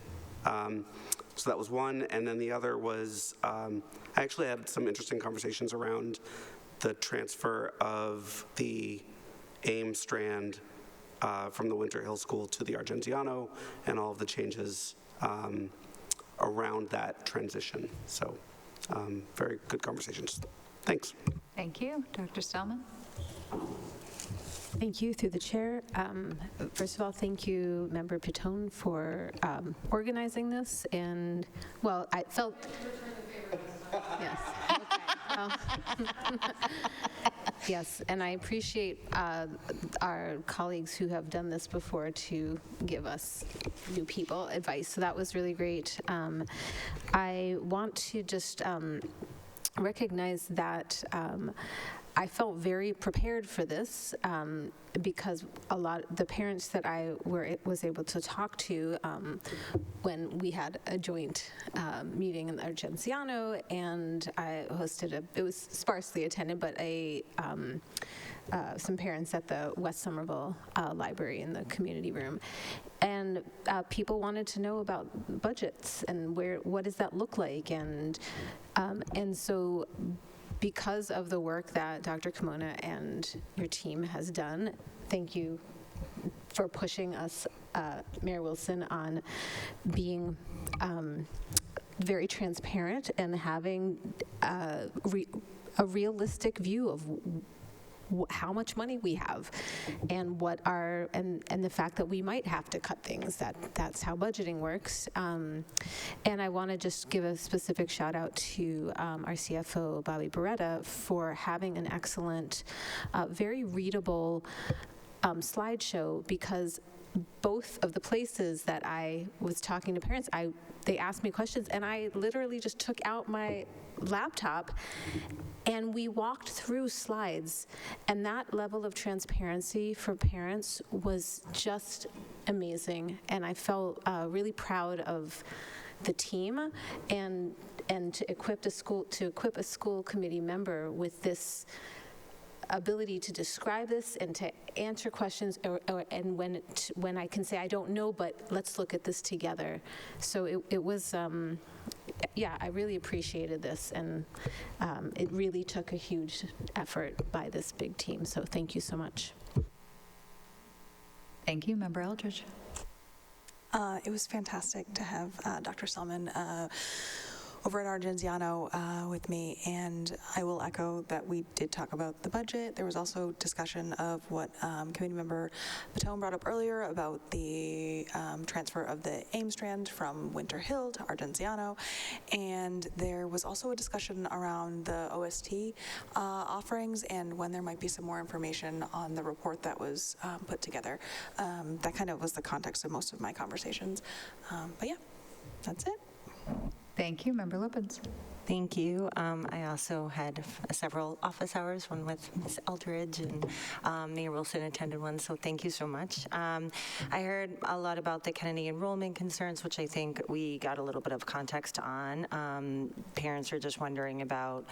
So that was one, and then the other was, I actually had some interesting conversations around the transfer of the AIM strand from the Winter Hill School to the Argenziano and all of the changes around that transition. So very good conversations. Thanks. Thank you. Dr. Stellman. Thank you, through the chair. First of all, thank you, Member Petone, for organizing this. And, well, I felt... Yes. Okay. Yes, and I appreciate our colleagues who have done this before to give us new people advice. So that was really great. I want to just recognize that I felt very prepared for this because the parents that I was able to talk to when we had a joint meeting in Argenziano, and I hosted it was sparsely attended, but some parents at the West Somerville Library in the community room. And people wanted to know about budgets and what does that look like, and so because of the work that Dr. Kimona and your team has done, thank you for pushing us, Mayor Wilson, on being very transparent and having a realistic view of how much money we have and and the fact that we might have to cut things. That's how budgeting works. And I want to just give a specific shout out to our CFO, Bobby Beretta, for having an excellent, very readable slideshow, because both of the places that I was talking to parents, they asked me questions, and I literally just took out my laptop and we walked through slides, and that level of transparency for parents was just amazing, and I felt really proud of the team and to equip a school committee member with this ability to describe this and to answer questions, and when I can say I don't know, but let's look at this together. So it was, I really appreciated this, and it really took a huge effort by this big team. So thank you so much. Thank you, Member Eldridge. It was fantastic to have Dr. Selman over at Argenziano with me, and I will echo that we did talk about the budget. There was also discussion of what Committee Member Patone brought up earlier about the transfer of the Ames Strand from Winter Hill to Argenziano, and there was also a discussion around the OST offerings and when there might be some more information on the report that was put together. That kind of was the context of most of my conversations. But yeah, that's it. Thank you, Member Lippens. Thank you. I also had several office hours, one with Ms. Eldridge, and Mayor Wilson attended one, so thank you so much. I heard a lot about the Kennedy enrollment concerns, which I think we got a little bit of context on. Parents are just wondering about,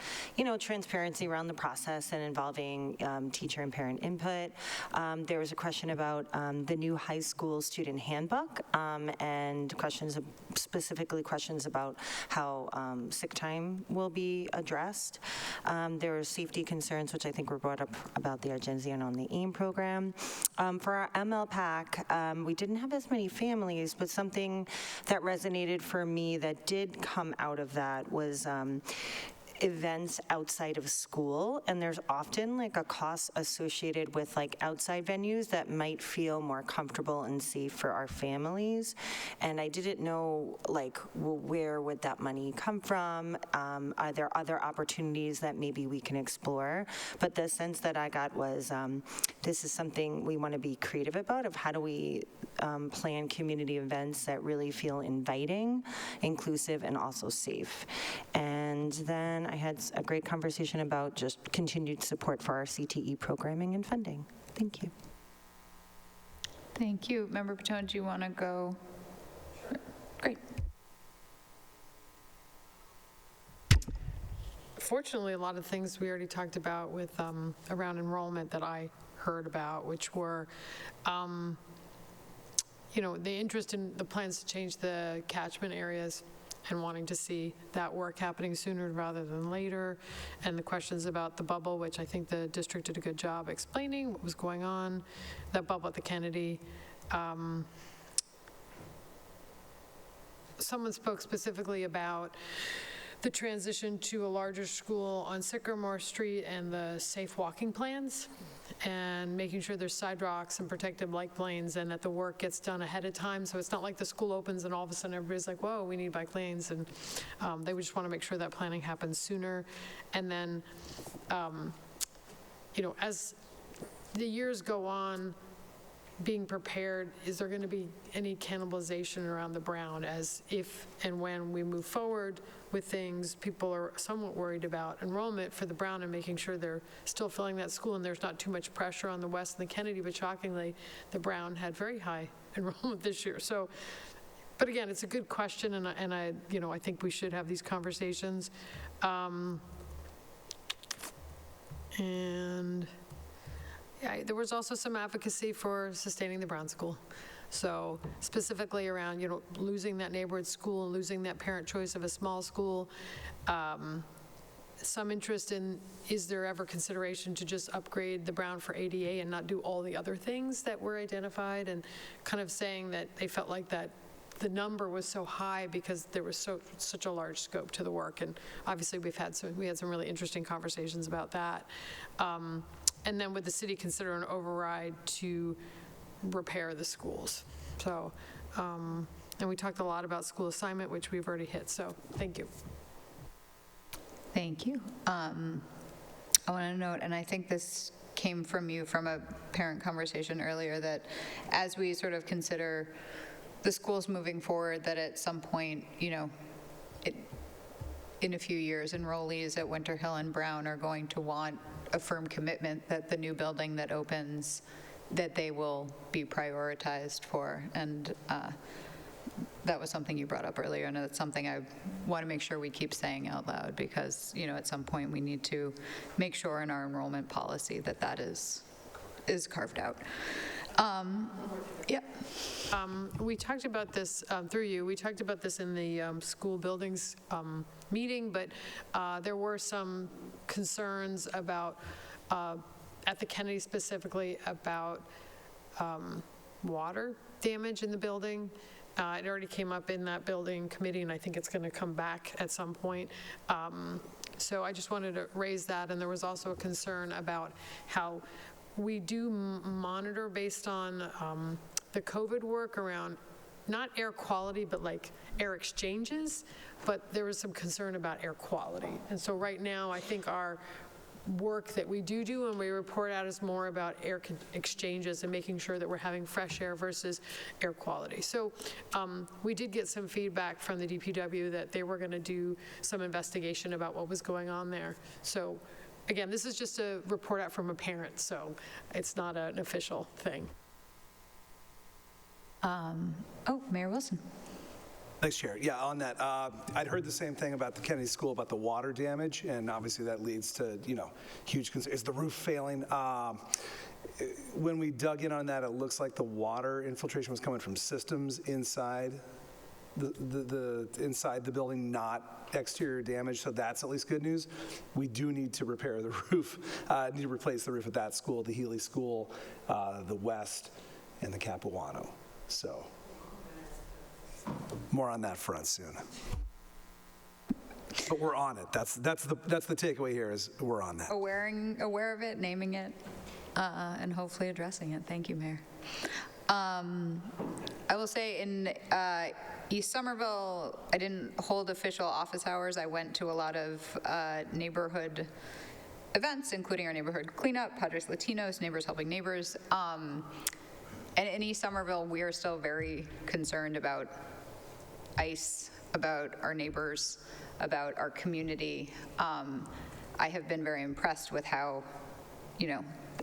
transparency around the process and involving teacher and parent input. There was a question about the new high school student handbook and specifically questions about how sick time will be addressed. There were safety concerns, which I think were brought up about the Argenziano and the AIM program. For our ML PAC, we didn't have as many families, but something that resonated for me that did come out of that was events outside of school, and there's often like a cost associated with like outside venues that might feel more comfortable and safe for our families. And I didn't know like where would that money come from? Are there other opportunities that maybe we can explore? But the sense that I got was this is something we want to be creative about, of how do we plan community events that really feel inviting, inclusive, and also safe. And then I had a great conversation about just continued support for our CTE programming and funding. Thank you. Thank you. Member Patone, do you want to go? Great. Fortunately, a lot of things we already talked about with around enrollment that I heard about, which were the interest in the plans to change the catchment areas and wanting to see that work happening sooner rather than later, and the questions about the bubble, which I think the district did a good job explaining what was going on, that bubble at the Kennedy. Someone spoke specifically about the transition to a larger school on Sycamore Street and the safe walking plans, and making sure there's sidewalks and protected bike lanes, and that the work gets done ahead of time. So it's not like the school opens and all of a sudden everybody's like, whoa, we need bike lanes. And they would just want to make sure that planning happens sooner. And then, as the years go on, being prepared, is there going to be any cannibalization around the Brown, as if and when we move forward with things, people are somewhat worried about enrollment for the Brown and making sure they're still filling that school and there's not too much pressure on the West and the Kennedy, but shockingly, the Brown had very high enrollment this year. So, but again, it's a good question, and I think we should have these conversations. And yeah, there was also some advocacy for sustaining the Brown School. So specifically around, losing that neighborhood school and losing that parent choice of a small school. Some interest in, is there ever consideration to just upgrade the Brown for ADA and not do all the other things that were identified, and kind of saying that they felt like that the number was so high because there was such a large scope to the work. And obviously we had some really interesting conversations about that. And then would the city consider an override to repair the schools? So, and we talked a lot about school assignment, which we've already hit, so thank you. Thank you. I want to note, and I think this came from you from a parent conversation earlier, that as we sort of consider the schools moving forward, that at some point, in a few years, enrollees at Winter Hill and Brown are going to want a firm commitment that the new building that opens, that they will be prioritized for. And that was something you brought up earlier, and it's something I want to make sure we keep saying out loud, because, at some point we need to make sure in our enrollment policy that that is carved out. Yeah. We talked about this through you. We talked about this in the school buildings meeting, but there were some concerns about, at the Kennedy specifically, about water damage in the building. It already came up in that building committee, and I think it's going to come back at some point. So I just wanted to raise that. And there was also a concern about how we do monitor based on the COVID work around not air quality, but like air exchanges, but there was some concern about air quality. And so right now, I think our work that we do and we report out is more about air exchanges and making sure that we're having fresh air versus air quality. So we did get some feedback from the DPW that they were going to do some investigation about what was going on there. So again, this is just a report out from a parent, so it's not an official thing. Mayor Wilson. Thanks, Chair. Yeah, on that, I'd heard the same thing about the Kennedy School, about the water damage, and obviously that leads to, huge concern. Is the roof failing? When we dug in on that, it looks like the water infiltration was coming from systems inside inside the building, not exterior damage, so that's at least good news. We do need to repair the roof, need to replace the roof at that school, the Healy School, the West, and the Capuano. So more on that front soon. But we're on it. That's the takeaway here, is we're on that. Aware of it, naming it, and hopefully addressing it. Thank you, Mayor. I will say in East Somerville, I didn't hold official office hours. I went to a lot of neighborhood events, including our neighborhood cleanup, Padres Latinos, Neighbors Helping Neighbors. And in East Somerville, we are still very concerned about ICE, about our neighbors, about our community. I have been very impressed with how,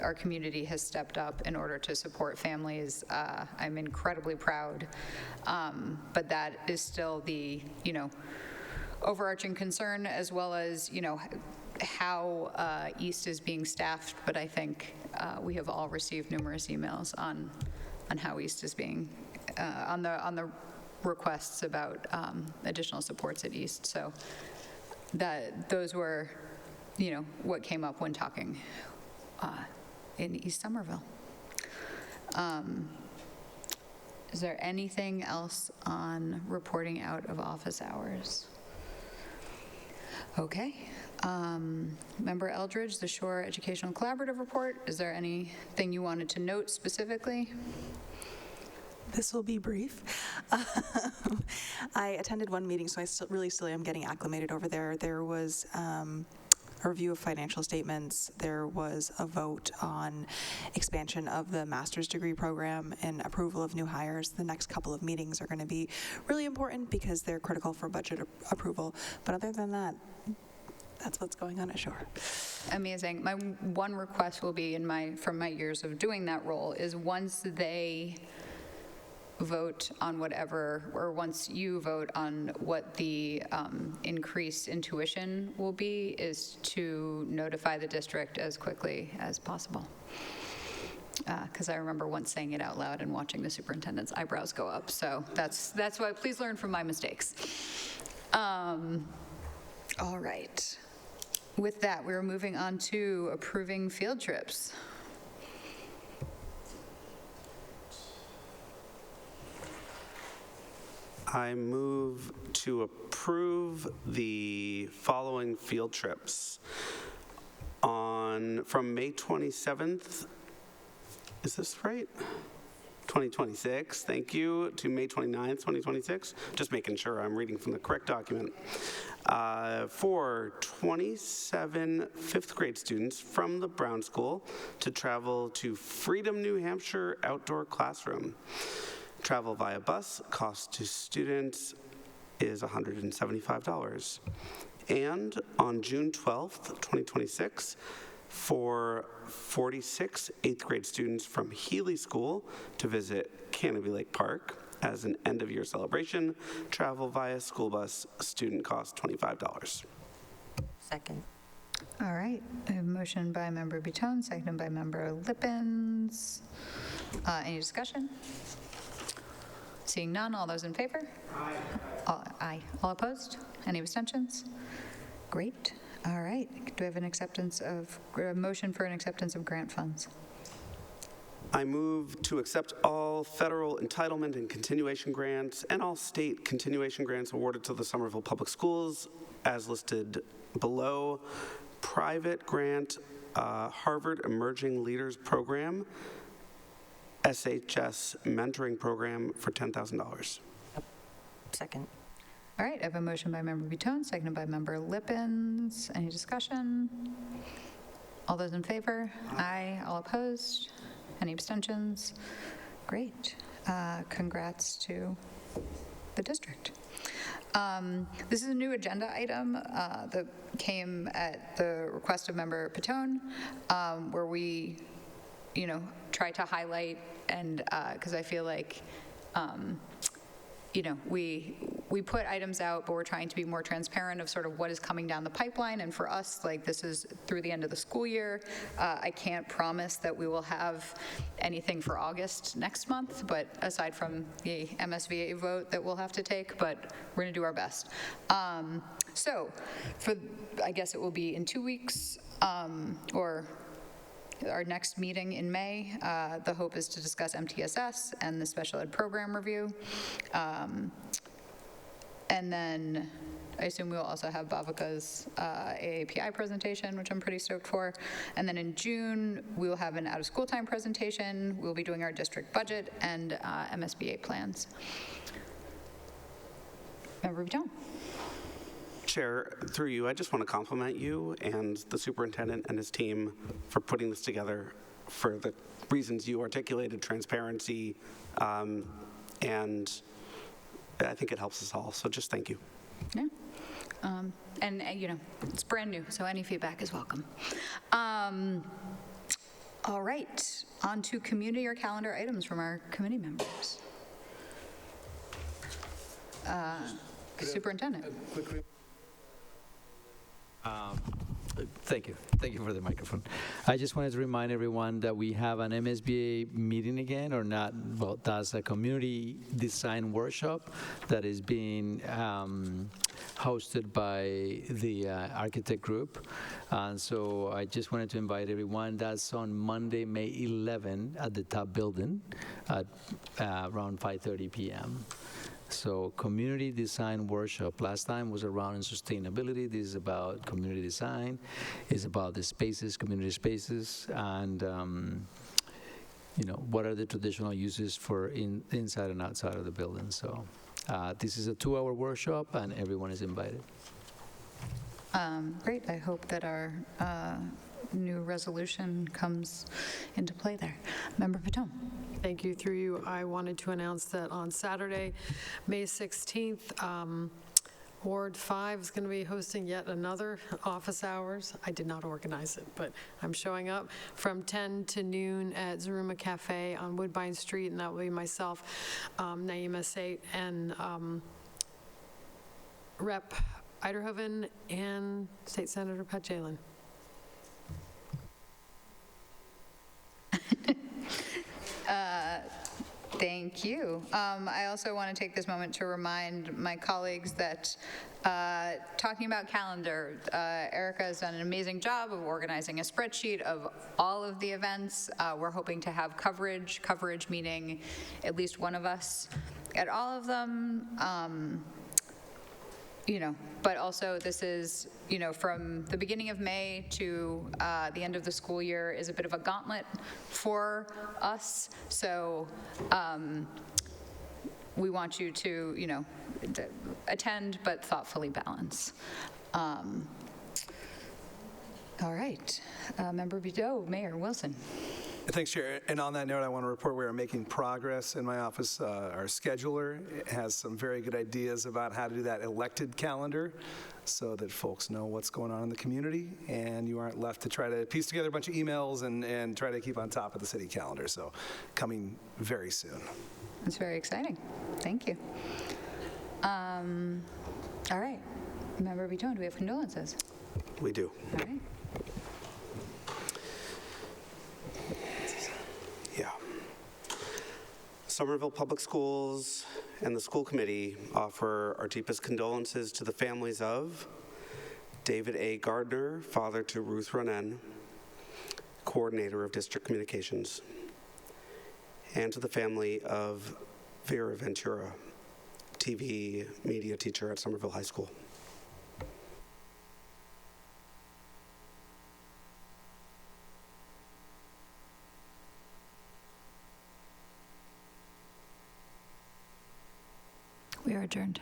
our community has stepped up in order to support families. I'm incredibly proud, but that is still the, overarching concern, as well as, how East is being staffed. But I think we have all received numerous emails on how East is being, on the requests about additional supports at East. So those were, what came up when talking in East Somerville. Is there anything else on reporting out of office hours? Okay. Member Eldridge, the Shore Educational Collaborative Report. Is there anything you wanted to note specifically? This will be brief. I attended one meeting, so I really still am getting acclimated over there. There was a review of financial statements. There was a vote on expansion of the master's degree program and approval of new hires. The next couple of meetings are going to be really important because they're critical for budget approval. But other than that, that's what's going on at Shore. Amazing. My one request will be from my years of doing that role is once they vote on whatever, or once you vote on what the increase in tuition will be, is to notify the district as quickly as possible. Because I remember once saying it out loud and watching the superintendent's eyebrows go up. So that's why, please learn from my mistakes. All right. With that, we're moving on to approving field trips. I move to approve the following field trips from May 27th, is this right? 2026, thank you, to May 29th, 2026. Just making sure I'm reading from the correct document. For 27 fifth grade students from the Brown School to travel to Freedom, New Hampshire outdoor classroom. Travel via bus, cost to students is $175. And on June 12th, 2026, for 46 eighth grade students from Healy School to visit Canopy Lake Park as an end-of-year celebration, travel via school bus, student cost $25. Second. All right, I have a motion by Member Butone, seconded by Member Lippens. Any discussion? Seeing none, all those in favor? Aye. Aye. All opposed? Any abstentions? Great. All right. Do I have a motion for an acceptance of grant funds? I move to accept all federal entitlement and continuation grants and all state continuation grants awarded to the Somerville Public Schools as listed below. Private grant, Harvard Emerging Leaders Program, SHS mentoring program for $10,000. Second. All right, I have a motion by Member Butone, seconded by Member Lippens. Any discussion? All those in favor? Aye. All opposed? Any abstentions? Great. Congrats to the district. This is a new agenda item that came at the request of Member Butone, where we, try to highlight, and because I feel like, we put items out, but we're trying to be more transparent of sort of what is coming down the pipeline. And for us, this is through the end of the school year. I can't promise that we will have anything for August next month, but aside from the MSVA vote that we'll have to take, but we're going to do our best. So I guess it will be in 2 weeks, or our next meeting in May. The hope is to discuss MTSS and the special ed program review. And then I assume we will also have Bhavika's AAPI presentation, which I'm pretty stoked for. And then in June, we will have an out-of-school time presentation. We'll be doing our district budget and MSBA plans. Member Butone. Chair, through you, I just want to compliment you and the superintendent and his team for putting this together for the reasons you articulated, transparency, and I think it helps us all. So just thank you. Yeah. And it's brand new, so any feedback is welcome. All right, on to community or calendar items from our committee members. Superintendent. Thank you. Thank you for the microphone. I just wanted to remind everyone that we have an MSBA meeting again, or not, well, that's a community design workshop that is being hosted by the architect group. And so I just wanted to invite everyone. That's on Monday, May 11 at the top building at around 5:30 p.m. So community design workshop. Last time was around sustainability. This is about community design. It's about the spaces, community spaces, and what are the traditional uses for inside and outside of the building. So this is a 2-hour workshop, and everyone is invited. Great. I hope that our new resolution comes into play there. Member Patone. Thank you. Through you, I wanted to announce that on Saturday, May 16th, Ward 5 is going to be hosting yet another office hours. I did not organize it, but I'm showing up from 10 to noon at Zaruma Cafe on Woodbine Street, and that will be myself, Naima Sate, and Rep. Eiderhoven and State Senator Pat Jalen. Thank you. I also want to take this moment to remind my colleagues that talking about calendar, Erica has done an amazing job of organizing a spreadsheet of all of the events. We're hoping to have coverage meaning at least one of us at all of them. But also this is, from the beginning of May to the end of the school year is a bit of a gauntlet for us. So we want you to, attend, but thoughtfully balance. All right. Member Bideau, Mayor Wilson. Thanks, Chair. And on that note, I want to report we are making progress in my office. Our scheduler has some very good ideas about how to do that elected calendar so that folks know what's going on in the community and you aren't left to try to piece together a bunch of emails and try to keep on top of the city calendar. So coming very soon. That's very exciting. Thank you. All right. Member Bideau, do we have condolences? We do. All right. Yeah. Somerville Public Schools and the school committee offer our deepest condolences to the families of David A. Gardner, father to Ruth Ronen, coordinator of district communications, and to the family of Vera Ventura, TV media teacher at Somerville High School. We are adjourned.